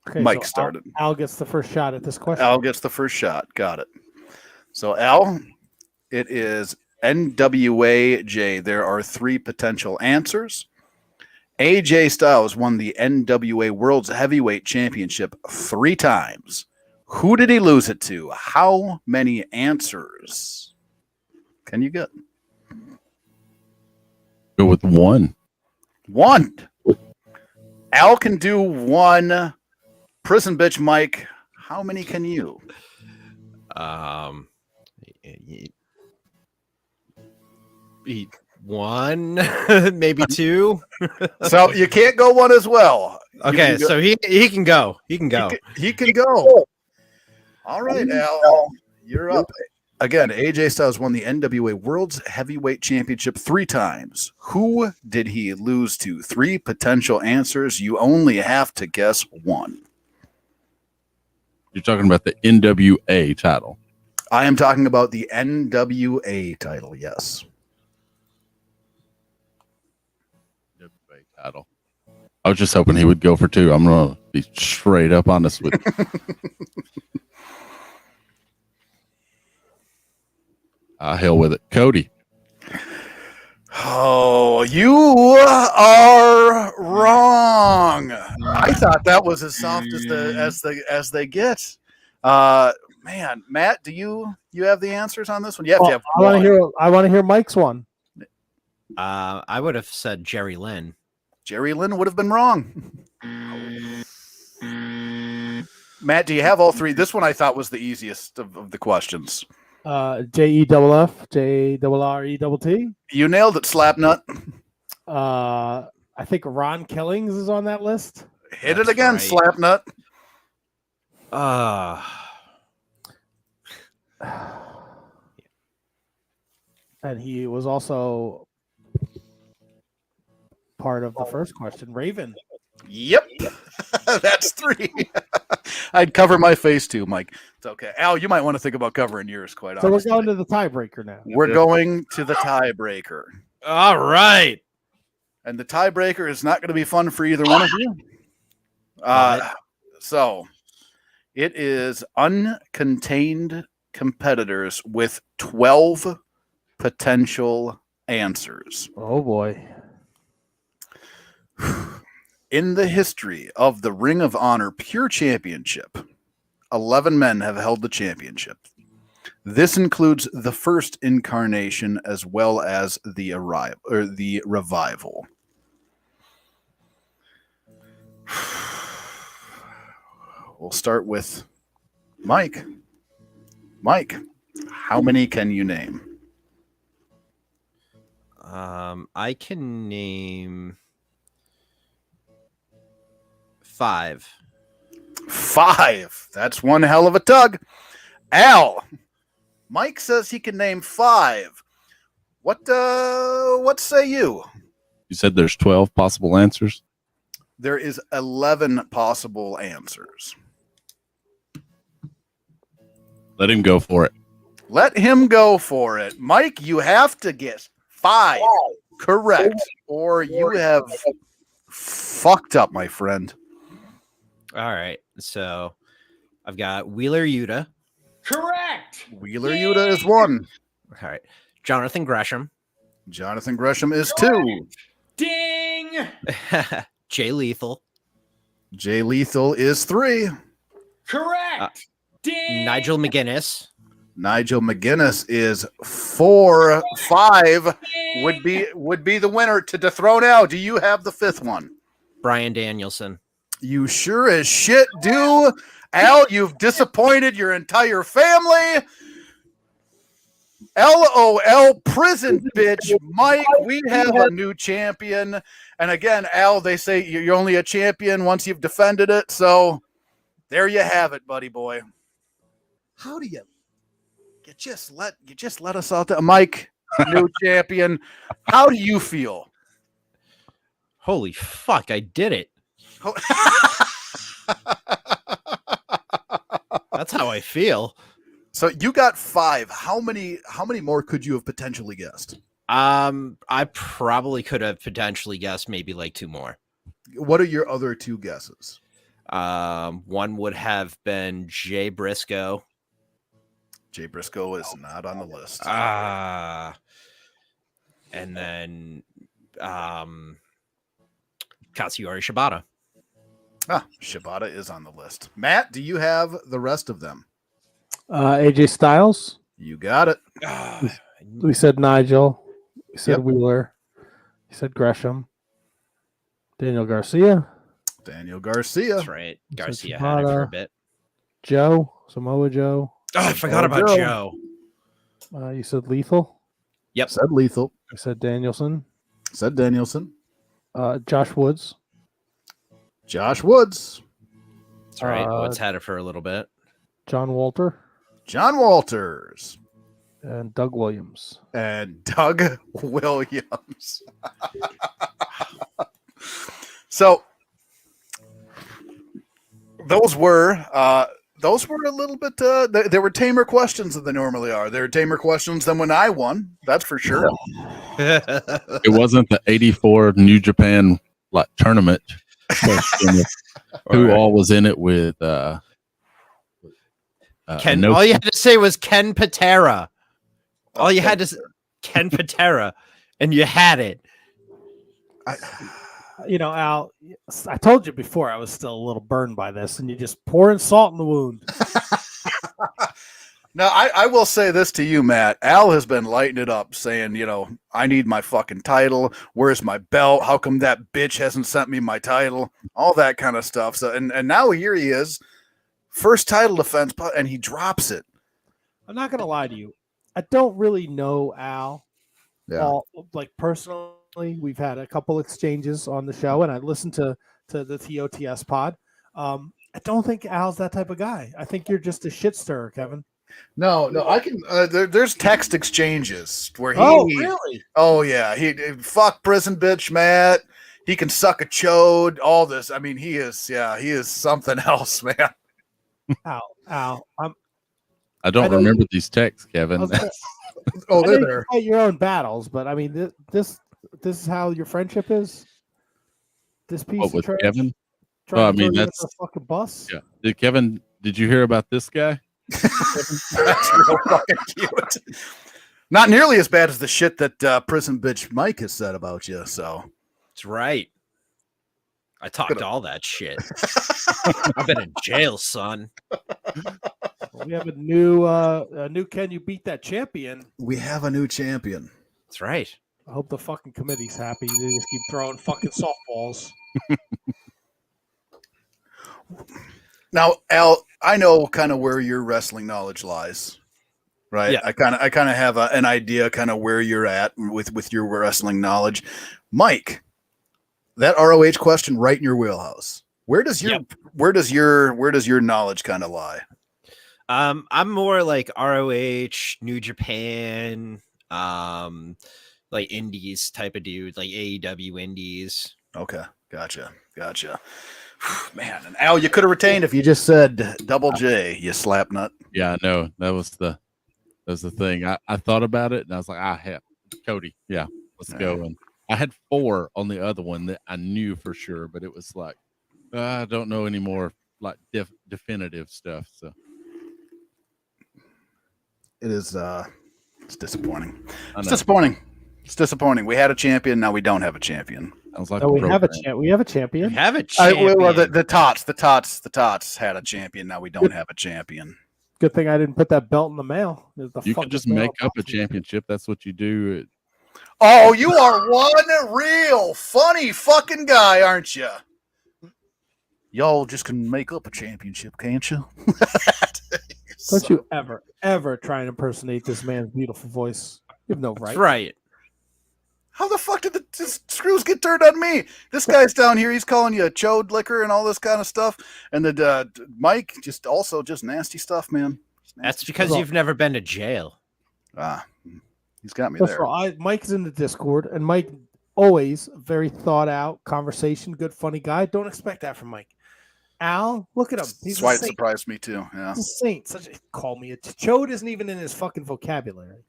Okay, Mike so started. Al gets the first shot at this question. Al gets the first shot. Got it. So, Al, it is NWAJ. There are 3 potential answers. AJ Styles won the NWA World's Heavyweight Championship 3 times. Who did he lose it to? How many answers can you get? Go with 1. 1. Al can do 1. Prison bitch Mike, how many can you? Eat 1, maybe 2. So you can't go 1 as well. Okay, so he can go. He can go. He can go. All right, Al, you're up. Again, AJ Styles won the NWA World's Heavyweight Championship 3 times. Who did he lose to? 3 potential answers. You only have to guess 1. You're talking about the NWA title. I am talking about the NWA title, yes. NWA title. I was just hoping he would go for 2. I'm going to be straight up honest with you. Hell with it. Cody. Oh, you are wrong. I thought that was as soft as they get. Man, Matt, do you have the answers on this one? You have to have I want to hear Mike's one. I would have said Jerry Lynn. Jerry Lynn would have been wrong. Matt, do you have all 3? This one I thought was the easiest of the questions. JEFF, JRRETT. You nailed it, Slapnut. I think Ron Killings is on that list. Hit it again, right. Slapnut. And he was also part of the first question, Raven. Yep. That's 3. I'd cover my face too, Mike. It's okay. Al, you might want to think about covering yours, quite honestly. So we're going to the tiebreaker now. We're going to the tiebreaker. All right. And the tiebreaker is not going to be fun for either one of you. So it is uncontained competitors with 12 potential answers. Oh, boy. In the history of the Ring of Honor Pure Championship, 11 men have held the championship. This includes the first incarnation as well as the revival. We'll start with Mike. Mike, how many can you name? I can name 5. 5. That's one hell of a tug. Al, Mike says he can name 5. What say you? You said there's 12 possible answers? There is 11 possible answers. Let him go for it. Let him go for it. Mike, you have to get 5 correct, or you have fucked up, my friend. All right. So I've got Wheeler Yuta. Correct. Wheeler Yuta is 1. All right. Jonathan Gresham. Jonathan Gresham is 2. Ding. Jay Lethal. Jay Lethal is 3. Correct. Ding. Nigel McGuinness. Nigel McGuinness is 4. 5 would be the winner to dethrone Al. Do you have the 5th one? Brian Danielson. You sure as shit do. Al, you've disappointed your entire family. LOL prison bitch. Mike, we have a new champion. And again, Al, they say you're only a champion once you've defended it. So there you have it, buddy boy. How do you just let us out there? Mike, new champion. How do you feel? Holy fuck, I did it. That's how I feel. So you got 5. How many more could you have potentially guessed? I probably could have potentially guessed maybe like 2 more. What are your other 2 guesses? One would have been Jay Briscoe. Jay Briscoe is not on the list. And then Katsuyori Shibata. Shibata is on the list. Matt, do you have the rest of them? AJ Styles. You got it. We said Nigel. We said Wheeler. We said Gresham. Daniel Garcia. That's right. Garcia Shibata. had it for a bit. Joe. Samoa Joe. Oh, I forgot about Joe. You said Lethal. Yep. Said Lethal. I said Danielson. Said Danielson. Josh Woods. Josh Woods. That's right. Woods had it for a little bit. John Walter. John Walters. And Doug Williams. And Doug Williams. So those were a little bit they were tamer questions than they normally are. They were tamer questions than when I won, that's for sure. It wasn't the 84 New Japan tournament question who all was in it with Ken. All you had to say was Ken Patera. All you had to say Ken Patera, and you had it. Al, I told you before I was still a little burned by this, and you just pouring salt in the wound. Now, I will say this to you, Matt. Al has been lighting it up, saying, I need my fucking title. Where's my belt? How come that bitch hasn't sent me my title? All that kind of stuff. So, and now here he is, first title defense, and he drops it. I'm not gonna lie to you. I don't really know Al. Yeah. Personally, we've had a couple exchanges on the show, and I listened to the TOTS pod. I don't think Al's that type of guy. I think you're just a shit stirrer, Kevin. No, I can. There's text exchanges where he. Oh, really? Oh, yeah. He fuck prison bitch, Matt. He can suck a chode. All this. I mean, he is something else, man. Al, I don't remember these texts, Kevin. Oh, they're you there. fight your own battles, but I mean, this is how your friendship is. This piece What of with trash. Kevin? Trying Oh, I to mean, throw you that's under a fucking bus. yeah. Kevin, did you hear about this guy? That's real fucking cute. Not nearly as bad as the shit that prison bitch Mike has said about you. So That's right. I talked all that shit. I've been in jail, son. We have a new Can You Beat That Champion? we have a new champion. That's right. I hope the fucking committee's happy. They just keep throwing fucking softballs. Now, Al, I know kind of where your wrestling knowledge lies, right? Yeah. I kind of have an idea kind of where you're at with your wrestling knowledge. Mike, that ROH question right in your wheelhouse. Where does your knowledge kind of lie? I'm more like ROH, New Japan, like indies type of dude, like AEW indies. Okay, gotcha. Man, and Al, you could have retained if you just said Double J, you slap nut. Yeah, no, that was the That's the thing. I thought about it and I was like, Cody, yeah, let's go. And I had 4 on the other one that I knew for sure, but it was like I don't know any more like definitive stuff. So it is. It's disappointing. It's disappointing. It's disappointing. We had a champion. Now we don't have a champion. I was like, we have a champion. We have a champion. We have a champion. Well, the tots had a champion. Now we don't have a champion. Good thing I didn't put that belt in the mail. You can just make up a championship. That's what you do. Oh, you are one real funny fucking guy, aren't you? Y'all just can make up a championship, can't you? Don't you ever try and impersonate this man's beautiful voice. You have no right. That's right. How the fuck did the screws get turned on me? This guy's down here. He's calling you a chode liquor and all this kind of stuff. And the Mike just nasty stuff, man. That's because you've never been to jail. He's got me First there. of all, Mike's in the Discord, and Mike always very thought out conversation, good funny guy. Don't expect that from Mike. Al, look at him. He's That's why it surprised me too. Yeah, he's a saint. Call me a chode isn't even in his fucking vocabulary.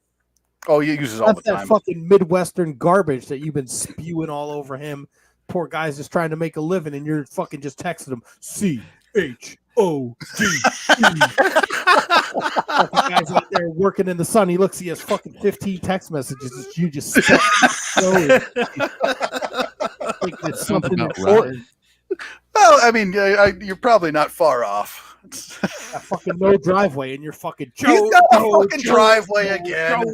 Oh, he uses all the time. That fucking Midwestern garbage that you've been spewing all over him. Poor guy's just trying to make a living, and you're fucking just texting him CHOD. Guy's out there working in the sun. He looks, he has fucking 15 text messages. You just thinking it's something important. Well, I mean, you're probably not far off. Fucking no driveway, and you're fucking He's got a fucking driveway again.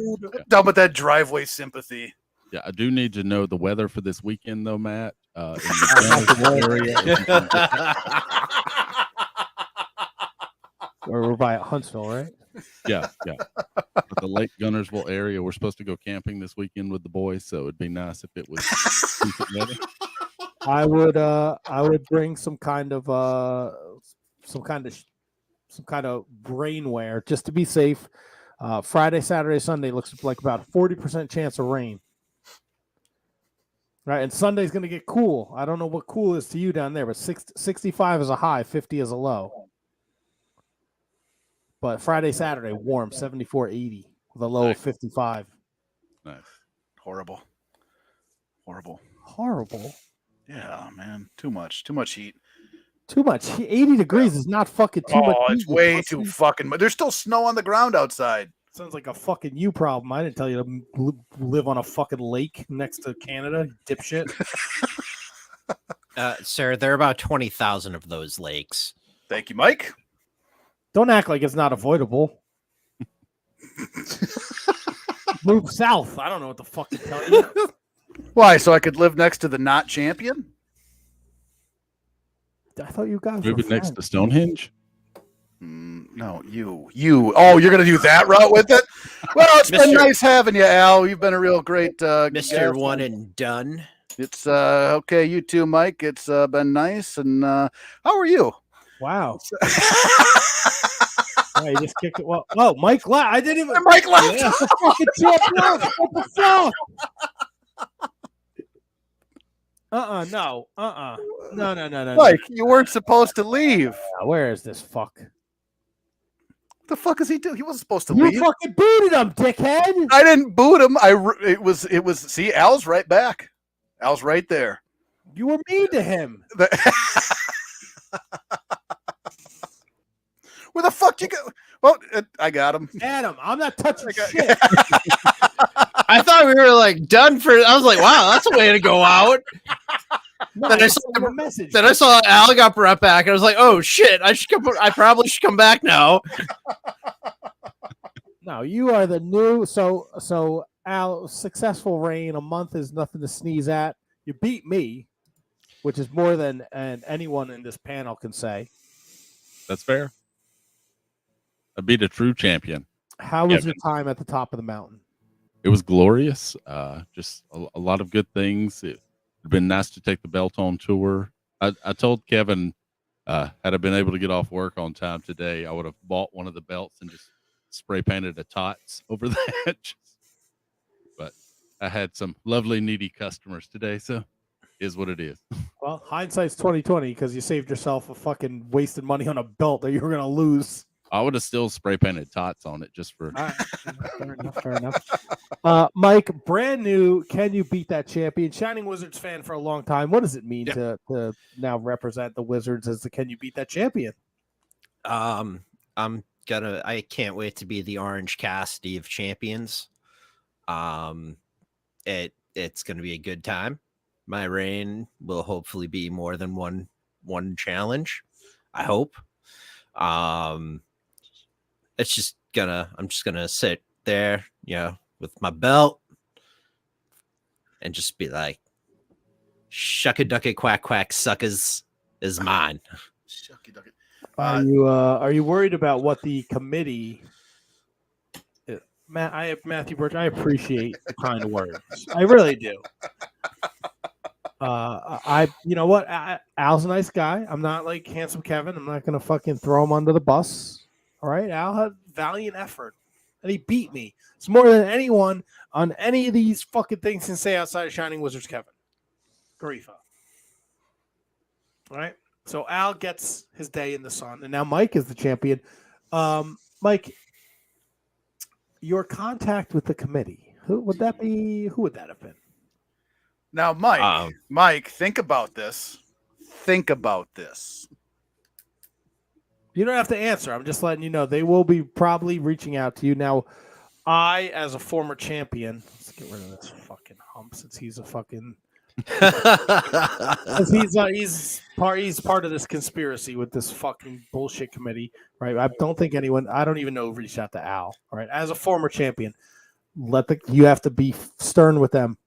Done with that driveway sympathy. Yeah, I do need to know the weather for this weekend, though, Matt. In the area. We're by Huntsville, right? Yeah. The Lake Gunnersville area. We're supposed to go camping this weekend with the boys, so it'd be nice if it was decent weather. I would bring some kind of rainwear just to be safe. Friday, Saturday, Sunday looks like about 40% chance of rain. Right, and Sunday's going to get cool. I don't know what cool is to you down there, but 65 is a high, 50 is a low. But Friday, Saturday, warm, 74, 80 with a low of 55. Nice. Horrible. Yeah, man. Too much heat. Too much. 80 degrees is not fucking too much. Oh, it's way too fucking much. There's still snow on the ground outside. Sounds like a fucking you problem. I didn't tell you to live on a fucking lake next to Canada, dipshit. Sir, there are about 20,000 of those lakes. Thank you, Mike. Don't act like it's not avoidable. Move south. I don't know what the fuck to tell you. Why? So I could live next to the not champion? I thought you guys Move were it next friends. to Stonehenge? No, you. Oh, you're going to do that route with it? Well, it's been nice having you, Al. You've been a real great Mr. One and Done. It's okay. You too, Mike. It's been nice. And how are you? Wow. Yeah, you just kicked it. Well, Mike left. I didn't even. Mike left. Yeah, fucking what the fuck? No. No. Mike, you weren't supposed to leave. Where is this fuck? What the fuck is he doing? He wasn't supposed to You leave. fucking booted him, dickhead. I didn't boot him. It was. See, Al's right back. Al's right there. You were mean to him. Where the fuck you go? Well, I got him. Adam, I'm not touching shit. I thought we were like done for. I was like, wow, that's a way to go out. No, Then I saw Al got brought back, and I was like, oh shit, I probably should come back now. No, you are the new. So Al, successful reign. A month is nothing to sneeze at. You beat me, which is more than anyone in this panel can say. That's fair. I beat a true champion. How was your time at the top of the mountain? It was glorious. Just a lot of good things. It'd been nice to take the belt on tour. I told Kevin, had I been able to get off work on time today, I would have bought one of the belts and just spray painted a tots over that. But I had some lovely needy customers today, so it is what it is. Well, hindsight's 20/20 because you saved yourself a fucking wasted money on a belt that you were gonna lose. I would have still spray painted tots on it just for. Fair enough. Mike, brand new. Can you beat that champion? Shining Wizards fan for a long time. What does it mean to now represent the Wizards as the Can you beat that champion? I can't wait to be the Orange Cassidy of champions. It's gonna be a good time. My reign will hopefully be more than one challenge. I hope. I'm just gonna sit there, with my belt and just be like, shuck a ducky quack quack suckers is mine. Shucky ducky. Are you worried about what the committee? Matthew Birch, I appreciate the kind words. I really do. You know what? Al's a nice guy. I'm not like Handsome Kevin. I'm not gonna fucking throw him under the bus. All right, Al had valiant effort, and he beat me. It's more than anyone on any of these fucking things can say outside of Shining Wizards, Kevin. Garifa. All right. So Al gets his day in the sun, and now Mike is the champion. Mike, your contact with the committee. Who would that be? Who would that have been? Now, Mike, think about this. Think about this. You don't have to answer. I'm just letting you know they will be probably reaching out to you. Now, I, as a former champion, let's get rid of this fucking hump since he's a fucking. he's part of this conspiracy with this fucking bullshit committee, right? I don't even know who reached out to Al. All right, as a former champion, you have to be stern with them.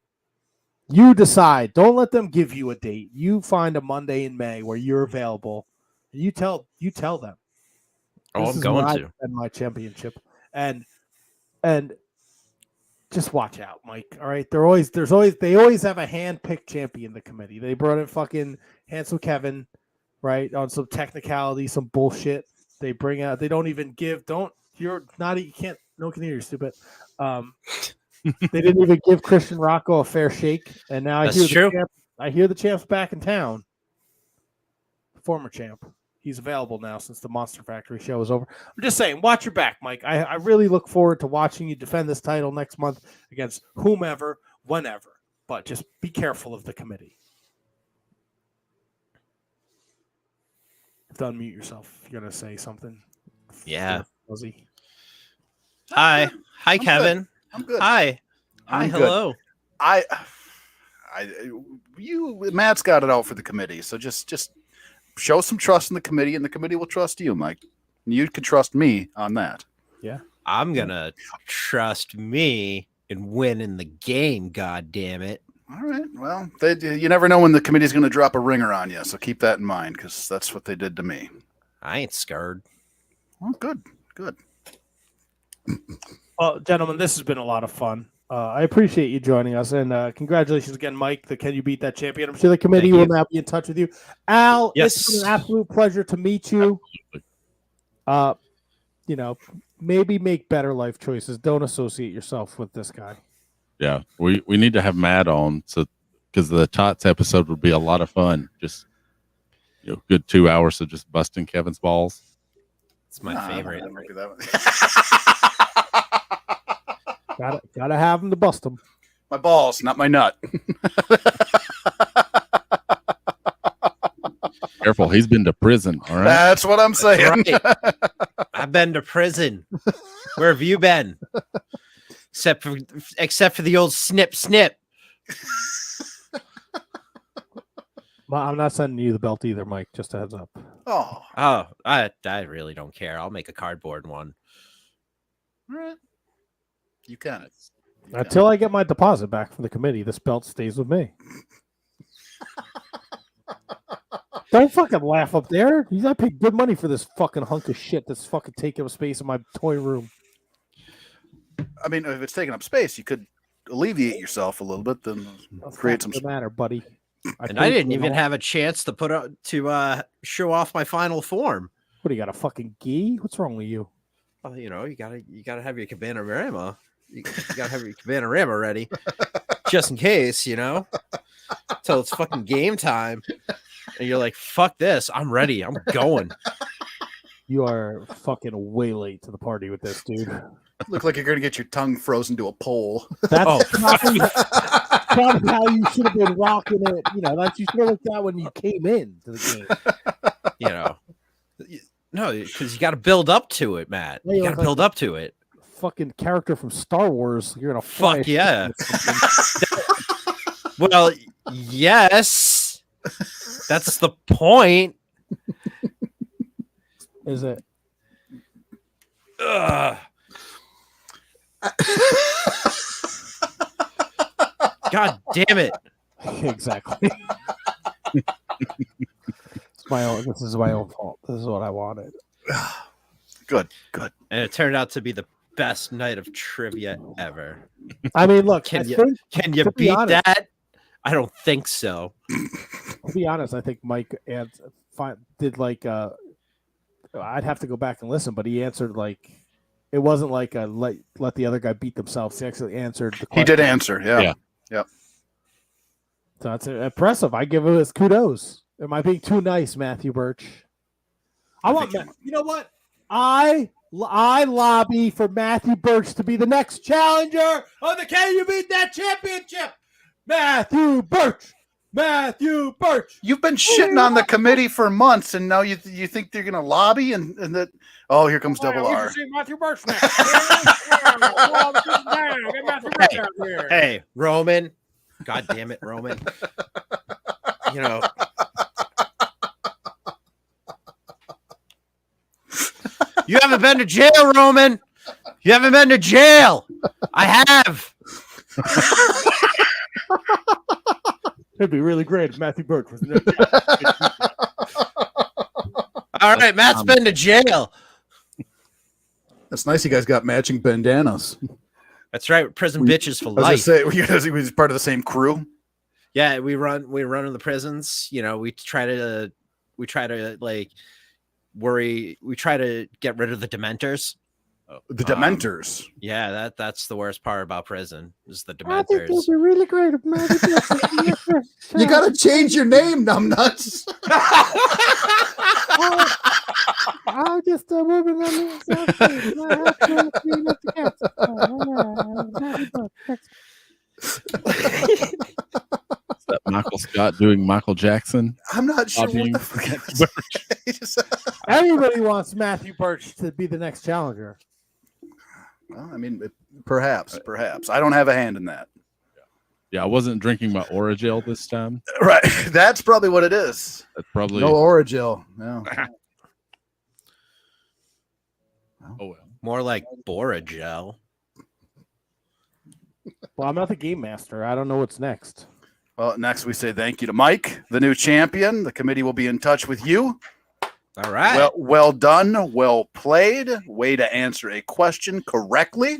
You decide. Don't let them give you a date. You find a Monday in May where you're available. You tell them. Oh, I'm going to defend my championship, and just watch out, Mike. All right, they always have a hand-picked champion. The committee. They brought in fucking Handsome Kevin, right, on some technicality, some bullshit. They bring out. They don't even give. You're not. You can't. No one can hear you, stupid. They didn't even give Christian Rocco a fair shake, and now I hear the champ's back in town. Former champ. He's available now since the Monster Factory show is over. I'm just saying, watch your back, Mike. I really look forward to watching you defend this title next month against whomever, whenever. But just be careful of the committee. To unmute yourself if you're going to say something. Yeah. Fuzzy. Hi, Kevin. Good. I'm good. Hi, hello. Matt's got it out for the committee, so just show some trust in the committee, and the committee will trust you, Mike. And you can trust me on that. Yeah, I'm gonna trust me and win in the game. God damn it! All right. Well, you never know when the committee's going to drop a ringer on you, so keep that in mind because that's what they did to me. I ain't scared. Well, good. Well, gentlemen, this has been a lot of fun. I appreciate you joining us, and congratulations again, Mike. Can you beat that champion? I'm sure the committee will now be in touch with you. Al, yes. It's been an absolute pleasure to meet you. Maybe make better life choices. Don't associate yourself with this guy. Yeah, we need to have Matt on because the Tots episode would be a lot of fun. Just good 2 hours of just busting Kevin's balls. It's my favorite. Gotta have him to bust him. My balls, not my nut. Careful, he's been to prison. All right, that's what I'm saying. Right. I've been to prison. Where have you been? Except for the old snip. Well, I'm not sending you the belt either, Mike. Just a heads up. Oh, I really don't care. I'll make a cardboard one. All right. You can. Until I get my deposit back from the committee, this belt stays with me. Don't fucking laugh up there. I paid good money for this fucking hunk of shit that's fucking taking up space in my toy room. I mean, if it's taking up space, you could alleviate yourself a little bit, then create some. Doesn't matter, buddy. I didn't even have a chance to show off my final form. What do you got, a fucking gi? What's wrong with you? Well, you gotta have your Cabana Rama. You gotta have your Cabana Rama ready, just in case, till it's fucking game time, and you're like, "Fuck this! I'm ready. I'm going." You are fucking way late to the party with this, dude. Look like you're gonna get your tongue frozen to a pole. That's probably how you should have been rocking it. You know, that you should have looked at when you came in to the game. You know, no, because you got to build up to it, Matt. Yeah, You got to build up to it. Fucking character from Star Wars. You're gonna Fuck yeah. Well, yes, that's the point. Is it? Ugh. God damn it! Exactly. It's my own. This is my own fault. This is what I wanted. Good. And it turned out to be the best night of trivia ever. I mean, look. Can I you think, can you to be beat honest- that? I don't think so. To be honest, I think Mike did like. I'd have to go back and listen, but he answered like. It wasn't like a let the other guy beat themselves. He actually answered the question. He did answer. Yeah. So that's impressive. I give him his kudos. Am I being too nice, Matthew Birch? You know what? I lobby for Matthew Birch to be the next challenger of the Can You Beat That Championship. Matthew Birch. Matthew Birch. You've been shitting on the committee for months, and now you think they're gonna lobby and that. Oh, here comes Double R. Matthew Birch Hey, Roman. God damn it, Roman. You know. You haven't been to jail, Roman. You haven't been to jail. I have. It'd be really great if Matthew Birch was there. All right, Matt's been to jail. That's nice. You guys got matching bandanas. That's right. Prison bitches for I was gonna life. say, he was part of the same crew. Yeah, we run in the prisons. You know, we try to like worry. We try to get rid of the Dementors. The Dementors. Yeah, that's the worst part about prison is the I think it'd Dementors. be really great if Matthew Birch. You got to change your name, numbnuts. I'm just a woman on the Is that Michael Scott doing Michael Jackson? I'm not sure Lobbying what for the fuck. Everybody wants Matthew Birch to be the next challenger. Well, I mean, perhaps. I don't have a hand in that. Yeah, I wasn't drinking my Oragel this time. Right. That's probably what it is. That's probably No Oragel. No. Oh well. More like Boragel. Well, I'm not the game master. I don't know what's next. Well, next we say thank you to Mike, the new champion. The committee will be in touch with you. All right. Well done. Well played. Way to answer a question correctly.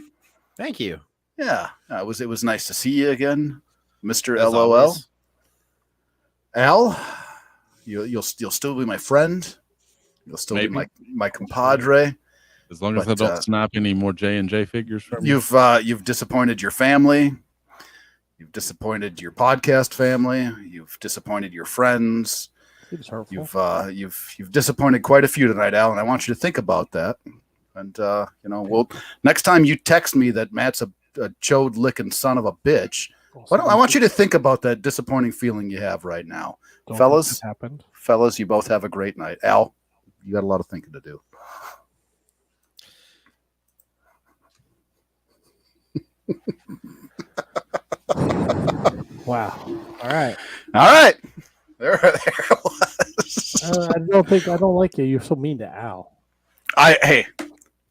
Thank you. Yeah, it was nice to see you again, Mr. As LOL. always. Al, you'll still be my friend. You'll still Maybe. be my compadre. As long as But, I don't snap any more J&J figures from you. You've disappointed your family. You've disappointed your podcast family. You've disappointed your friends. You've disappointed quite a few tonight, Al, and I want you to think about that. And we'll next time you text me that Matt's a chode licking son of a bitch, I want you to think about that disappointing feeling you have right now, fellas. Happened. Fellas, you both have a great night. Al, you got a lot of thinking to do. Wow. All right. There it was. I don't like you. You're so mean to Al. Hey,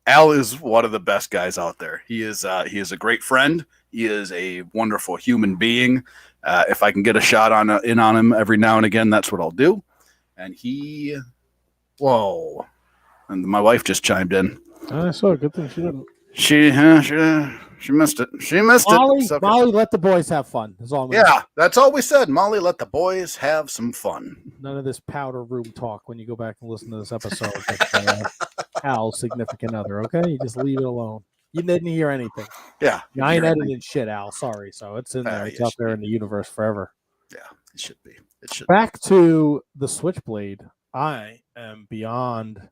Al is one of the best guys out there. He is a great friend. He is a wonderful human being. If I can get a shot in on him every now and again, that's what I'll do. And whoa. And my wife just chimed in. I saw. Good thing she didn't. She missed it. She missed Molly, it. Molly, let the boys have fun. That's all. That's all we said. Molly, let the boys have some fun. None of this powder room talk when you go back and listen to this episode. Al's significant other. Okay, you just leave it alone. You didn't hear anything. Yeah, I ain't editing shit, Al. Sorry. So it's in there. It's out there in the universe forever. Yeah, it should be. Back to the Switchblade. I am beyond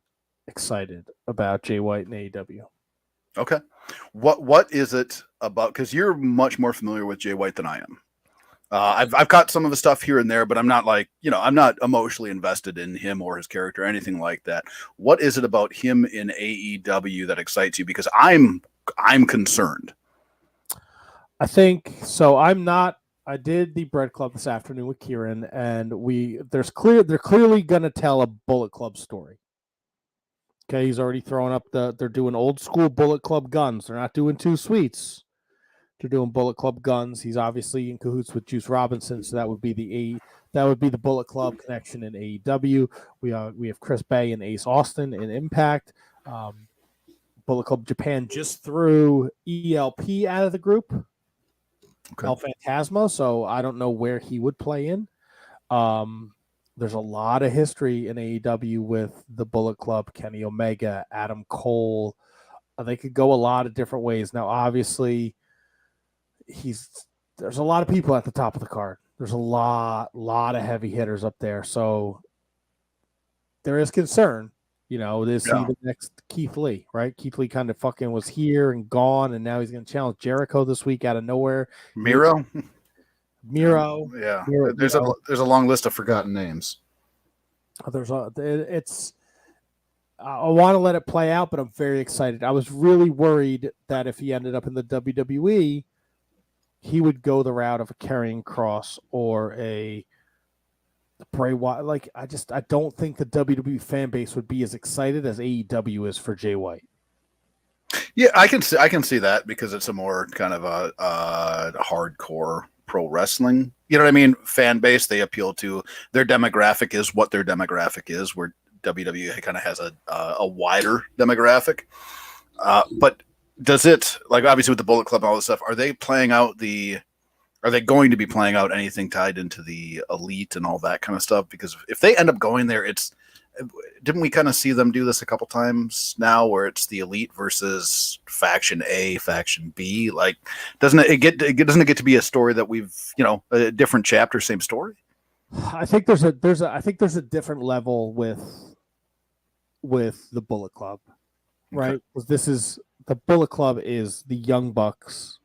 excited about Jay White and AEW. Okay. What is it about? Because you're much more familiar with Jay White than I am. I've caught some of the stuff here and there, but I'm not I'm not emotionally invested in him or his character or anything like that. What is it about him in AEW that excites you? Because I'm concerned. I think so. I did the Bread Club this afternoon with Kieran, and they're clearly gonna tell a Bullet Club story. Okay, he's already throwing up they're doing old school Bullet Club guns. They're not doing two sweets. They're doing Bullet Club guns. He's obviously in cahoots with Juice Robinson, so that would be the Bullet Club connection in AEW. We have Chris Bay and Ace Austin in Impact. Bullet Club Japan just threw ELP out of the group. Okay. El Phantasma, so I don't know where he would play in. There's a lot of history in AEW with the Bullet Club, Kenny Omega, Adam Cole. They could go a lot of different ways. Now, obviously, there's a lot of people at the top of the card. There's a lot of heavy hitters up there. So there is concern. Is he the next Keith Lee, right? Keith Lee kind of fucking was here and gone, and now he's going to challenge Jericho this week out of nowhere. Miro. Yeah. There's a long list of forgotten names. I want to let it play out, but I'm very excited. I was really worried that if he ended up in the WWE, he would go the route of a Karrion Kross or a Bray Wyatt. I don't think the WWE fan base would be as excited as AEW is for Jay White. Yeah, I can see that because it's a more kind of a hardcore pro wrestling. You know what I mean? Fan base. They appeal to their demographic is what their demographic is. Where WWE kind of has a wider demographic. But does it, obviously with the Bullet Club and all this stuff, are they going to be playing out anything tied into the Elite and all that kind of stuff? Because if they end up going there, didn't we kind of see them do this a couple times now where it's the Elite versus faction A, faction B? Doesn't it get to be a story that we've, a different chapter, same story? I think there's a different level with the Bullet Club, right? Because the Bullet Club is the Young Bucks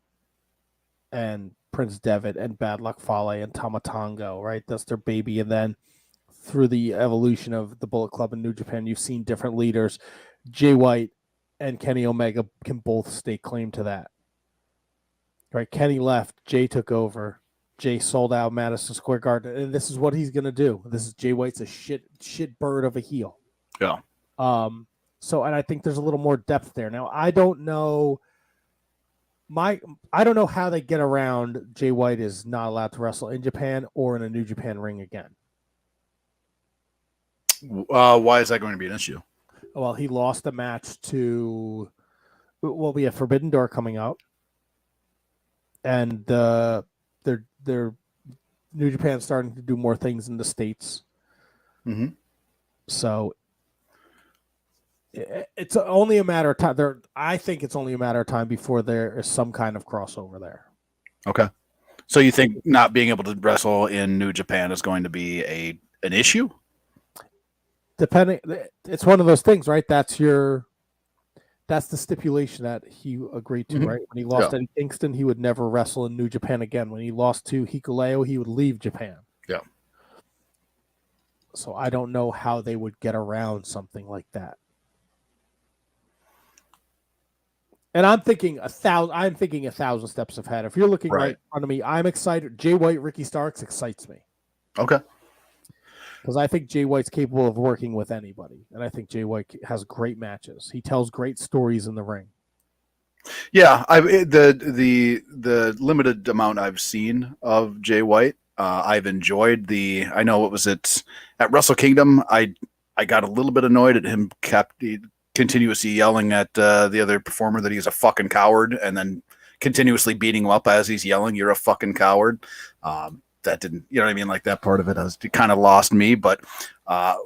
and Prince Devitt and Bad Luck Fale and Tama Tonga, right? That's their baby. And then through the evolution of the Bullet Club in New Japan, you've seen different leaders. Jay White and Kenny Omega can both stake claim to that. Right? Kenny left, Jay took over. Jay sold out Madison Square Garden, and this is what he's gonna do. This is Jay White's a shit bird of a heel. Yeah. And I think there's a little more depth there. Now, I don't know how they get around Jay White is not allowed to wrestle in Japan or in a New Japan ring again. Why is that going to be an issue? Well, he lost a match to. Well, we have Forbidden Door coming up, and they're New Japan's starting to do more things in the States. Mm-hmm. So it's only a matter of time. I think it's only a matter of time before there is some kind of crossover there. Okay. So you think not being able to wrestle in New Japan is going to be an issue? Depending, it's one of those things, right? That's the stipulation that he agreed to, right? When he lost Eddie Kingston, he would never wrestle in New Japan again. When he lost to Hikuleo, he would leave Japan. Yeah. So I don't know how they would get around something like that. And I'm thinking a thousand steps ahead. If you're looking right in front of me, I'm excited. Jay White, Ricky Starks excites me. Okay. Because I think Jay White's capable of working with anybody, and I think Jay White has great matches. He tells great stories in the ring. Yeah, the limited amount I've seen of Jay White, I've enjoyed I know it was at Wrestle Kingdom. I got a little bit annoyed at him continuously yelling at the other performer that he's a fucking coward, and then continuously beating him up as he's yelling, "You're a fucking coward." That didn't, you know what I mean? Like that part of it kind of lost me, but I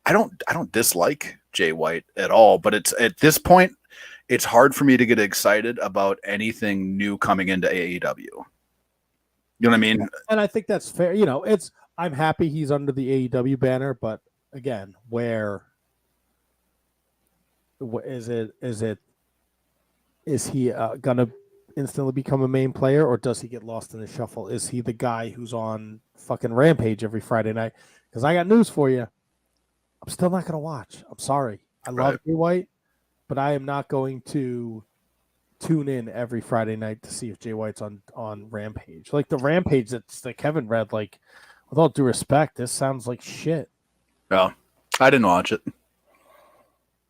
don't dislike Jay White at all. But it's at this point, it's hard for me to get excited about anything new coming into AEW. You know what I mean? And I think that's fair. I'm happy he's under the AEW banner, but again, where Is he gonna instantly become a main player, or does he get lost in the shuffle? Is he the guy who's on fucking Rampage every Friday night? Because I got news for you. I'm still not gonna watch. I'm sorry. I love Jay White, but I am not going to tune in every Friday night to see if Jay White's on Rampage. Like the Rampage that Kevin read, like, with all due respect, this sounds like shit. Yeah, I didn't watch it.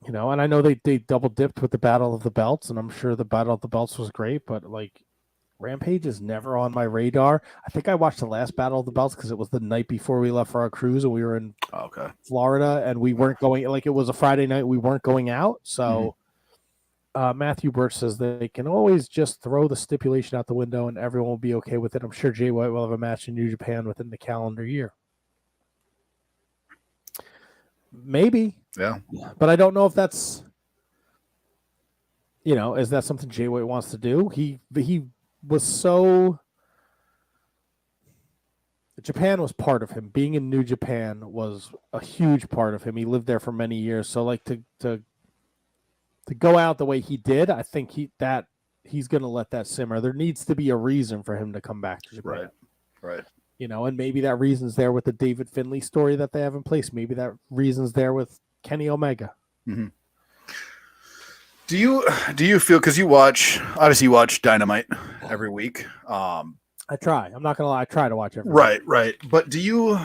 You know, and I know they double dipped with the Battle of the Belts, and I'm sure the Battle of the Belts was great, but like Rampage is never on my radar. I think I watched the last Battle of the Belts because it was the night before we left for our cruise, and we were in Florida, and we weren't going, like, it was a Friday night, we weren't going out. So Matthew Birch says they can always just throw the stipulation out the window and everyone will be okay with it. I'm sure Jay White will have a match in New Japan within the calendar year. Maybe. Yeah. But I don't know if that's, you know, is that something Jay White wants to do? He was so... Japan was part of him. Being in New Japan was a huge part of him. He lived there for many years. So, like, to go out the way he did, I think he's going to let that simmer. There needs to be a reason for him to come back to Japan. Right. You know, and maybe that reason's there with the David Finlay story that they have in place. Maybe that reason's there with Kenny Omega. Mm-hmm. Do you feel, because you watch Dynamite every week? I try. I'm not gonna lie. I try to watch every week. Right. But do you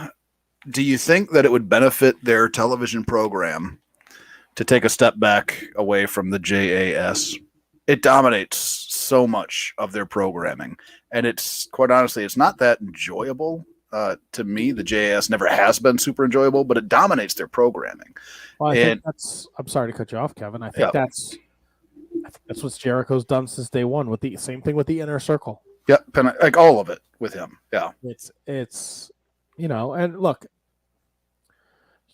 think that it would benefit their television program to take a step back away from the JAS? It dominates so much of their programming, and it's, quite honestly, it's not that enjoyable to me. The JAS never has been super enjoyable, but it dominates their programming. Well, I think that's. I'm sorry to cut you off, Kevin. I think that's what Jericho's done since day one. With the same thing with the Inner Circle. Yeah, like all of it with him. Yeah, it's you know, and look,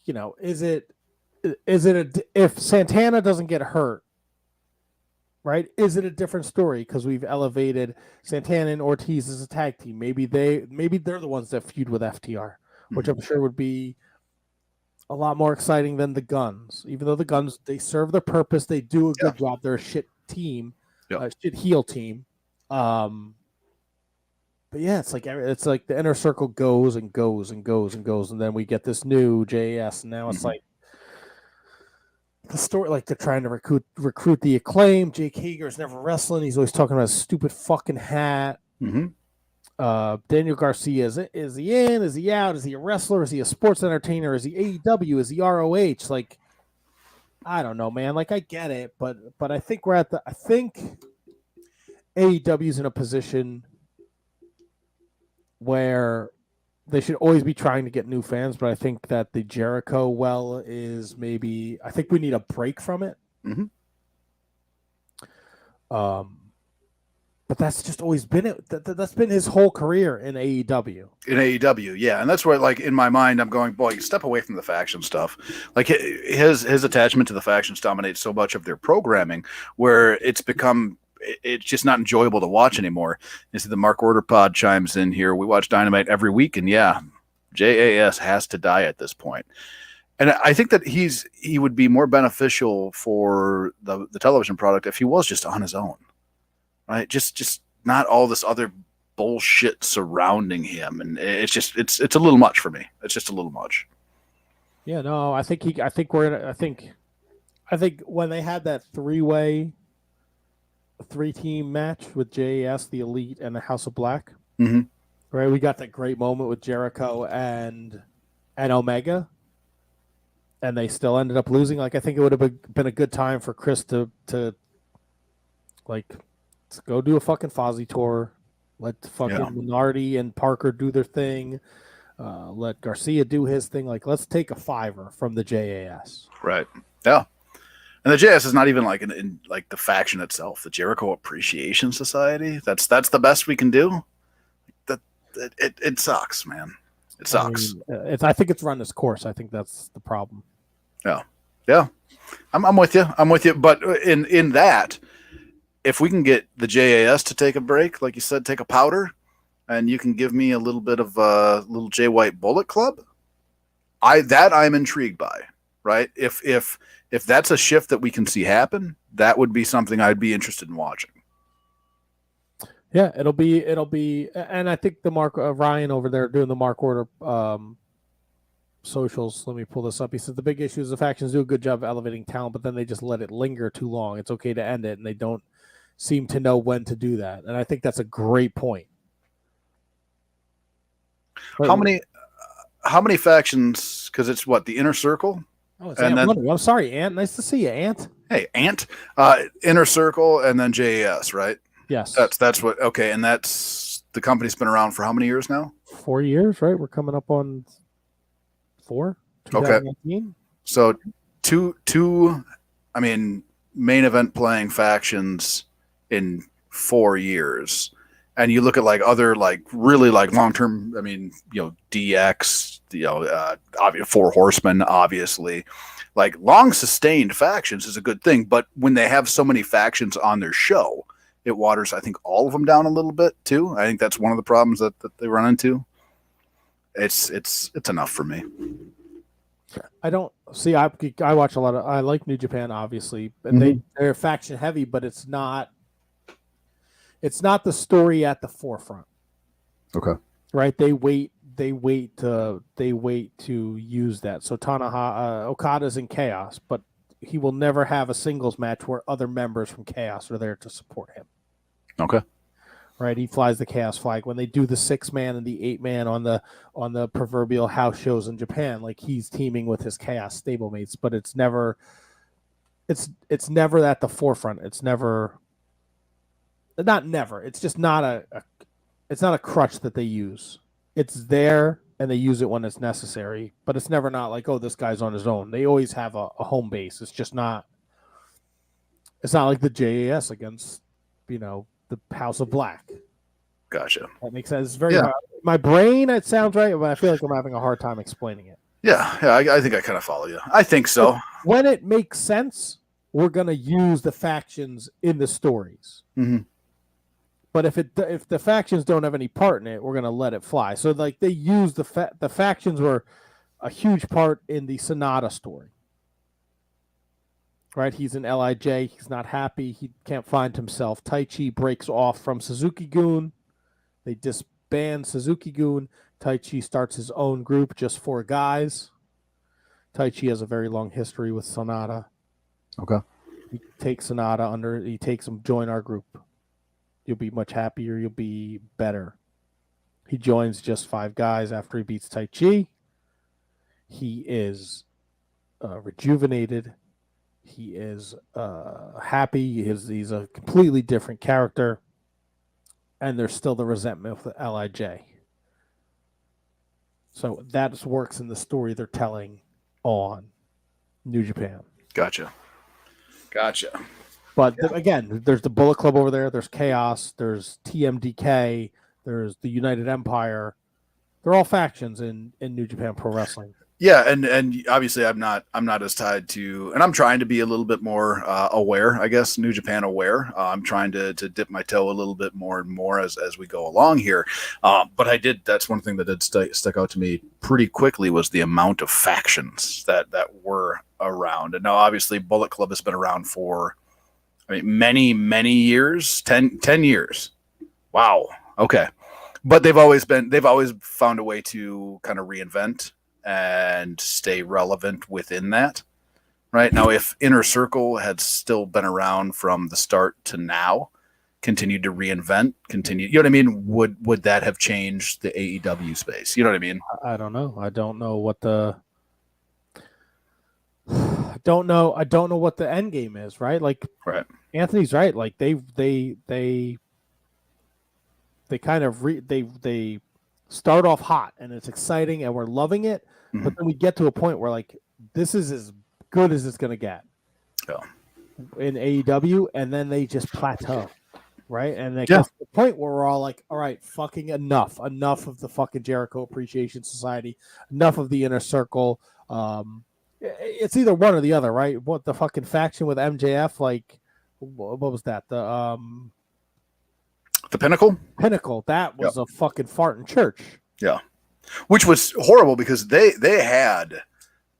you know, is it if Santana doesn't get hurt, right? Is it a different story because we've elevated Santana and Ortiz as a tag team? Maybe they're the ones that feud with FTR, which I'm sure would be a lot more exciting than the Guns. Even though the Guns, they serve their purpose, they do a good job. They're a shit team, shit heel team. But yeah, it's like the Inner Circle goes and goes and goes and goes, and then we get this new JS, and now it's like the story, like they're trying to recruit the Acclaim. Jake Hager's never wrestling. He's always talking about his stupid fucking hat. Daniel Garcia, is he in? Is he out? Is he a wrestler? Is he a sports entertainer? Is he AEW? Is he ROH? Like, I don't know, man. Like, I get it, but I think I think AEW's in a position where they should always be trying to get new fans, but I think that the Jericho is maybe, I think we need a break from it. But that's just always been it. That's been his whole career in AEW. Yeah, and that's where, like, in my mind, I'm going, boy, you step away from the faction stuff. Like, his attachment to the factions dominates so much of their programming, where it's just not enjoyable to watch anymore. You see the Mark Order Pod chimes in here. We watch Dynamite every week, and yeah, JAS has to die at this point. And I think that he would be more beneficial for the television product if he was just on his own, right? Just not all this other bullshit surrounding him, and it's a little much for me. It's just a little much. Yeah, no, I think when they had that three-team match with JAS, the Elite, and the House of Black, right? We got that great moment with Jericho and Omega, and they still ended up losing. Like, I think it would have been a good time for Chris to let's go do a fucking Fozzy tour. Let fucking Minardi and Parker do their thing. Let Garcia do his thing. Like, let's take a $5 from the JAS. Right. Yeah. And the JS is not even like in like the faction itself, the Jericho Appreciation Society. That's the best we can do. It sucks, man. It sucks. I think it's run its course. I think that's the problem. Yeah. I'm with you. But in that, if we can get the JAS to take a break, like you said, take a powder, and you can give me a little bit of little Jay White Bullet Club, I'm intrigued by. right? If that's a shift that we can see happen, that would be something I'd be interested in watching. Yeah, it'll be, and I think the Mark Ryan over there doing the Mark Order socials. Let me pull this up. He said the big issue is the factions do a good job of elevating talent, but then they just let it linger too long. It's okay to end it, and they don't seem to know when to do that. And I think that's a great point. How many factions? Because it's what, the Inner Circle? Oh, it's Ant Money. I'm sorry, Ant. Nice to see you, Ant. Hey, Ant. Inner Circle and then JAS, right? Yes. That's what. Okay, and that's the company's been around for how many years now? 4 years, right? We're coming up on 4. 2019. Okay. So two. I mean, main event playing factions in 4 years. And you look at like other like really like long term. I mean, DX, obviously 4 Horsemen, obviously, like long sustained factions is a good thing. But when they have so many factions on their show, it waters, I think, all of them down a little bit too. I think that's one of the problems that they run into. It's enough for me. I don't see. I watch a lot of. I like New Japan, obviously, and they're faction heavy, but it's not. It's not the story at the forefront. Okay. Right. They wait to use that. So Okada's in Chaos, but he will never have a singles match where other members from Chaos are there to support him. Okay. Right. He flies the Chaos flag when they do the 6-man and the 8-man on the proverbial house shows in Japan. Like he's teaming with his Chaos stablemates, but it's never at the forefront. It's never. Not never. It's just not it's not a crutch that they use. It's there and they use it when it's necessary, but it's never not like, oh, this guy's on his own. They always have a home base. It's just not. It's not like the JAS against, the House of Black. Gotcha. That makes sense. It's very hard. My brain. It sounds right, but I feel like I'm having a hard time explaining it. Yeah. I think I kind of follow you. I think so. When it makes sense, we're gonna use the factions in the stories. Mm-hmm. But if the factions don't have any part in it, we're gonna let it fly. So like they use the factions were a huge part in the Sonata story, right? He's in Lij. He's not happy. He can't find himself. Taichi breaks off from Suzuki-gun. They disband Suzuki-gun. Taichi starts his own group, just 4 guys. Taichi has a very long history with Sonata. Okay. He takes Sonata under. He takes him. Join our group. You'll be much happier. You'll be better. He joins just 5 guys after he beats Taichi. He is rejuvenated. He is happy. He's a completely different character. And there's still the resentment with Lij. So that works in the story they're telling on New Japan. Gotcha. But again, there's the Bullet Club over there. There's Chaos. There's TMDK. There's the United Empire. They're all factions in New Japan Pro Wrestling. Yeah, and obviously I'm not as tied to, and I'm trying to be a little bit more aware, I guess, New Japan aware. I'm trying to dip my toe a little bit more and more as we go along here. But that's one thing that did stick out to me pretty quickly was the amount of factions that were around. And now obviously Bullet Club has been around for many, many years, 10 years. Wow. Okay. But they've always found a way to kind of reinvent and stay relevant within that. Right now, if Inner Circle had still been around from the start to now, continued to reinvent, you know what I mean? Would that have changed the AEW space? You know what I mean? I don't know. I don't know what the end game is, right? Like, right. Anthony's right. Like they kind of they start off hot and it's exciting and we're loving it, but then we get to a point where like this is as good as it's gonna get in AEW, and then they just plateau, right? And they get to the point where we're all like, all right, fucking enough of the fucking Jericho Appreciation Society, enough of the Inner Circle. It's either one or the other, right? What the fucking faction with MJF, like what was that? The Pinnacle? Pinnacle. That was a fucking fart in church. Yeah. Which was horrible because they had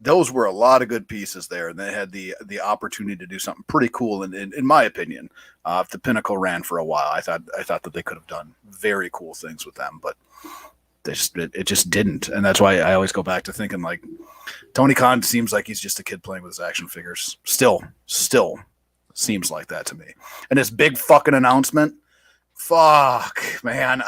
those were a lot of good pieces there, and they had the opportunity to do something pretty cool. And in my opinion, if the Pinnacle ran for a while, I thought that they could have done very cool things with them, but it just didn't. And that's why I always go back to thinking like Tony Khan seems like he's just a kid playing with his action figures. Still seems like that to me. And this big fucking announcement, fuck, man,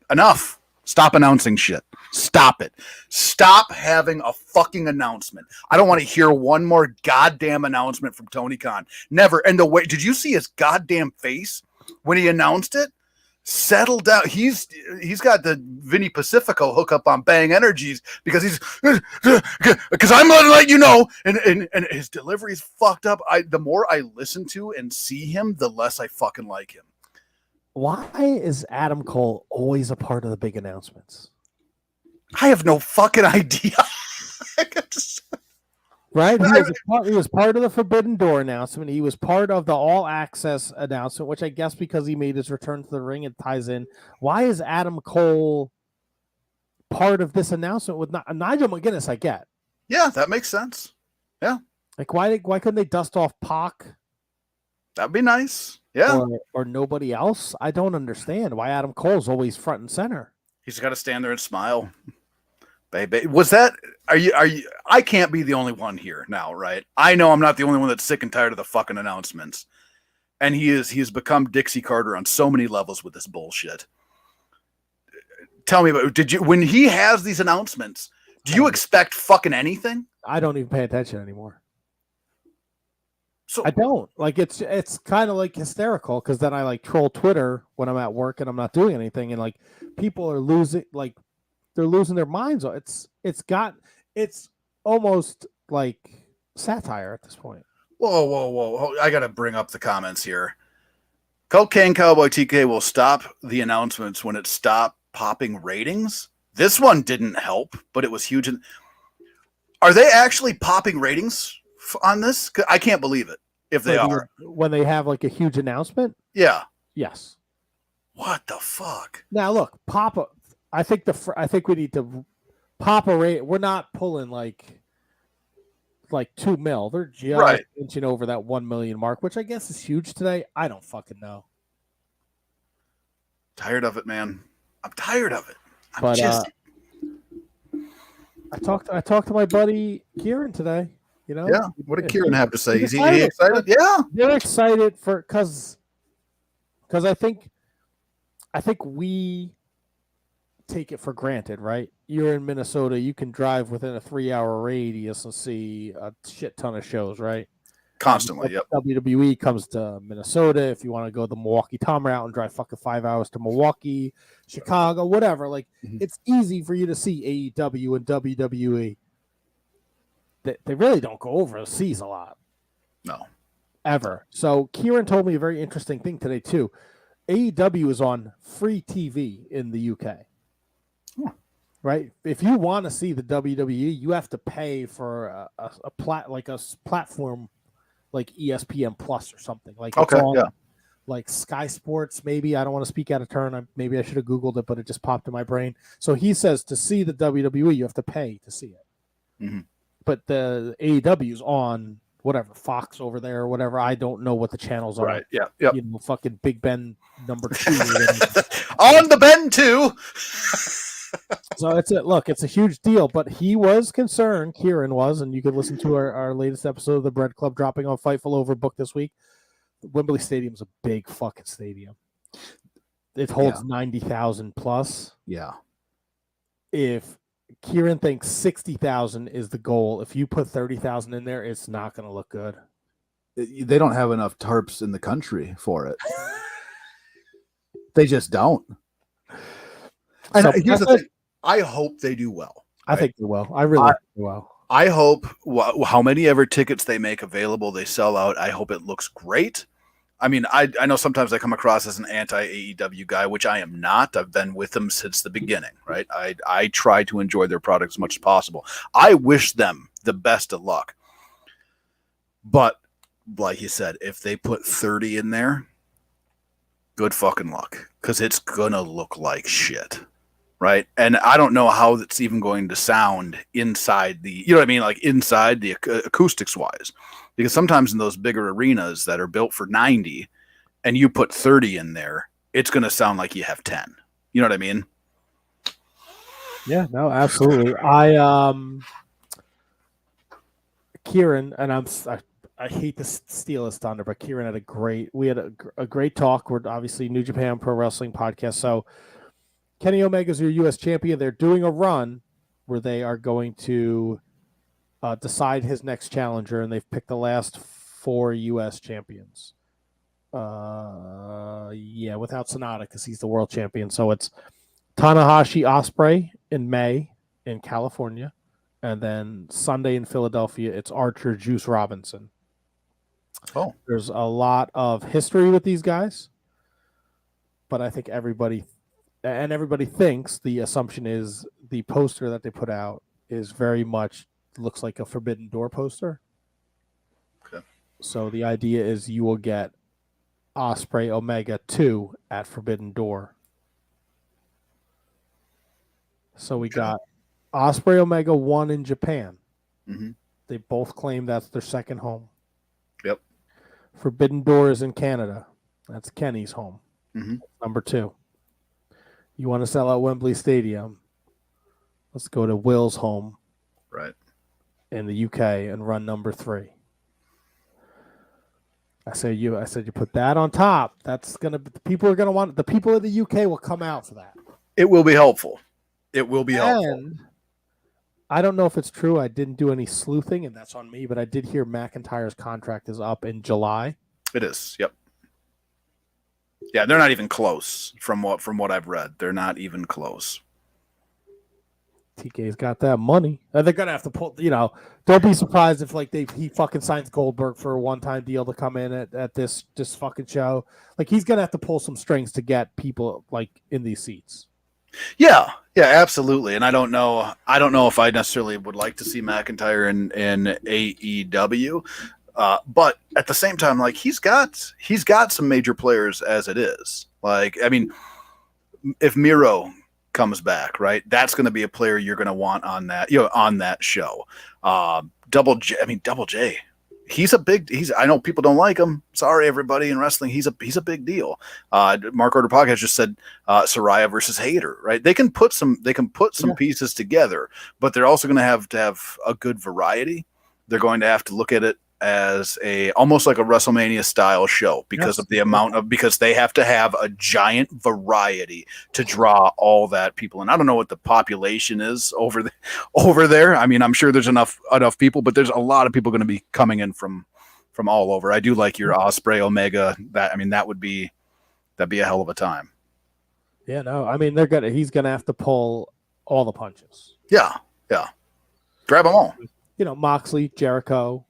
enough. Stop announcing shit. Stop it. Stop having a fucking announcement. I don't want to hear one more goddamn announcement from Tony Khan. Never. And the way, did you see his goddamn face when he announced it? Settle down. He's got the Vinny Pacifico hookup on Bang Energies because I'm gonna let you know. And his delivery is fucked up. The more I listen to and see him, the less I fucking like him. Why is Adam Cole always a part of the big announcements? I have no fucking idea. Right? He was part of the Forbidden Door announcement. He was part of the All Access announcement, which I guess because he made his return to the ring, it ties in. Why is Adam Cole part of this announcement with Nigel McGuinness? I get. Yeah, that makes sense. Yeah. Like why couldn't they dust off Pac? That'd be nice. Yeah. Or nobody else? I don't understand why Adam Cole's always front and center. He's got to stand there and smile. Baby, are you? I can't be the only one here now, right? I know I'm not the only one that's sick and tired of the fucking announcements. And he has become Dixie Carter on so many levels with this bullshit. Tell me when he has these announcements, do you expect fucking anything? I don't even pay attention anymore. So I don't. Like it's kind of like hysterical because then I like troll Twitter when I'm at work and I'm not doing anything, and like people are losing they're losing their minds. It's almost like satire at this point. Whoa. I got to bring up the comments here. Cocaine Cowboy TK will stop the announcements when it stopped popping ratings. This one didn't help, but it was huge. Are they actually popping ratings on this? I can't believe it if they are. When they have like a huge announcement? Yeah. Yes. What the fuck? Now look, Papa. I think we need to pop a rate. We're not pulling like 2 mil. They're just inching over that 1 million mark, which I guess is huge today. I don't fucking know. Tired of it, man. I'm tired of it. I talked to my buddy Kieran today. You know, yeah. What did Kieran have to say? Is he excited? Yeah, they're excited because I think we take it for granted, right? You're in Minnesota, you can drive within a 3-hour radius and see a shit ton of shows, right? Constantly, yep. WWE comes to Minnesota. If you want to go the Milwaukee Tom route and drive fucking 5 hours to Milwaukee, Chicago, whatever, like it's easy for you to see AEW and WWE. They really don't go overseas a lot. No. Ever. So Kieran told me a very interesting thing today too. AEW is on free TV in the UK. Right? If you want to see the WWE, you have to pay for a platform like ESPN Plus or something. Like okay, yeah. Like Sky Sports, maybe. I don't want to speak out of turn. Maybe I should have Googled it, but it just popped in my brain. So he says to see the WWE, you have to pay to see it. Mm-hmm. But the AEW is on whatever, Fox over there or whatever. I don't know what the channels are. Right, yeah. Yep. You know, fucking Big Ben number 2. On the Ben 2. So it's a huge deal, but he was concerned, Kieran was, and you could listen to our latest episode of the Bread Club dropping on Fightful Overbook this week. Wembley Stadium's a big fucking stadium. It holds 90,000 plus. Yeah. If Kieran thinks 60,000 is the goal, if you put 30,000 in there, it's not going to look good. They don't have enough tarps in the country for it. They just don't. And so here's the thing. I hope they do well. I think they will. I really think they will. I hope how many ever tickets they make available, they sell out. I hope it looks great. I mean, I know sometimes I come across as an anti-AEW guy, which I am not. I've been with them since the beginning, right? I try to enjoy their product as much as possible. I wish them the best of luck. But like you said, if they put 30 in there, good fucking luck, because it's going to look like shit. right? And I don't know how it's even going to sound inside the, you know what I mean, like inside the acoustics wise, because sometimes in those bigger arenas that are built for 90, and you put 30 in there, it's going to sound like you have 10. You know what I mean? Yeah, no, absolutely. Kieran, and I hate to steal his thunder, but Kieran had we had a great talk. We're obviously New Japan Pro Wrestling podcast. So Kenny Omega's your U.S. champion. They're doing a run where they are going to decide his next challenger, and they've picked the last 4 U.S. champions. Yeah, without Sonata because he's the world champion. So it's Tanahashi Ospreay in May in California. And then Sunday in Philadelphia, it's Archer Juice Robinson. Oh. There's a lot of history with these guys. But I think everybody thinks the assumption is the poster that they put out is very much looks like a Forbidden Door poster. Okay. So the idea is you will get Ospreay Omega 2 at Forbidden Door. So we got Ospreay Omega 1 in Japan. Mm-hmm. They both claim that's their second home. Yep. Forbidden Door is in Canada. That's Kenny's home. Mm-hmm. Number 2. You want to sell out Wembley Stadium? Let's go to Will's home. Right. In the UK and run number 3. I said you put that on top. That's gonna the people are gonna want the people in the UK will come out for that. It will be helpful. It will be helpful. And I don't know if it's true. I didn't do any sleuthing, and that's on me. But I did hear McIntyre's contract is up in July. It is. Yep. Yeah, they're not even close from what I've read. They're not even close. TK's got that money. They're gonna have to pull. Don't be surprised if he fucking signs Goldberg for a one-time deal to come in at this fucking show. Like he's gonna have to pull some strings to get people in these seats. Yeah, absolutely. And I don't know if I necessarily would like to see McIntyre in AEW, but at the same time, he's got some major players as it is. If Miro comes back, right, that's going to be a player you're going to want on that show. Double J. I know people don't like him. Sorry, everybody in wrestling. He's a big deal. Mark Order Podcast just said Saraya versus Hayter, right? They can put some pieces together, but they're also going to have a good variety. They're going to have to look at it as almost like a WrestleMania style show because of the amount because they have to have a giant variety to draw all that people. And I don't know what the population is over there. I mean, I'm sure there's enough people, but there's a lot of people going to be coming in from all over. I do like your Ospreay Omega. That'd be a hell of a time. Yeah, no, I mean he's gonna have to pull all the punches. Yeah. Grab them all. Moxley, Jericho,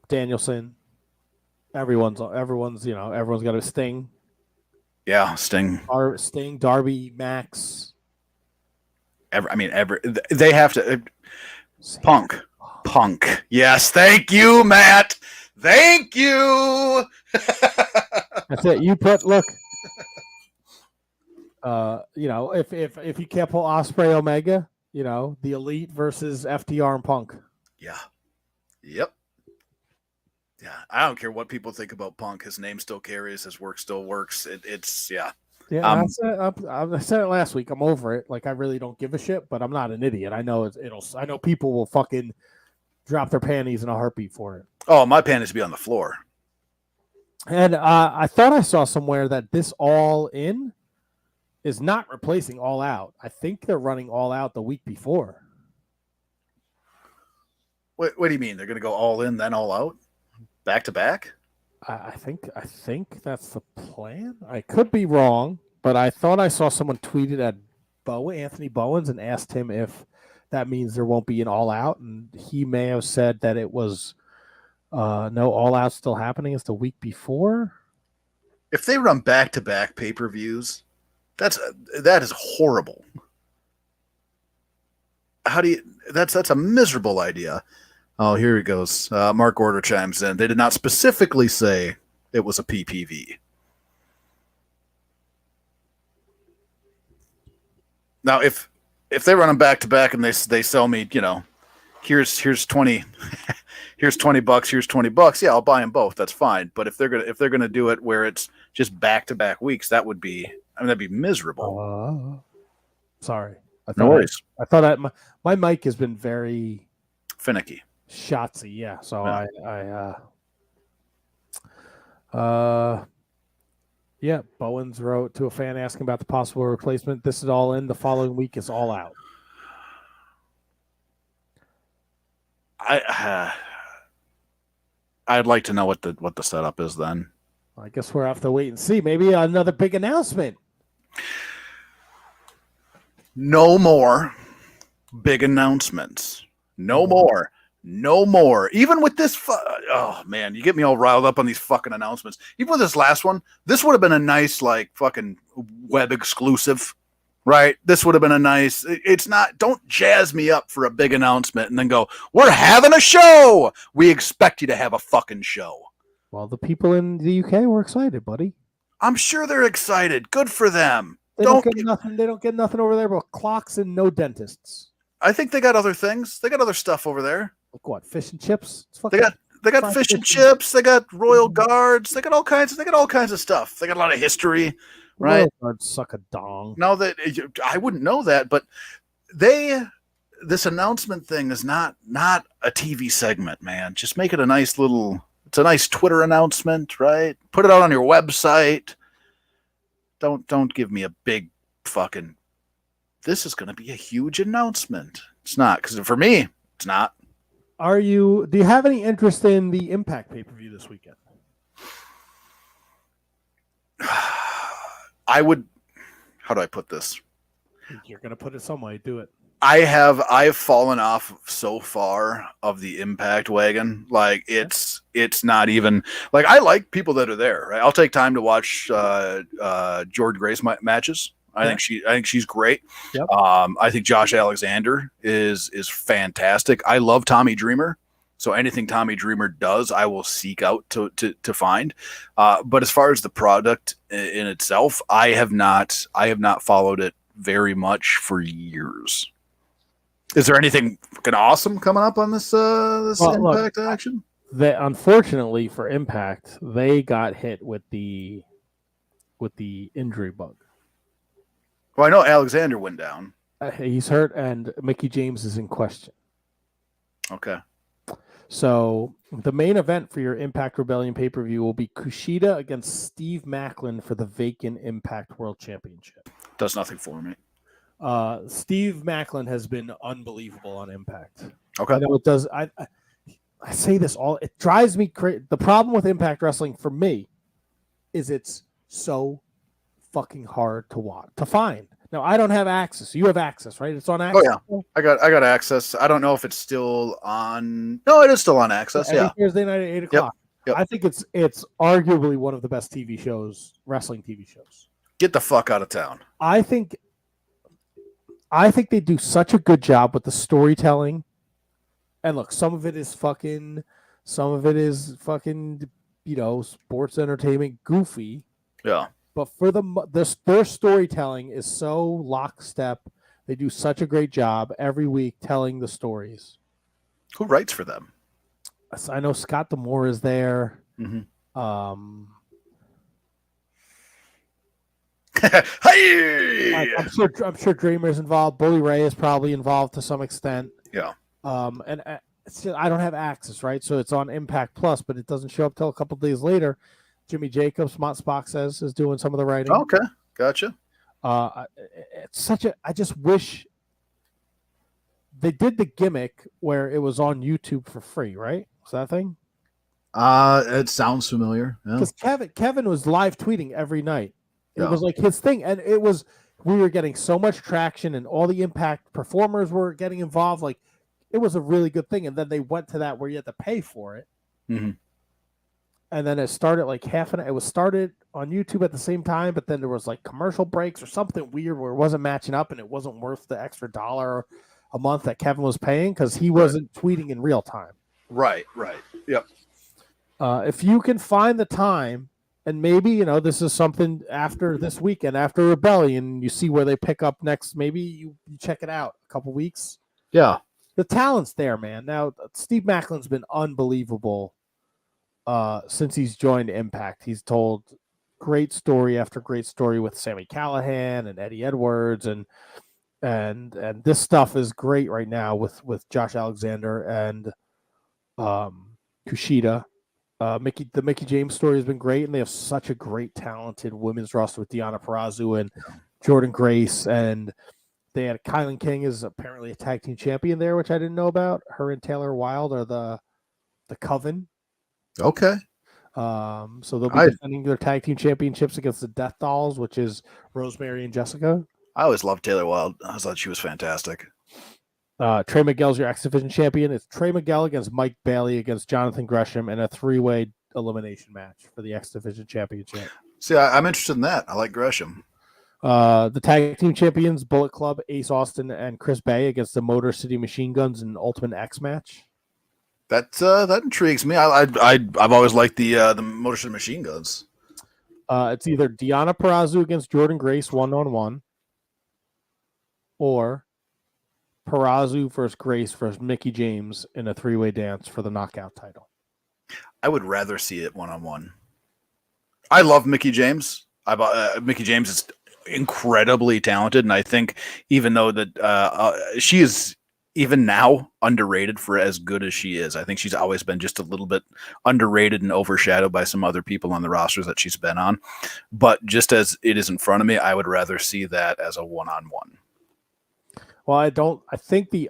Danielson, everyone's got a Sting. Yeah, Sting. Sting, Darby, Max. They have to. Punk. Yes, thank you, Matt. Thank you. That's it. You put if you can't pull Ospreay Omega, the Elite versus FTR and Punk. Yeah. Yep. Yeah, I don't care what people think about Punk. His name still carries. His work still works. It's. Yeah, I said it last week. I'm over it. I really don't give a shit, but I'm not an idiot. I know I know people will fucking drop their panties in a heartbeat for it. Oh, my panties be on the floor. And I thought I saw somewhere that this All In is not replacing All Out. I think they're running All Out the week before. What do you mean? They're going to go All In then All Out? Back to back? I think that's the plan. I could be wrong, but I thought I saw someone tweeted at Anthony Bowens and asked him if that means there won't be an All Out, and he may have said that it was no All Out still happening. It's the week before. If they run back to back pay-per-views, that is horrible. That's a miserable idea. Oh, here it goes. Mark Order chimes in. They did not specifically say it was a PPV. Now, if they run them back to back and they sell me, here's 20, here's $20, here's $20. Yeah, I'll buy them both. That's fine. But if they're gonna do it where it's just back to back weeks, that'd be miserable. Sorry. No worries. I thought my mic has been very finicky, shotsy. Yeah. So yeah. Bowens wrote to a fan asking about the possible replacement. This is all in. The following week is all out. I'd like to know what the setup is then. I guess we'll have to wait and see. Maybe another big announcement. No more big announcements. No more. No more. Even with this, oh man, you get me all riled up on these fucking announcements. Even with this last one, this would have been a nice fucking web exclusive, right? This would have been a nice. It's not. Don't jazz me up for a big announcement and then go, "We're having a show." We expect you to have a fucking show. Well, the people in the UK were excited, buddy. I'm sure they're excited. Good for them. They don't get nothing. They don't get nothing over there but clocks and no dentists. I think they got other things. They got other stuff over there. Like what? Fish and chips. They got fish and chips. They got Royal Guards. They got all kinds of stuff. They got a lot of history, right? Royal Guards suck a dong. No, I wouldn't know that, but this announcement thing is not a TV segment, man. Just make it a nice little. It's a nice Twitter announcement, right? Put it out on your website. Don't give me a big fucking. This is going to be a huge announcement. It's not, because for me, it's not. Do you have any interest in the Impact pay-per-view this weekend? I would. How do I put this? You're going to put it some way. Do it. I've fallen off so far of the Impact wagon. Like it's not even I like people that are there. Right? I'll take time to watch Jordynne Grace matches. I think she's great. Yep. I think Josh Alexander is fantastic. I love Tommy Dreamer. So anything Tommy Dreamer does, I will seek out to find. But as far as the product in itself, I have not followed it very much for years. Is there anything fucking awesome coming up on this Impact action? Unfortunately for Impact, they got hit with the injury bug. Well, I know Alexander went down. He's hurt, and Mickey James is in question. Okay. So the main event for your Impact Rebellion pay-per-view will be Kushida against Steve Macklin for the vacant Impact World Championship. Does nothing for me. Steve Macklin has been unbelievable on Impact. Okay. I know it does. I say this all. It drives me crazy. The problem with Impact Wrestling for me is it's so fucking hard to find. Now I don't have access. You have access, right? It's on access. Oh yeah, I got access. I don't know if it's still on. No, it is still on access. Yeah. Thursday night at 8:00. Yep. I think it's arguably one of the best TV shows, wrestling TV shows. Get the fuck out of town. I think they do such a good job with the storytelling. And look, some of it is fucking, sports entertainment goofy. Yeah. But for their storytelling is so lockstep. They do such a great job every week telling the stories. Who writes for them? I know Scott D'Amore is there. Mm-hmm. Hey! I'm sure Dreamer's involved. Bully Ray is probably involved to some extent. Yeah. And it's just, I don't have access, right? So it's on Impact Plus, but it doesn't show up till a couple days later. Jimmy Jacobs, Mott Spock says, is doing some of the writing. Okay, gotcha. It's such a. I just wish they did the gimmick where it was on YouTube for free, right? Was that a thing? It sounds familiar. Because Kevin was live tweeting every night. It Yeah. was like his thing, and we were getting so much traction, and all the Impact performers were getting involved. Like it was a really good thing, and then they went to that where you had to pay for it. Mm-hmm. And then it started like it was started on YouTube at the same time, but then there was like commercial breaks or something weird where it wasn't matching up and it wasn't worth the extra $1 a month that Kevin was paying because he wasn't tweeting in real time. Right. Yep. If you can find the time And maybe, this is something after this weekend, after Rebellion, you see where they pick up next. Maybe you check it out a couple weeks. Yeah. The talent's there, man. Now, Steve Macklin's been unbelievable since he's joined Impact. He's told great story after great story with Sami Callihan and Eddie Edwards, and this stuff is great right now with Josh Alexander and Kushida. The Mickey James story has been great, and they have such a great, talented women's roster with Deonna Purrazzo and Jordan Grace, and they had Kylan King is apparently a tag team champion there, which I didn't know about. Her and Taylor Wilde are the Coven. Okay. So they'll be defending their tag team championships against the Death Dolls, which is Rosemary and Jessica. I always loved Taylor Wilde. I thought she was fantastic. Trey Miguel's your X Division champion. It's Trey Miguel against Mike Bailey against Jonathan Gresham in a 3-way elimination match for the X Division championship. See, I'm interested in that. I like Gresham. The tag team champions, Bullet Club, Ace Austin, and Chris Bay against the Motor City Machine Guns in an Ultimate X match. That intrigues me. I've always liked the Motor City Machine Guns. It's either Deonna Purrazzo against Jordan Grace 1-on-1, or Purrazzo versus Grace versus Mickey James in a 3-way dance for the knockout title. I would rather see it 1-on-1. I love Mickey James. Mickey James is incredibly talented, and I think even though that she is even now underrated for as good as she is, I think she's always been just a little bit underrated and overshadowed by some other people on the rosters that she's been on. But just as it is in front of me, I would rather see that as a 1-on-1. Well, I think the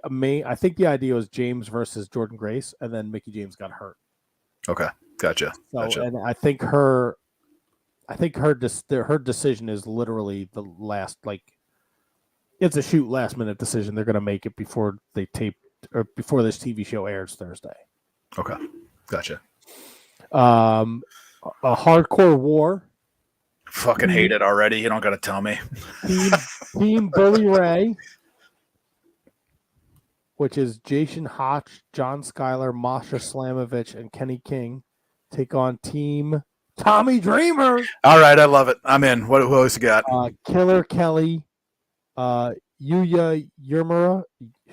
idea was James versus Jordan Grace, and then Mickey James got hurt. Okay, gotcha. And I think her decision is literally the last, it's a last minute decision. They're going to make it before they tape or before this TV show airs Thursday. Okay, gotcha. A hardcore war. Fucking hate it already. You don't got to tell me. Team Bully Ray, which is Jason Hotch, John Schuyler, Masha Slamovich, and Kenny King, take on Team Tommy Dreamer. All right, I love it. I'm in. Who else you got? Killer Kelly, Yuya Uemura.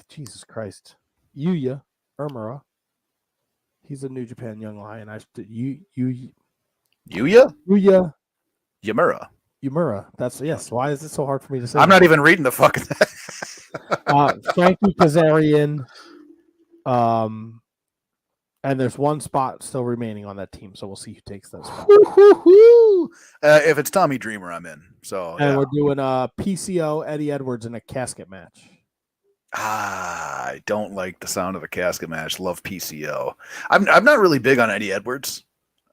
Jesus Christ. Yuya Uemura. He's a New Japan Young Lion. Yuya Uemura. Uemura. That's yes. Why is it so hard for me to say? I'm not even reading the fucking. Frankie Kazarian. And there's one spot still remaining on that team, so we'll see who takes that spot. If it's Tommy Dreamer, I'm in. So we're doing a PCO Eddie Edwards in a casket match. I don't like the sound of a casket match. Love PCO. I'm not really big on Eddie Edwards.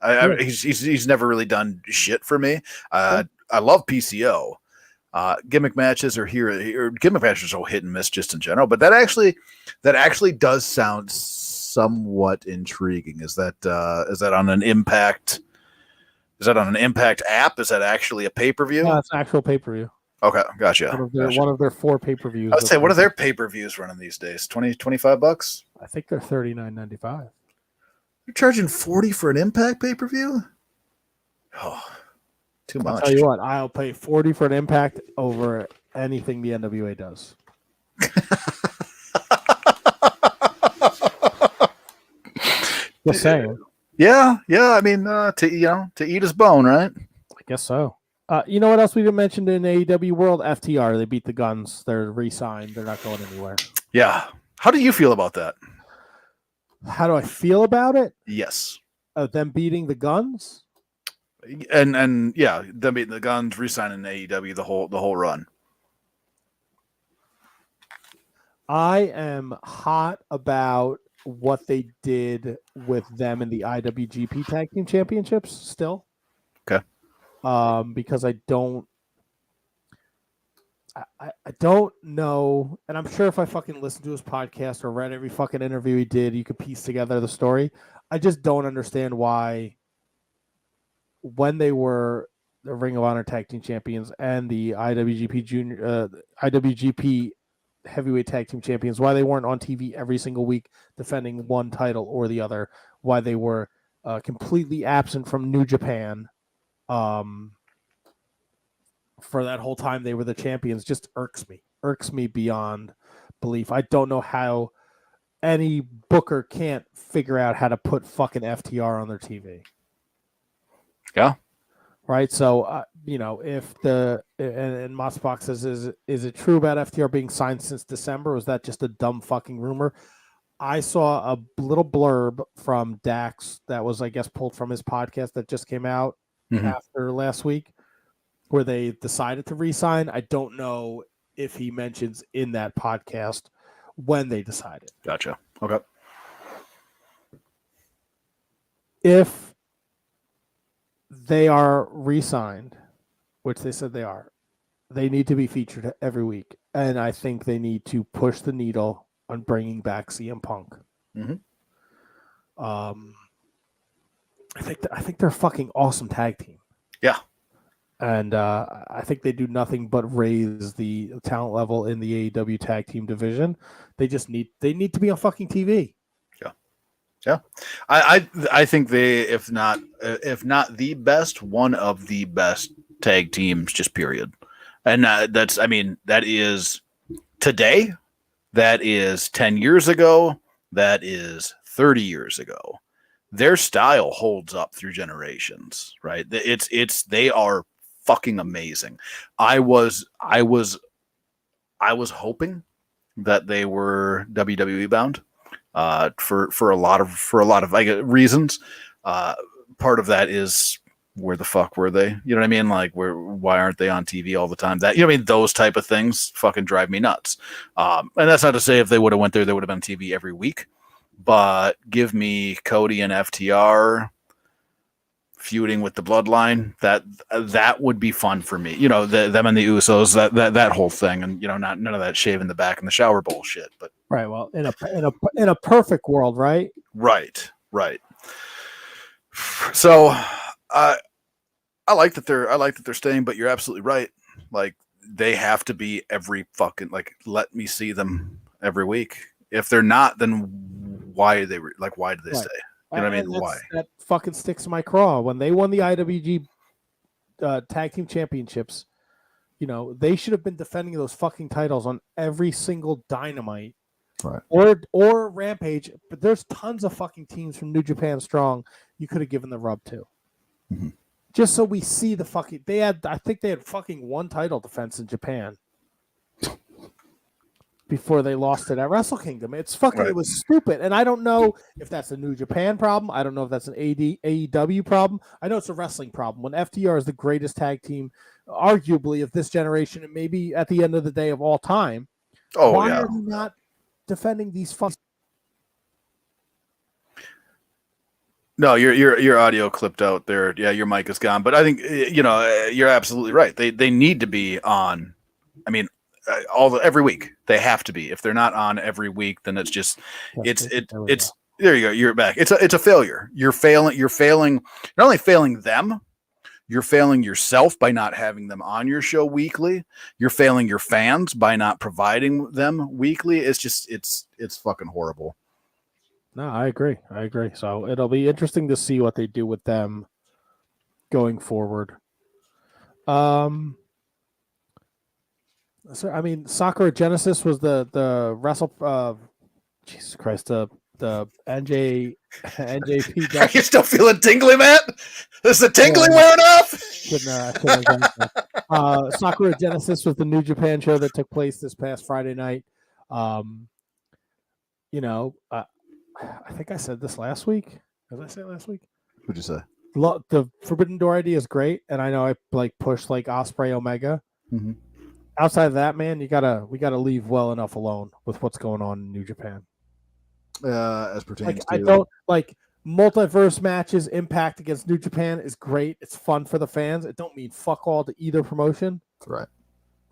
He's never really done shit for me. I love PCO. Gimmick matches are gimmick matches are hit and miss just in general, but that actually does sound somewhat intriguing. Is that on an Impact? Is that on an Impact app? Is that actually a pay-per-view? No, it's an actual pay-per-view. Okay, gotcha. One of their 4 pay-per-views. I would say, what are their pay-per-views running these days? $25? I think they're $39.95. You're charging $40 for an Impact pay-per-view? Oh, too much. I'll tell you what, I'll pay $40 for an Impact over anything the NWA does. Just saying. Yeah. I mean, to eat his bone, right? I guess so. You know what else we didn't mention in AEW World? FTR. They beat the Guns. They're re-signed. They're not going anywhere. Yeah. How do you feel about that? How do I feel about it? Yes. Them beating the Guns? And yeah, them beating the Guns, re-signing AEW the whole run. I am hot about what they did with them in the IWGP Tag Team Championships still. Okay. Because I don't know, and I'm sure if I fucking listened to his podcast or read every fucking interview he did, you could piece together the story. I just don't understand why when they were the Ring of Honor Tag Team Champions and the IWGP Heavyweight Tag Team Champions, why they weren't on TV every single week defending one title or the other, why they were completely absent from New Japan, for that whole time they were the champions just irks me beyond belief. I don't know how any booker can't figure out how to put fucking FTR on their TV. Yeah. Right. So, if and Mossbox says, is it true about FTR being signed since December? Was that just a dumb fucking rumor? I saw a little blurb from Dax that was, I guess, pulled from his podcast that just came out after last week, where they decided to re-sign. I don't know if he mentions in that podcast when they decided. Gotcha. Okay. If they are re-signed, which they said they are, they need to be featured every week. And I think they need to push the needle on bringing back CM Punk. I think they're a fucking awesome tag team. Yeah. And I think they do nothing but raise the talent level in the AEW tag team division. They need to be on fucking TV. Yeah. I think they, if not the best, one of the best tag teams, just period. And that is today. That is 10 years ago. That is 30 years ago. Their style holds up through generations, right? They are fucking amazing. I was hoping that they were WWE bound for a lot of reasons. Part of that is, where the fuck were they? You know what I mean? Like, why aren't they on TV all the time? That, you know what I mean? Those type of things fucking drive me nuts. And that's not to say if they would have went there, they would have been on TV every week. But give me Cody and FTR feuding with the Bloodline. That would be fun for me. You know, them and the Usos. That whole thing, and none of that shaving the back in the shower bullshit. But right. Well, in a perfect world, right? Right. So. I like that they're staying, but you're absolutely right. Like, they have to be every fucking, like, let me see them every week. If they're not, then why do they stay? You know what I mean? Why? That fucking sticks to my craw. When they won the IWG tag team championships, they should have been defending those fucking titles on every single Dynamite, right? Or Rampage. But there's tons of fucking teams from New Japan Strong you could have given the rub to. Just so we see the fucking. I think they had fucking one title defense in Japan before they lost it at Wrestle Kingdom. It's fucking. Right. It was stupid, and I don't know if that's a New Japan problem. I don't know if that's an AEW problem. I know it's a wrestling problem. When FTR is the greatest tag team, arguably, of this generation, and maybe at the end of the day of all time. Why are we not defending these fucking? No, your audio clipped out there. Yeah, your mic is gone. But I think you're absolutely right. They need to be on. I mean, every week they have to be. If they're not on every week, then it's just it's there you go. You're back. It's a failure. You're failing. Not only failing them, you're failing yourself by not having them on your show weekly. You're failing your fans by not providing them weekly. It's just it's fucking horrible. No, I agree. So it'll be interesting to see what they do with them going forward. So I mean, Sakura Genesis was the wrestle. Jesus Christ, the NJP. Are you still feeling tingly, Matt? Is the tingling wearing off? Sakura Genesis was the New Japan show that took place this past Friday night. I think I said this last week. Did I say it last week? What'd you say? The Forbidden Door idea is great, and I know I pushed Osprey Omega. Mm-hmm. Outside of that, man, we gotta leave well enough alone with what's going on in New Japan. As pertains to, I don't multiverse matches. Impact against New Japan is great. It's fun for the fans. It don't mean fuck all to either promotion. Right.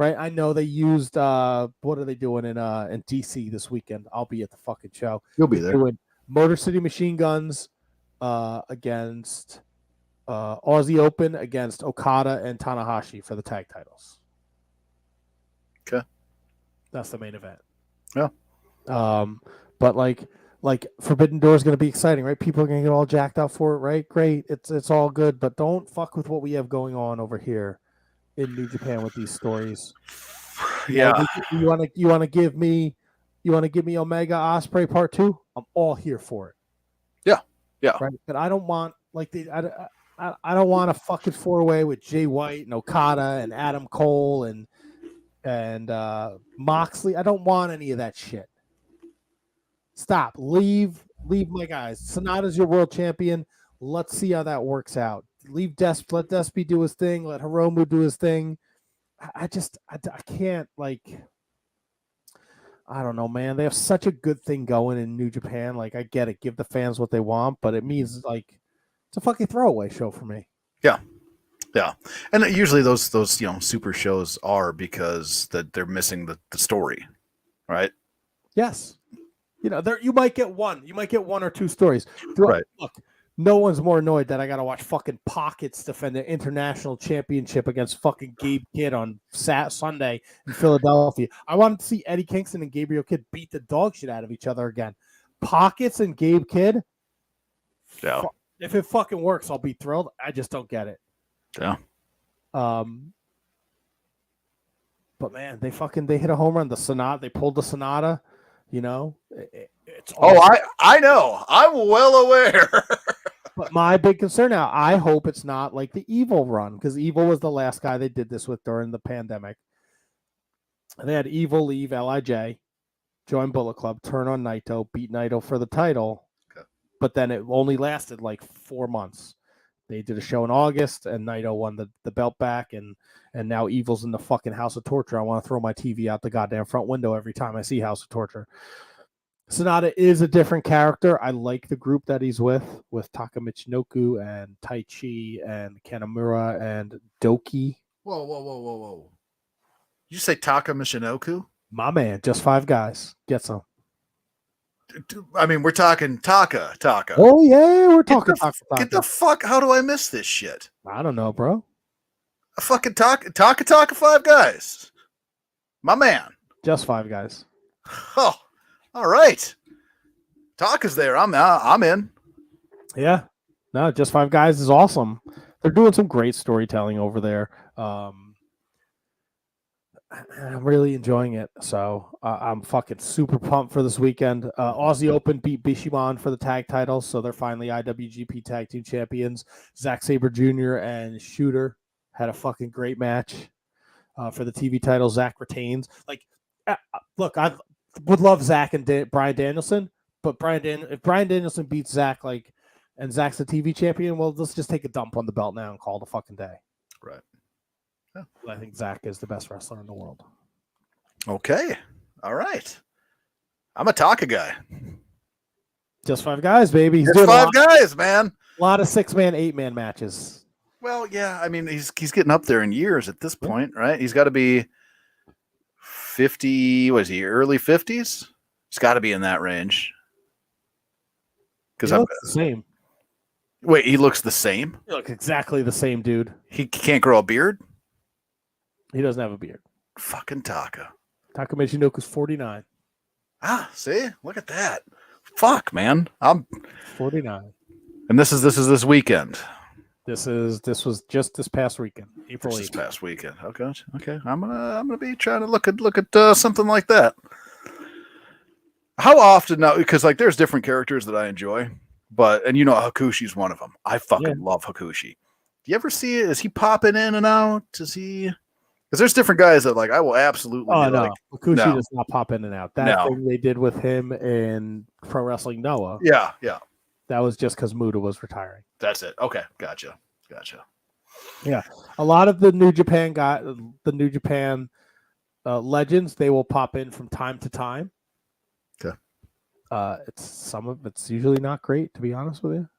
I know they used what are they doing in DC this weekend? I'll be at the fucking show. You'll be there. Doing Motor City Machine Guns against Aussie Open against Okada and Tanahashi for the tag titles. Okay. That's the main event. Yeah. But like Forbidden Door is going to be exciting, right? People are going to get all jacked up for it, right? Great, it's all good, but don't fuck with what we have going on over here in New Japan with these stories. Yeah. You want to give me Omega Osprey Part 2? I'm all here for it. Yeah. Right, but I don't want I don't want a fucking 4-way with Jay White and Okada and Adam Cole and Moxley. I don't want any of that shit. Stop. Leave my guys. Sonata's your world champion. Let's see how that works out. Let Despy do his thing. Let Hiromu do his thing. I can't, like, I don't know, man. They have such a good thing going in New Japan. Like, I get it. Give the fans what they want, but it means, like, it's a fucking throwaway show for me. Yeah. And usually those super shows are because that they're missing the story, right? Yes. You might get one. You might get one or two stories. Right. Look, no one's more annoyed that I got to watch fucking Pockets defend the international championship against fucking Gabe Kidd on Sunday in Philadelphia. I wanted to see Eddie Kingston and Gabriel Kidd beat the dog shit out of each other again. Pockets and Gabe Kidd. Yeah. If it fucking works, I'll be thrilled. I just don't get it. Yeah. But man, they hit a home run. The Sonata, they pulled the Sonata. It's I know. I'm well aware. But my big concern now, I hope it's not like the Evil run, because Evil was the last guy they did this with during the pandemic. They had Evil leave LIJ, join Bullet Club, turn on Naito, beat Naito for the title. Okay. But then it only lasted like 4 months. They did a show in August, and Naito won the belt back, and now Evil's in the fucking House of Torture. I want to throw my TV out the goddamn front window every time I see House of Torture. Sonata is a different character. I like the group that he's with Taka Michinoku and Tai Chi and Kanamura and Doki. Whoa. You say Taka Michinoku? My man, just 5 guys. Get some. I mean, we're talking Taka. Oh, yeah, we're talking Taka. Get the fuck, how do I miss this shit? I don't know, bro. A fucking Taka 5 guys. My man. Just 5 guys. Oh, all right. Taka's there. I'm in. Yeah. No, just 5 guys is awesome. They're doing some great storytelling over there. I'm really enjoying it. So I'm fucking super pumped for this weekend. Aussie Open beat Bishamon for the tag titles. So they're finally IWGP Tag Team Champions. Zack Sabre Jr. and Shooter had a fucking great match for the TV title. Zack retains. Like, look, I would love Zack and Bryan Danielson, but if Bryan Danielson beats Zack, like, and Zack's the TV champion, well, let's just take a dump on the belt now and call it a fucking day. Right. Yeah. I think Zack is the best wrestler in the world. Okay. All right. I'm a Taka guy. Just 5 guys, baby. Just 5 guys, man. A lot of 6-man, 8-man matches. Well, yeah. I mean, he's getting up there in years at this point, right? He's got to be 50. Was he early 50s? He's got to be in that range. Because I'm the same. Wait, he looks the same? You look exactly the same, dude. He can't grow a beard? He doesn't have a beard. Fucking Taka. Taka Michinoku's 49. Ah, see? Look at that. Fuck, man. I'm 49. And this is this weekend. This was just this past weekend, April 8th. This past weekend. Okay. I'm gonna be trying to look at something like that. How often now? Because like there's different characters that I enjoy, and Hakushi's one of them. I fucking love Hakushi. Do you ever see it? Is he popping in and out? Is he? Because there's different guys that like I will absolutely. Oh no, like, Hakushi does not pop in and out. That thing they did with him in Pro Wrestling Noah. Yeah. That was just because Muda was retiring. That's it. Okay, gotcha. Yeah, a lot of the New Japan legends, they will pop in from time to time. Okay. It's usually not great, to be honest with you.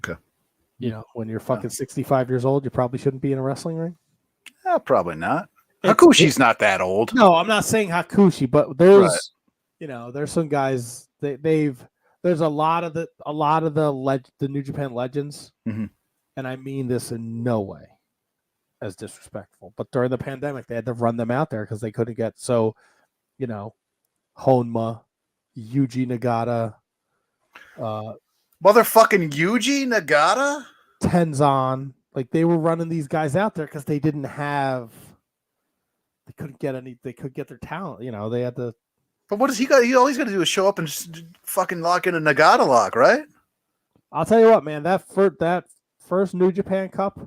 Okay. When you're fucking 65 years old, you probably shouldn't be in a wrestling ring. Probably not. Hakushi's not that old. No, I'm not saying Hakushi, but there's there's some guys there's a lot of the New Japan legends, and I mean this in no way as disrespectful. But during the pandemic, they had to run them out there because they couldn't get Honma, Yuji Nagata, Motherfucking Yuji Nagata. Tenzan. Like they were running these guys out there because they didn't have. They couldn't get any. They could get their talent. You know, they had to. But what does he got? All he's got to do is show up and just fucking lock in a Nagata lock, right? I'll tell you what, man. That first New Japan Cup,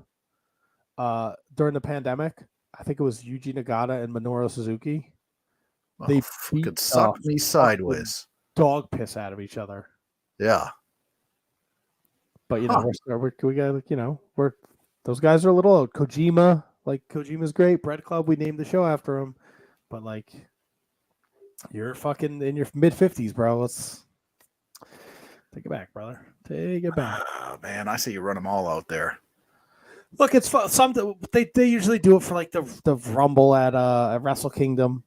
during the pandemic, I think it was Yuji Nagata and Minoru Suzuki. They fucking sucked me sideways. Dog piss out of each other. Yeah. But you know, we got we're those guys are a little old. Kojima, like Kojima's great. Bread Club, we named the show after him. But like, you're fucking in your mid-50s, bro. Let's take it back, brother. Take it back. Oh, man, I see you run them all out there. Look, it's something they usually do it for like the Rumble at Wrestle Kingdom.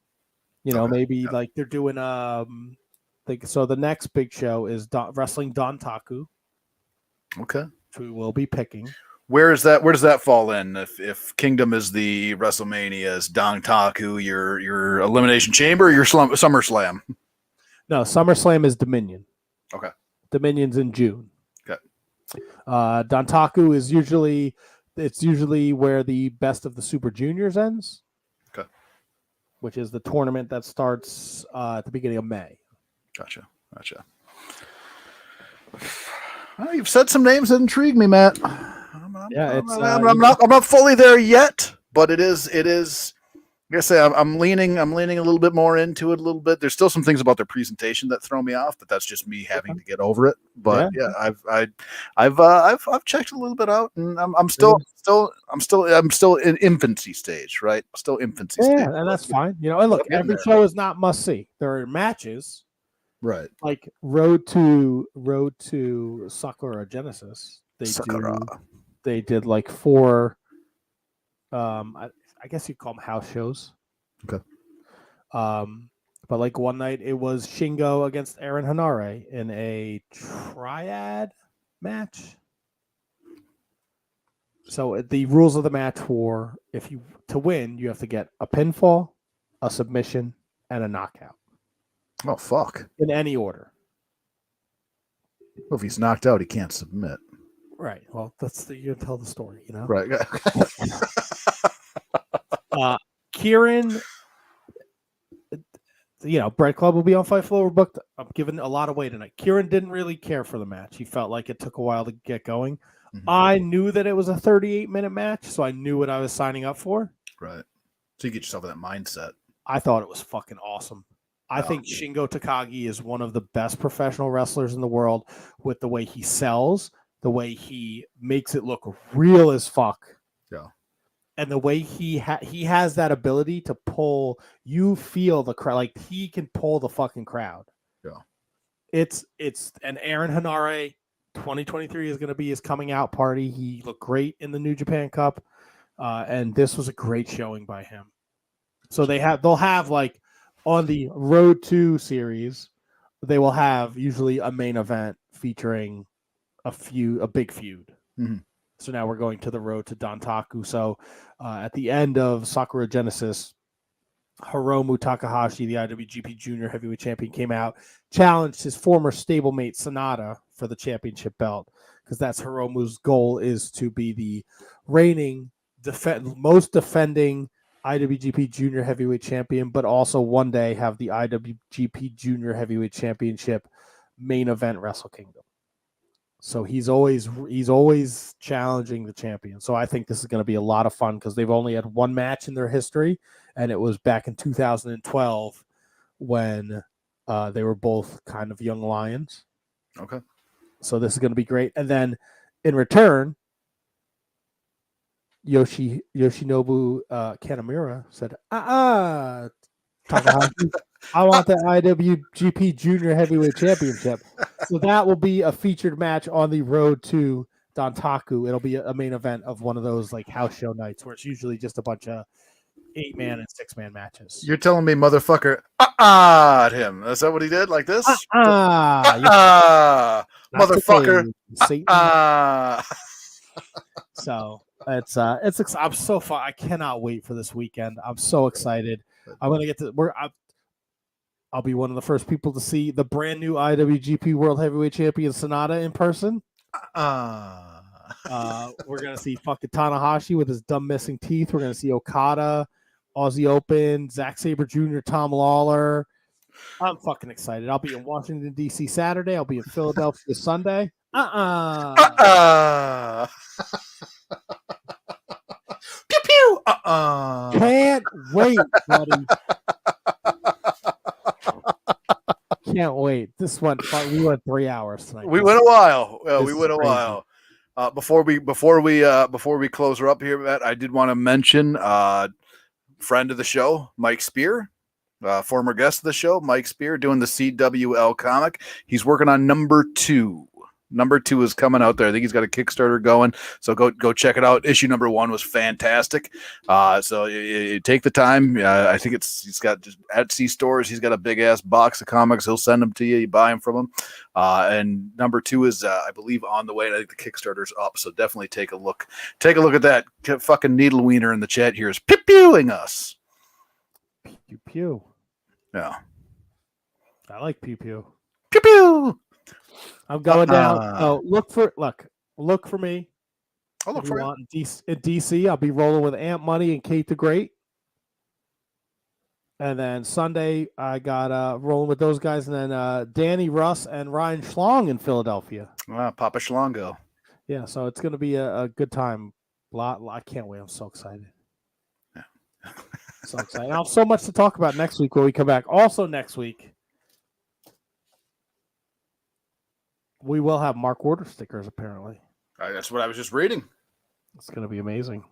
You know, maybe like they're doing so the next big show is Wrestling Dontaku. Okay. Which we will be picking. Where does that fall in? If Kingdom is the WrestleMania, is Dontaku your Elimination Chamber or your SummerSlam? No, SummerSlam is Dominion. Okay. Dominion's in June. Okay. Dontaku is usually where the best of the Super Juniors ends. Okay. Which is the tournament that starts at the beginning of May. Gotcha. Well, you've said some names that intrigue me, Matt. I'm not fully there yet, but it is. Like I say, I'm leaning a little bit more into it a little bit. There's still some things about their presentation that throw me off, but that's just me having to get over it. But yeah, I've checked a little bit out, and I'm still in infancy stage, right? Still infancy stage. Yeah, and that's fine. You know, and look, every show is not must see. There are matches. Right. Like Road to Sakura Genesis. They did like 4 I guess you'd call them house shows. Okay. But like one night it was Shingo against Aaron Hanare in a triad match. So the rules of the match were to win, you have to get a pinfall, a submission, and a knockout. Oh, fuck. In any order. Well, if he's knocked out, he can't submit. Right. Well, you tell the story, you know? Right. Kieran, Bread Club will be on Fight Flow. We're booked. I'm giving a lot away tonight. Kieran didn't really care for the match. He felt like it took a while to get going. Mm-hmm. I knew that it was a 38-minute match, so I knew what I was signing up for. Right. So you get yourself in that mindset. I thought it was fucking awesome. I think Shingo Takagi is one of the best professional wrestlers in the world with the way he sells, the way he makes it look real as fuck. Yeah. And the way he has that ability to pull, you feel the crowd, like he can pull the fucking crowd. Yeah. It's an Aaron Hanare 2023 is going to be his coming out party. He looked great in the New Japan Cup. And this was a great showing by him. So they'll have like on the Road to series, they will have usually a main event featuring a big feud. Mm-hmm. So now we're going to the Road to Dontaku. So at the end of Sakura Genesis, Hiromu Takahashi, the IWGP Junior Heavyweight Champion, came out, challenged his former stablemate Sonata for the championship belt, because that's Hiromu's goal, is to be the reigning most defending IWGP Junior Heavyweight Champion, but also one day have the IWGP Junior Heavyweight Championship main event Wrestle Kingdom. So he's always challenging the champion. So I think this is going to be a lot of fun, because they've only had one match in their history, and it was back in 2012 when they were both kind of young lions. Okay. So this is going to be great. And then in return, Yoshinobu Kanemaru said, Takahashi, I want the IWGP Junior Heavyweight Championship. So that will be a featured match on the Road to Dontaku. It'll be a main event of one of those like house show nights where it's usually just a bunch of 8-man and 6-man matches. You're telling me motherfucker at him. Is that what he did? Like this? Motherfucker. So I'm so far. I cannot wait for this weekend. I'm so excited. I'm gonna get to I'll be one of the first people to see the brand new IWGP World Heavyweight Champion Sonata in person. We're gonna see fucking Tanahashi with his dumb missing teeth. We're gonna see Okada, Aussie Open, Zack Sabre Jr., Tom Lawler. I'm fucking excited. I'll be in Washington D.C. Saturday. I'll be in Philadelphia Sunday. Pew pew. Can't wait, buddy. Can't wait. This went. We went 3 hours tonight. We went a while. This We is went a crazy. while. Before we close her up here, Matt, I did want to mention friend of the show, Mike Spear, former guest of the show, Mike Spear, doing the CWL comic. He's working on number 2. Number 2 is coming out there. I think he's got a Kickstarter going, so go check it out. Issue number 1 was fantastic. So you take the time. I think he's got just Etsy stores. He's got a big ass box of comics. He'll send them to you. You buy them from him. And number 2 is, I believe, on the way. And I think the Kickstarter's up. So definitely take a look. Take a look at that. Fucking Needle Wiener in the chat here is pew-pewing us. Pew pew. Yeah. I like pew pew. Pew pew. I'm going down. Look for me. I'll look for you. In DC, I'll be rolling with Ant Money and Kate the Great. And then Sunday, I got rolling with those guys. And then Danny Russ and Ryan Schlong in Philadelphia. Papa Schlongo. Yeah, so it's going to be a good time. I can't wait. I'm so excited. Yeah. So excited. I have so much to talk about next week when we come back. Also next week, we will have Mark Order stickers, apparently. That's what I was just reading. It's going to be amazing.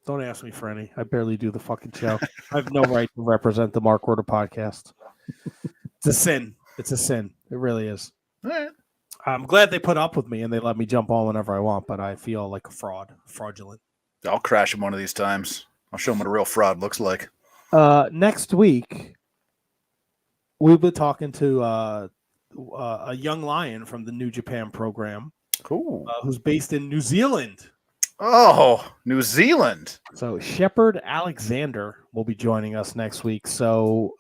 Don't ask me for any. I barely do the fucking show. I have no right to represent the Mark Order podcast. It's a sin. It's a sin. It really is. All right. I'm glad they put up with me and they let me jump on whenever I want, but I feel like a fraudulent. I'll crash him one of these times. I'll show him what a real fraud looks like. Next week, we'll be talking to a young lion from the New Japan program. Cool. Who's based in New Zealand. Oh, New Zealand. So Shepard Alexander will be joining us next week. So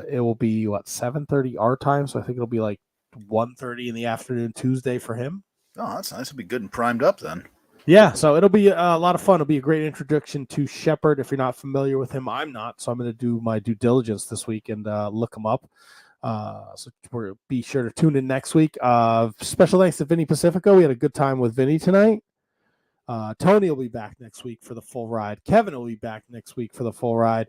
it will be 7:30 our time. So I think it'll be like 1:30 in the afternoon Tuesday for him. Oh, that's nice. It'll be good and primed up then. Yeah, so it'll be a lot of fun. It'll be a great introduction to Shepard. If you're not familiar with him, I'm not. So I'm going to do my due diligence this week and look him up. So be sure to tune in next week. Special thanks to Vinny Pacifico. We had a good time with Vinny tonight. Tony will be back next week for the full ride. Kevin will be back next week for the full ride.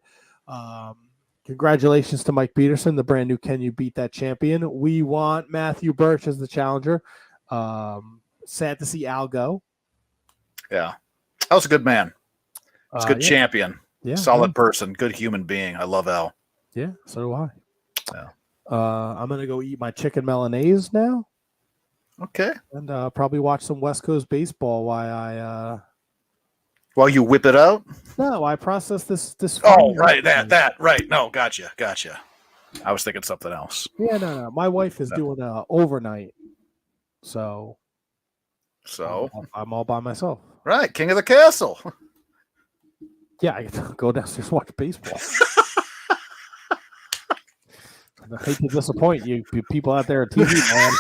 Congratulations to Mike Peterson, the brand new Can You Beat That champion. We want Matthew Birch as the challenger. Sad to see Al go. Yeah. That was a good man. He's a good champion. Yeah. Solid person. Good human being. I love Al. Yeah, so do I. Yeah. I'm going to go eat my chicken Milanese now. Okay. And probably watch some West Coast baseball while you whip it out? No, I process this. Oh, right. That. Right. No, gotcha. I was thinking something else. Yeah, no. My wife is doing overnight. So I'm all by myself. Right. King of the castle. Yeah, I get to go downstairs and watch baseball. I hate to disappoint you people out there at TV, man.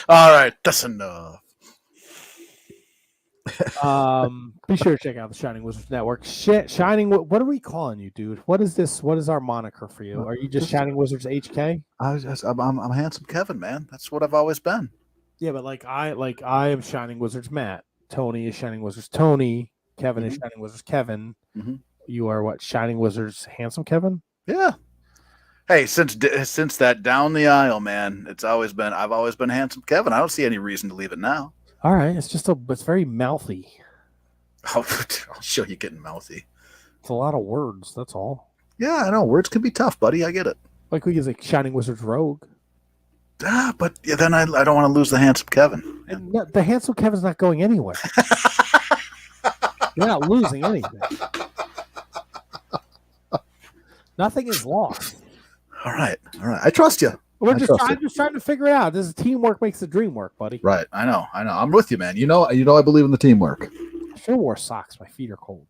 All right, that's enough. Be sure to check out the Shining Wizards Network. Shining, what are we calling you, dude? What is this? What is our moniker for you? Are you just Shining Wizards HK? I'm handsome Kevin, man. That's what I've always been. Yeah, but I am Shining Wizards Matt. Tony is Shining Wizards Tony. Kevin is Shining Wizards Kevin. Mm-hmm. You are what? Shining Wizards Handsome Kevin? Yeah. Hey, since that down the aisle, man, I've always been handsome Kevin. I don't see any reason to leave it now. All right, it's very mouthy. I'll show you getting mouthy. It's a lot of words. That's all. Yeah, I know. Words can be tough, buddy. I get it. Like we could say Shining Wizards Rogue. But then I don't want to lose the handsome Kevin. And the handsome Kevin's not going anywhere. You're not losing anything. Nothing is lost. All right. I trust you. I'm just trying to figure it out. This is teamwork makes the dream work, buddy. Right. I know. I'm with you, man. You know I believe in the teamwork. I should have wore socks. My feet are cold.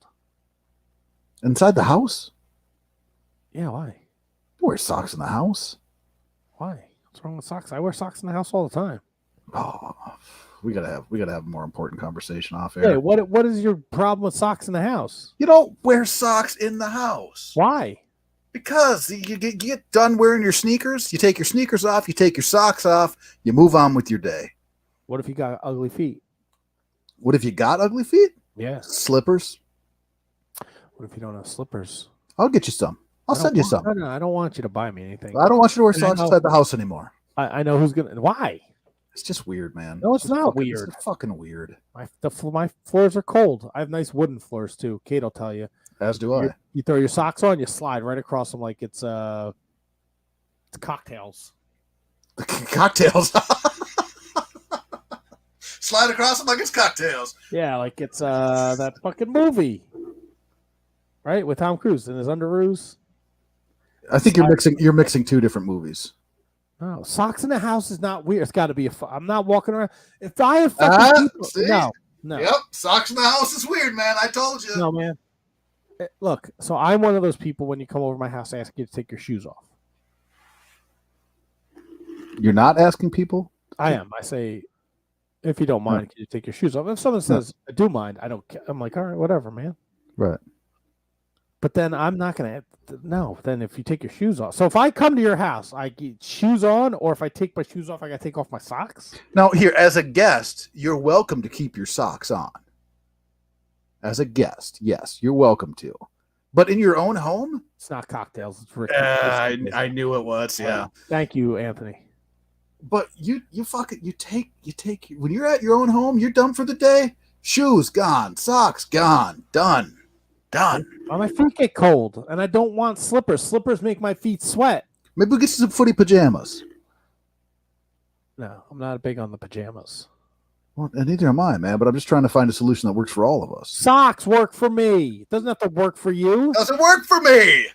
Inside the house? Yeah, why? You wear socks in the house? Why? What's wrong with socks? I wear socks in the house all the time. Oh, we gotta have a more important conversation off air. Hey, what is your problem with socks in the house? You don't wear socks in the house. Why? Because you get done wearing your sneakers, you take your sneakers off, you take your socks off, you move on with your day. What if you got ugly feet? What if you got ugly feet? Yeah. Slippers? What if you don't have slippers? I'll get you some. I'll send you some. No, I don't want you to buy me anything. I don't want you to wear socks inside the house anymore. I know who's gonna. Why? It's just weird, man. No, it's not fucking, weird. It's fucking weird. My floors are cold. I have nice wooden floors too. Kate will tell you. As do I. You throw your socks on, you slide right across them like it's cocktails. Cocktails. Slide across them like it's cocktails. Yeah, like it's that fucking movie, right? With Tom Cruise in his underoos. I think you're mixing two different movies. No, socks in the house is not weird. It's got to be I'm not walking around. If I have fucking people, no. Yep, socks in the house is weird, man. I told you. No, man. Look, so I'm one of those people when you come over to my house, I ask you to take your shoes off. You're not asking people? I am. I say, if you don't mind, can you take your shoes off? If someone says, I do mind, I don't care. I'm like, all right, whatever, man. Right. But then I'm not going to, no, then if you take your shoes off. So if I come to your house, I get shoes on, or if I take my shoes off, I got to take off my socks? Now, here, as a guest, you're welcome to keep your socks on. As a guest, yes, you're welcome to. But in your own home? It's not cocktails. It's Rick. I knew it was, yeah. Thank you, Anthony. But you take when you're at your own home, you're done for the day. Shoes gone, socks gone, done. Well, my feet get cold, and I don't want slippers. Slippers make my feet sweat. Maybe we'll get you some footy pajamas. No, I'm not big on the pajamas. Well, and neither am I, man. But I'm just trying to find a solution that works for all of us. Socks work for me. It doesn't have to work for you. Doesn't work for me.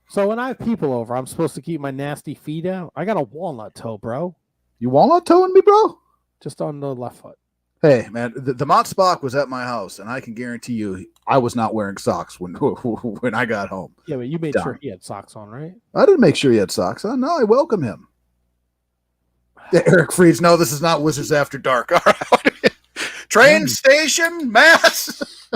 So when I have people over, I'm supposed to keep my nasty feet out. I got a walnut toe, bro. You walnut toeing me, bro? Just on the left foot. Hey, man, the Mont Spock was at my house, and I can guarantee you I was not wearing socks when I got home. Yeah, but you made sure he had socks on, right? I didn't make sure he had socks on. No, I welcome him. Eric Freeds, no, this is not Wizards After Dark. All right. Train station, mass.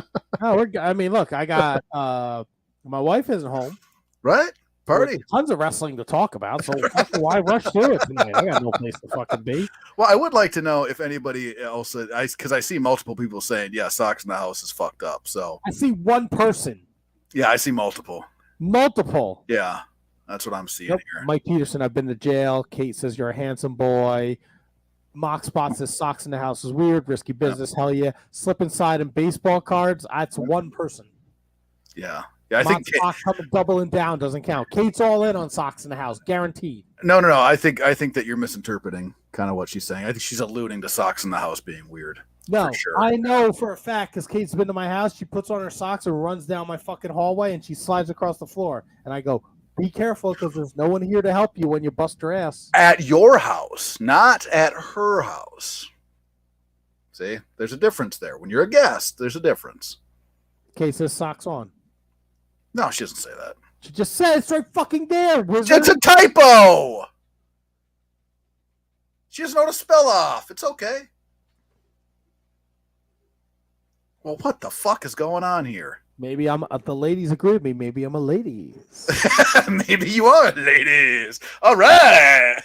No, I mean, look, I got my wife isn't home. Right? Party. There's tons of wrestling to talk about, so why rush through it tonight? I got no place to fucking be. Well, I would like to know if anybody else, because I see multiple people saying, yeah, socks in the house is fucked up. So I see one person. Yeah, I see multiple. Multiple. Yeah, that's what I'm seeing here. Mike Peterson, I've been to jail. Kate says you're a handsome boy. Mock Spot says socks in the house is weird. Risky business. Hell yeah. Slip inside and baseball cards. That's one person. Yeah. Yeah, I think Spot coming doubling down doesn't count. Kate's all in on socks in the house, guaranteed. No. I think that you're misinterpreting kind of what she's saying. I think she's alluding to socks in the house being weird. No, for sure. I know for a fact because Kate's been to my house. She puts on her socks and runs down my fucking hallway, and she slides across the floor. And I go, "Be careful, because there's no one here to help you when you bust her ass." At your house, not at her house. See, there's a difference there. When you're a guest, there's a difference. Kate says socks on. No, she doesn't say that. She just said it's right fucking there. Wizard. It's a typo. She doesn't know how to spell off. It's okay. Well, what the fuck is going on here? Maybe I'm the ladies agree with me. Maybe I'm a ladies. Maybe you are ladies. All right.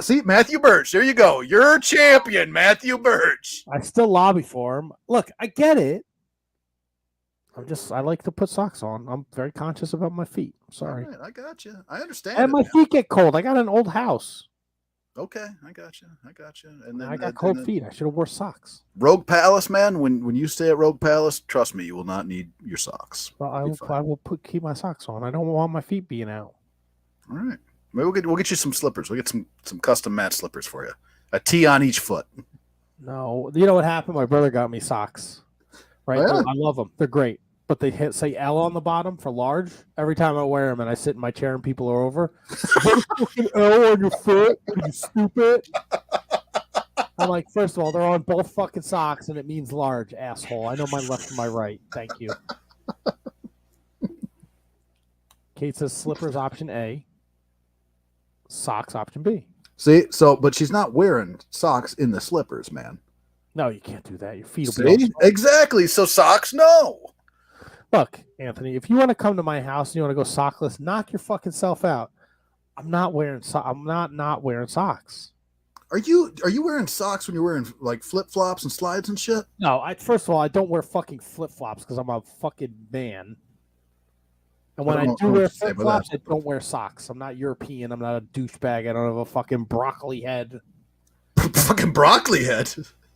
See, Matthew Birch. There you go. You're champion, Matthew Birch. I still lobby for him. Look, I get it. I like to put socks on. I'm very conscious about my feet. I'm sorry. All right, I got you. I understand. And my feet get cold. I got an old house. Okay, I got you. And then I got cold feet. I should have wore socks. Rogue Palace, man. When you stay at Rogue Palace, trust me, you will not need your socks. Well, I will keep my socks on. I don't want my feet being out. All right. Maybe we'll get you some slippers. We'll get some custom mat slippers for you. A T on each foot. No, you know what happened? My brother got me socks. Right, Yeah. I love them. They're great, but they say L on the bottom for large. Every time I wear them, and I sit in my chair and people are over. Fucking L on your foot, you stupid. I'm like, first of all, they're on both fucking socks, and it means large, asshole. I know my left and my right. Thank you. Kate says slippers option A, socks option B. See, but she's not wearing socks in the slippers, man. No, you can't do that. Your feet will be See? Exactly. So socks, no. Look, Anthony, if you want to come to my house and you want to go sockless, knock your fucking self out. I'm not wearing I'm not wearing socks. Are you wearing socks when you're wearing like flip flops and slides and shit? No, first of all, I don't wear fucking flip flops because I'm a fucking man. And when I do wear flip flops, I don't wear socks. I'm not European. I'm not a douchebag. I don't have a fucking broccoli head. Fucking broccoli head.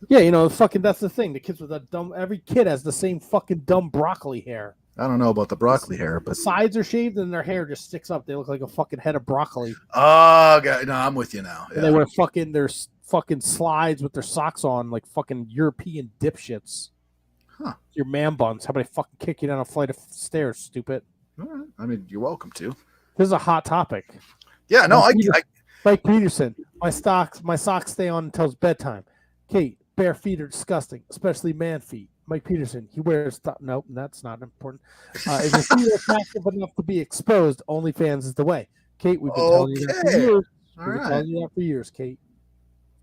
Yeah, you know, fucking that's the thing. The kids with that dumb. Every kid has the same fucking dumb broccoli hair. I don't know about the broccoli hair, but the sides are shaved and their hair just sticks up. They look like a fucking head of broccoli. Oh, God, no, I'm with you now. Yeah. And they wear their fucking slides with their socks on, like fucking European dipshits. Huh? Your man buns. How about I fucking kick you down a flight of stairs, stupid? All right. I mean, you're welcome to. This is a hot topic. Yeah, no, Mike Peterson. My socks stay on until it's bedtime. Kate, bare feet are disgusting, especially man feet. Mike Peterson, he wears nope, that's not important. If your feet are attractive enough to be exposed, OnlyFans is the way. Kate, we've been telling you that for years. We've been telling you that for years, Kate.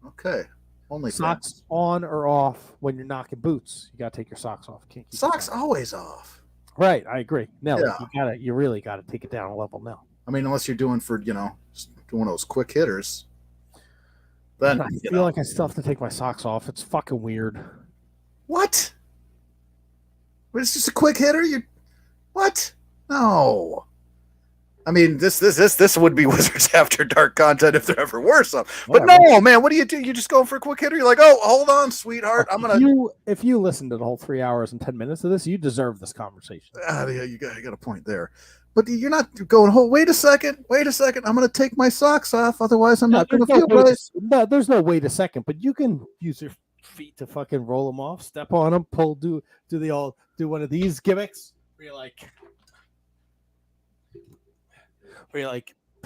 Okay. OnlyFans. Socks on or off when you're knocking boots. You gotta take your socks off. Can't keep socks always off. Right, I agree. No, Yeah. you really gotta take it down a level now. I mean, unless you're doing one of those quick hitters. Then I feel like I still have to take my socks off. It's fucking weird. What? But it's just a quick hitter. What? No. I mean, this would be Wizards After Dark content if there ever were some. But no, man, what do? You just going for a quick hitter? You're like, oh, hold on, sweetheart. If you listen to the whole 3 hours and 10 minutes of this, you deserve this conversation. Yeah, you got a point there. But you're not going, wait a second. I'm going to take my socks off. Otherwise, I'm not going to feel right. No, there's no wait a second, but you can use your feet to fucking roll them off, step on them, pull, do one of these gimmicks where you're like,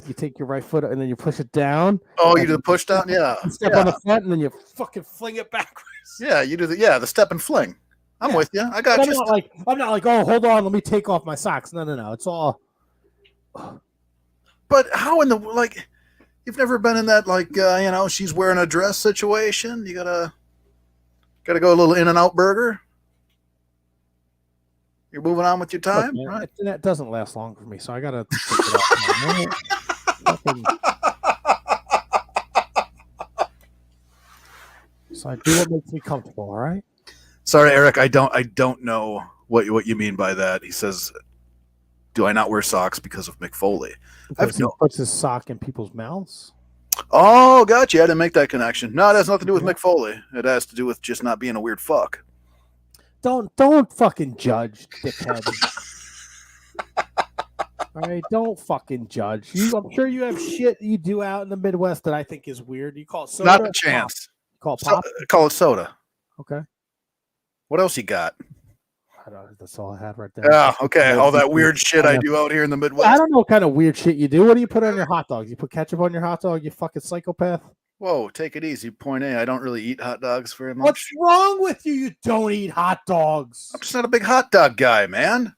you take your right foot and then you push it down. Oh, you do the push down? Yeah. You step on the front and then you fucking fling it backwards. Yeah, you do the step and fling. I'm with you. I got you. I'm not like, oh, hold on, let me take off my socks. No. It's all. But how in the you've never been in that she's wearing a dress situation? You gotta go a little In-N-Out burger. You're moving on with your time, right? That doesn't last long for me, so I gotta take it out. So I do what makes me comfortable. All right. Sorry, Eric. I don't know what you mean by that. He says, "Do I not wear socks because of Mick Foley?" Because he puts his sock in people's mouths. Oh, gotcha. I didn't make that connection. No, it has nothing to do with Mick Foley. It has to do with just not being a weird fuck. Don't fucking judge, dickhead. All right, don't fucking judge. I'm sure you have shit you do out in the Midwest that I think is weird. You call it soda? Not a chance. Call it pop? Call it soda. Okay. What else you got? I don't know. That's all I had right there. Yeah, okay. All that weird shit I do out here in the Midwest. I don't know what kind of weird shit you do. What do you put on your hot dogs? You put ketchup on your hot dog, you fucking psychopath? Whoa, take it easy. Point A, I don't really eat hot dogs very much. What's wrong with you? You don't eat hot dogs. I'm just not a big hot dog guy, man.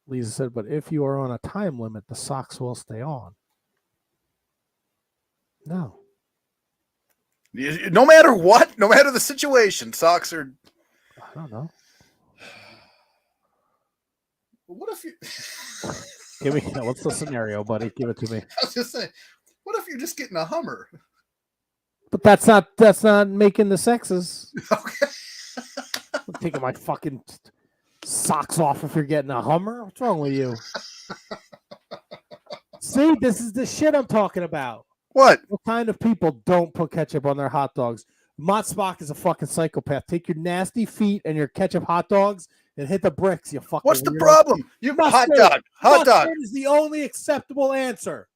Lisa said, but if you are on a time limit, the socks will stay on. No. No matter what, no matter the situation, socks are... I don't know. What if you... Give me... What's the scenario, buddy? Give it to me. I was just saying, what if you're just getting a Hummer? But that's not making the sexes. Okay. I'm taking my fucking socks off if you're getting a Hummer. What's wrong with you? See, this is the shit I'm talking about. What kind of people don't put ketchup on their hot dogs? Mott Spock is a fucking psychopath. Take your nasty feet and your ketchup hot dogs and hit the bricks, you fucking What's the weirdo. problem? You hot dog. Hot dog is the only acceptable answer.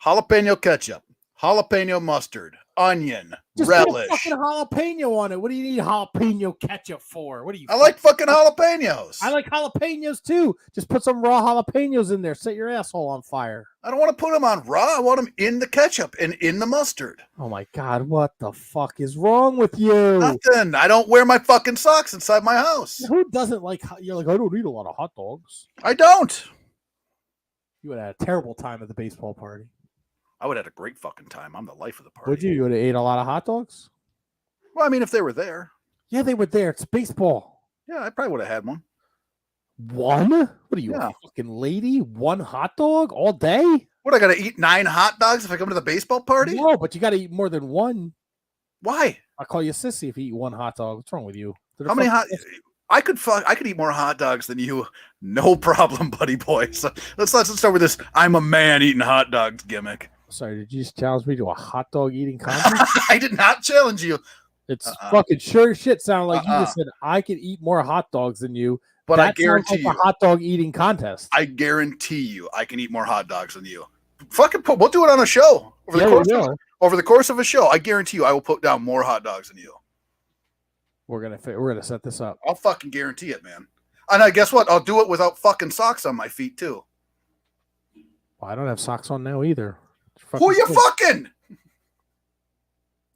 Jalapeno ketchup. jalapeno mustard, onion, Just put a relish. fucking jalapeno on it. What do you need jalapeno ketchup for? What do you? I like fucking jalapenos. I like jalapenos too. Just put some raw jalapenos in there. Set your asshole on fire. I don't want to put them on raw. I want them in the ketchup and in the mustard. Oh my god, what the fuck is wrong with you? Nothing. I don't wear my fucking socks inside my house. Who doesn't like? You're like, I don't eat a lot of hot dogs. I don't. You would have had a terrible time at the baseball party. I would have had a great fucking time. I'm the life of the party. Would you? You would have ate a lot of hot dogs? Well, I mean, if they were there. Yeah, they were there. It's baseball. Yeah, I probably would have had one. One? What are you, a fucking lady? One hot dog all day? What, I got to eat 9 hot dogs if I come to the baseball party? No, but you got to eat more than one. Why? I'll call you a sissy if you eat one hot dog. What's wrong with you? How many hot? I could eat more hot dogs than you. No problem, buddy boy. So let's start with this. I'm a man eating hot dogs gimmick. Sorry, did you just challenge me to a hot dog eating contest? I did not challenge you. It's fucking sure shit sounded like you just said I could eat more hot dogs than you. But that I guarantee sounds like a hot dog eating contest. I guarantee you I can eat more hot dogs than you. Fucking we'll do it on a show. Over the course of a show, I guarantee you I will put down more hot dogs than you. We're gonna set this up. I'll fucking guarantee it, man. And I guess what? I'll do it without fucking socks on my feet too. Well, I don't have socks on now either. Who are you fucking?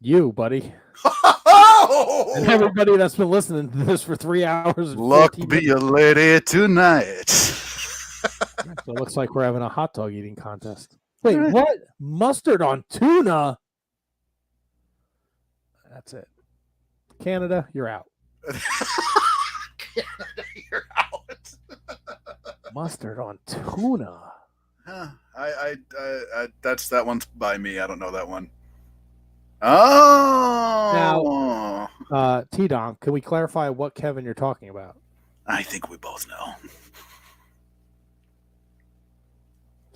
You, buddy. And everybody that's been listening to this for 3 hours. And Luck 14 be a lady tonight. So it looks like we're having a hot dog eating contest. Wait, what? Mustard on tuna? That's it. Canada, you're out. Canada, you're out. Mustard on tuna. Huh. I that one's by me. I don't know that one. Oh. Now, T-Dom, can we clarify what Kevin you're talking about? I think we both know.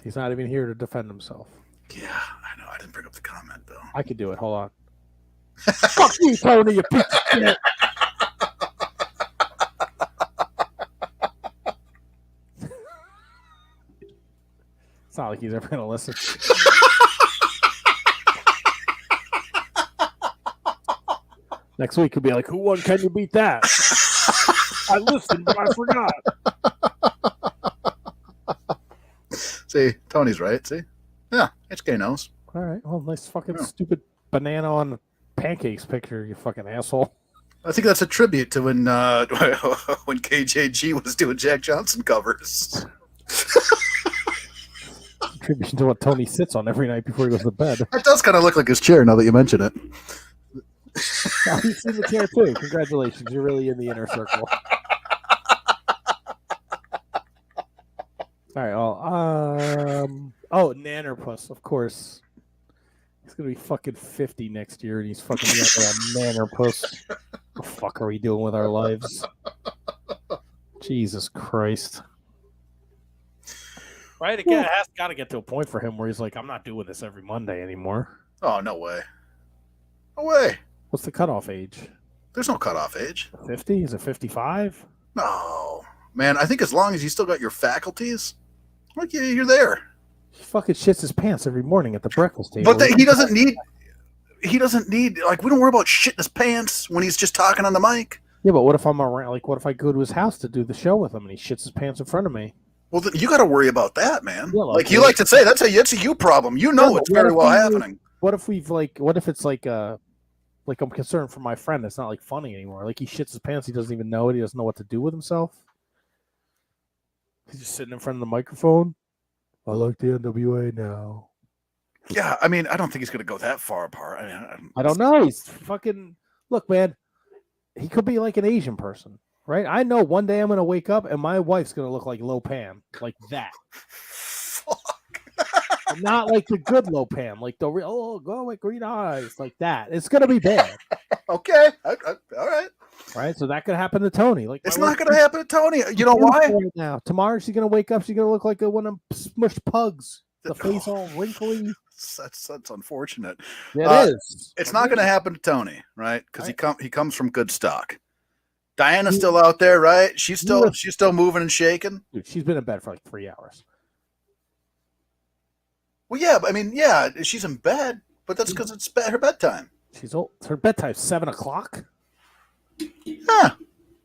He's not even here to defend himself. Yeah, I know. I didn't bring up the comment, though. I could do it. Hold on. Fuck you, Tony, you piece of shit. It's not like he's ever going to listen. Next week he'll be like, who won Can You Beat That? I listened, but I forgot. See, Tony's right. See? Yeah, HK knows. All right. Well, nice fucking stupid banana on pancakes picture, you fucking asshole. I think that's a tribute to when KJG was doing Jack Johnson covers. Tribute to what Tony sits on every night before he goes to bed. It does kind of look like his chair now that you mention it. He's in the chair too. Congratulations. You're really in the inner circle. All right. Oh, Nannerpuss, of course. He's gonna be fucking 50 next year, and he's fucking yelling at Nannerpuss. What the fuck are we doing with our lives? Jesus Christ! Right? Again, it has got to get to a point for him where he's like, I'm not doing this every Monday anymore. Oh, no way. No way. What's the cutoff age? There's no cutoff age. 50? Is it 55? No. Man, I think as long as you still got your faculties, like you're there. He fucking shits his pants every morning at the breakfast table. But he doesn't need, like, we don't worry about shitting his pants when he's just talking on the mic. Yeah, but what if I'm around, like, what if I go to his house to do the show with him and he shits his pants in front of me? Well, then you got to worry about that, man. Yeah, like you like to say, that's a you problem. You know it's very well happening. What if it's like I'm concerned for my friend. It's not like funny anymore. Like he shits his pants. He doesn't even know it. He doesn't know what to do with himself. He's just sitting in front of the microphone. I like the NWA now. Yeah, I mean, I don't think he's going to go that far apart. I don't know. He's fucking... Look, man, he could be like an Asian person, right? I know one day I'm going to wake up and my wife's going to look like Lo Pan, like that. Fuck. Not like the good Lo Pan, like the real, go with green eyes, like that. It's going to be bad. Okay. All right. Right? So that could happen to Tony. Like it's not going to happen to Tony. You know why? Right now, tomorrow she's going to wake up. She's going to look like one of them smushed pugs. The face all wrinkly. That's unfortunate. Yeah, it is. It's not going to happen to Tony, right? Because he comes from good stock. Diana's still out there, right? She's still moving and shaking. Dude, she's been in bed for like 3 hours. Well, yeah, but I mean, yeah, she's in bed, But that's because it's her bedtime. She's old. Her bedtime's 7:00. Yeah.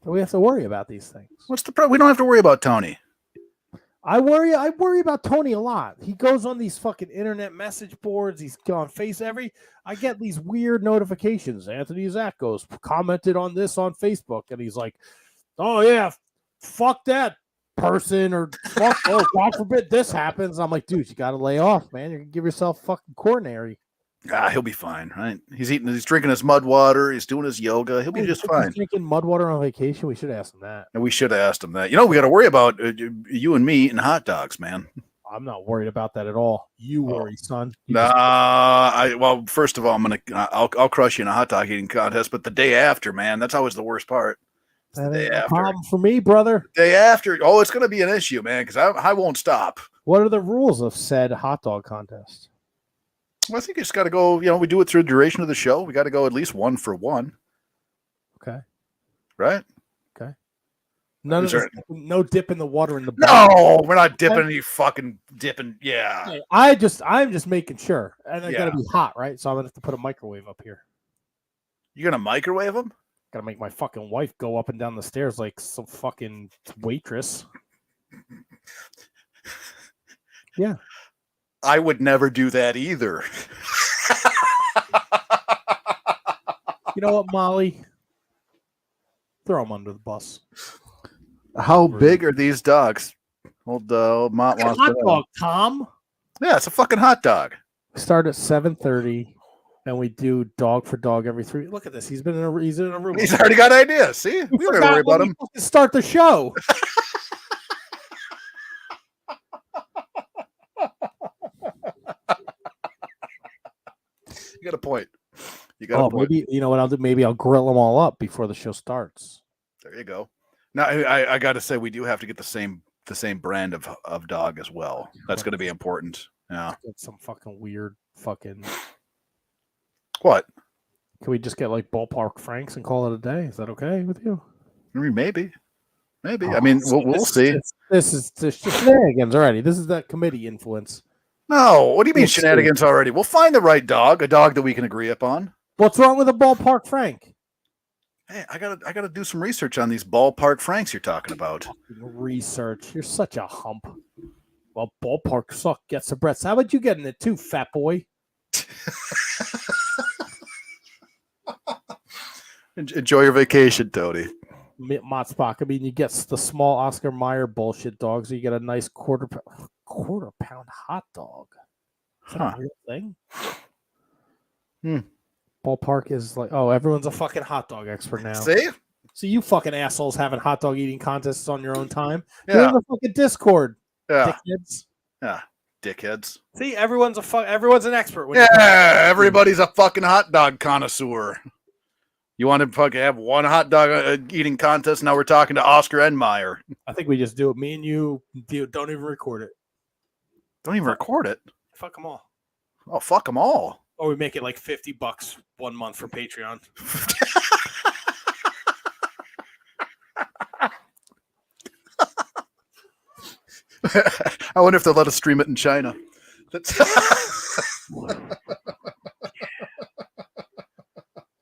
So we have to worry about these things. What's the problem? We don't have to worry about Tony. I worry about Tony a lot. He goes on these fucking internet message boards. He's on I get these weird notifications. Anthony Zackos commented on this on Facebook, and he's like, "Oh yeah, fuck that person," or "Fuck, oh God forbid this happens." I'm like, dude, you got to lay off, man. You're gonna give yourself fucking coronary. He'll be fine, right? He's drinking his mud water. He's doing his yoga. He'll be just fine. He's drinking mud water on vacation. We should ask him that. And we should have asked him that. You know, we got to worry about you and me eating hot dogs, man. I'm not worried about that at all. You worry, son. Well, first of all, I'll crush you in a hot dog eating contest, but the day after, man, that's always the worst part. It's the day after. Problem for me, brother. The day after, it's going to be an issue, man, because I won't stop. What are the rules of said hot dog contest? Well, I think you just got to go. We do it through the duration of the show. We got to go at least 1 for 1. Okay. Right. Okay. No dip in the water in the. No, we're not dipping. You fucking dipping. Yeah. Hey, I'm just making sure, and I got to be hot, right? So I'm gonna have to put a microwave up here. You gonna microwave them? Got to make my fucking wife go up and down the stairs like some fucking waitress. Yeah. I would never do that either. You know what, Molly? Throw them under the bus. How big are these dogs? Old Mott wants hot dog, Tom. Yeah, it's a fucking hot dog. We start at 7:30, and we do dog for dog every 3. Look at this. He's in a room. He's already got ideas. See, we don't worry about him. Start the show. You got a point. A point. Maybe you know what I'll do. Maybe I'll grill them all up before the show starts. There you go. Now I got to say we do have to get the same brand of dog as well. That's going to be important. Yeah. Get some fucking weird fucking. What? Can we just get like Ballpark Franks and call it a day? Is that okay with you? I mean, maybe. I mean, we'll see. This is shenanigans already. This is that committee influence. No, what do you mean shenanigans already? We'll find the right dog, a dog that we can agree upon. What's wrong with a Ballpark Frank? Hey, I gotta do some research on these Ballpark Franks you're talking about. Research? You're such a hump. Well, Ballpark suck gets the breaths. How about you getting it too, fat boy? Enjoy your vacation, Tony. Mott Spock. I mean, you get the small Oscar Mayer bullshit dogs. So you get a nice quarter pound hot dog. Is that a real thing? Ballpark is like, everyone's a fucking hot dog expert now. See? So you fucking assholes having hot dog eating contests on your own time. Yeah. You're in the fucking Discord. Yeah. Dickheads. Yeah. Dickheads. See, everyone's an expert. Everybody's a fucking hot dog connoisseur. You want to fucking have one hot dog eating contest? Now we're talking to Oscar and Meyer. I think we just do it. Me and you don't even record it. Don't even record it? Fuck them all. Oh, fuck them all. Or we make it like $50 1 month for Patreon. I wonder if they'll let us stream it in China.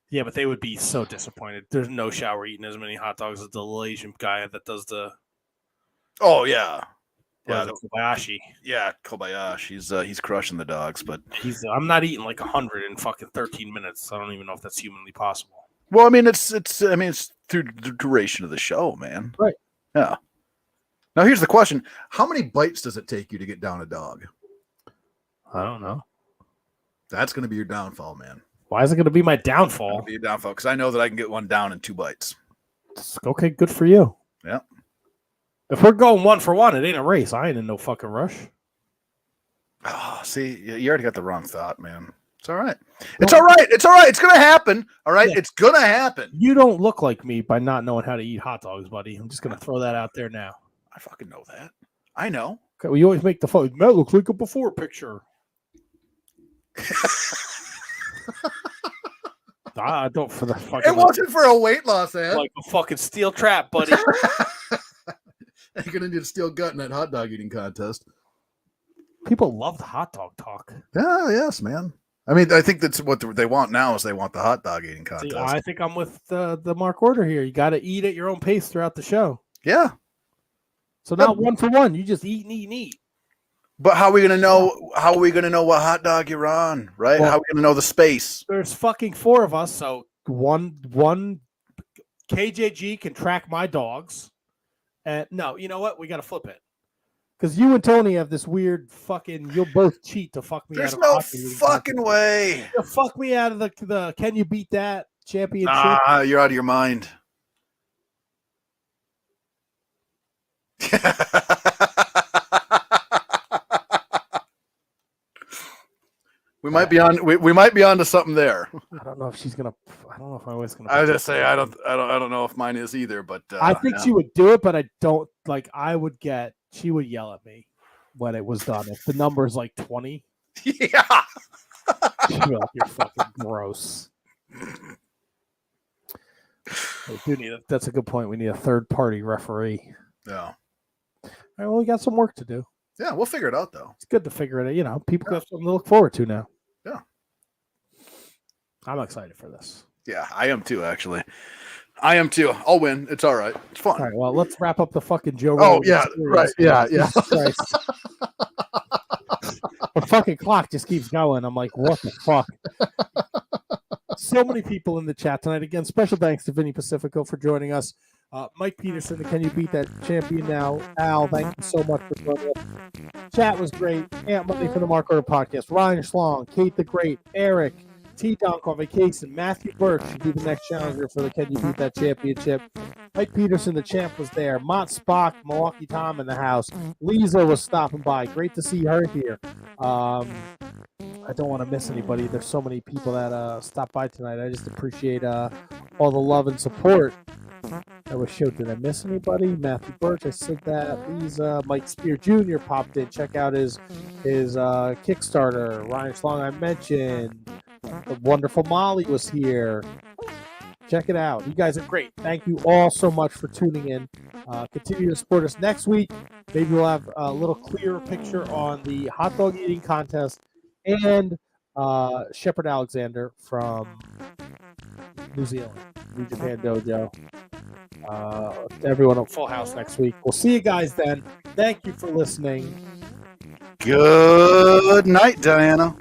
Yeah, but they would be so disappointed. There's no shower eating as many hot dogs as the little Asian guy that does the. Oh yeah, the Kobayashi. Yeah, Kobayashi. He's crushing the dogs, but I'm not eating like 100 in fucking 13 minutes. I don't even know if that's humanly possible. Well, I mean, it's through the duration of the show, man. Right. Yeah. Now here's the question: how many bites does it take you to get down a dog? I don't know. That's going to be your downfall, man. Why is it going to be my downfall? It'll be your downfall because I know that I can get one down in 2 bites. Okay, good for you. Yeah. If we're going 1 for 1, it ain't a race. I ain't in no fucking rush. Oh, see, you already got the wrong thought, man. It's all right. It's all right. It's all right. It's going to happen. All right. Yeah. It's going to happen. You don't look like me by not knowing how to eat hot dogs, buddy. I'm just going to throw that out there now. I fucking know that. I know. Okay, well, you always make the photo. That looks like a before picture. I don't for the fucking. It wasn't for a weight loss ad. Like a fucking steel trap, buddy. You're gonna need a steel gut in that hot dog eating contest. People love the hot dog talk. Yeah, yes, man. I mean, I think that's what they want now is they want the hot dog eating contest. See, I think I'm with the Mark Order here. You got to eat at your own pace throughout the show. Yeah. So not one for one. You just eat and eat and eat. But how are we gonna know? How are we gonna know what hot dog you're on? Right? Well, how are we gonna know the space? There's fucking 4 of us, so one KJG can track my dogs. And no, you know what? We got to flip it. Because you and Tony have this weird fucking. You'll both cheat to fuck me. There's out of no hockey fucking way. You'll fuck me out of the. Can you beat that championship? You're out of your mind. We might be on. We might be on to something there. I don't know if she's gonna. I don't know if my wife's gonna. I was just say I don't know if mine is either. But I think she would do it, but I don't like. I would get. She would yell at me when it was done. If the number is like 20, yeah, she'd be like, "You're fucking gross." We do need. That's a good point. We need a third-party referee. Yeah. All right, well, we got some work to do. Yeah, we'll figure it out though. It's good to figure it out. You know, people have something to look forward to now. Yeah. I'm excited for this. Yeah, I am too, actually. I am too. I'll win. It's all right. It's fun. All right, well, let's wrap up the fucking Joe Oh, Rogan yeah, series. right. Yeah, yeah. Jesus Christ. The fucking clock just keeps going. I'm like, what the fuck? So many people in the chat tonight. Again, special thanks to Vinny Pacifico for joining us. Mike Peterson, the Can You Beat That Champion Now? Al, thank you so much for joining us. Chat was great. Aunt Money for the Mark Order Podcast. Ryan Schlong, Kate the Great, Eric, T-Donk on vacation. Matthew Burke should be the next challenger for the Can You Beat That Championship. Mike Peterson, the champ, was there. Mont Spock, Milwaukee Tom in the house. Lisa was stopping by. Great to see her here. I don't want to miss anybody. There's so many people that stopped by tonight. I just appreciate all the love and support that was showed. Did I miss anybody? Matthew Birch, I said that. Lisa, Mike Spear Jr. popped in. Check out his Kickstarter. Ryan Schlong, I mentioned. The wonderful Molly was here. Check it out. You guys are great. Thank you all so much for tuning in. Continue to support us next week. Maybe we'll have a little clearer picture on the hot dog eating contest and Shepard Alexander from New Zealand, New Japan Dojo. Everyone at Full House next week. We'll see you guys then. Thank you for listening. Good night, Diana.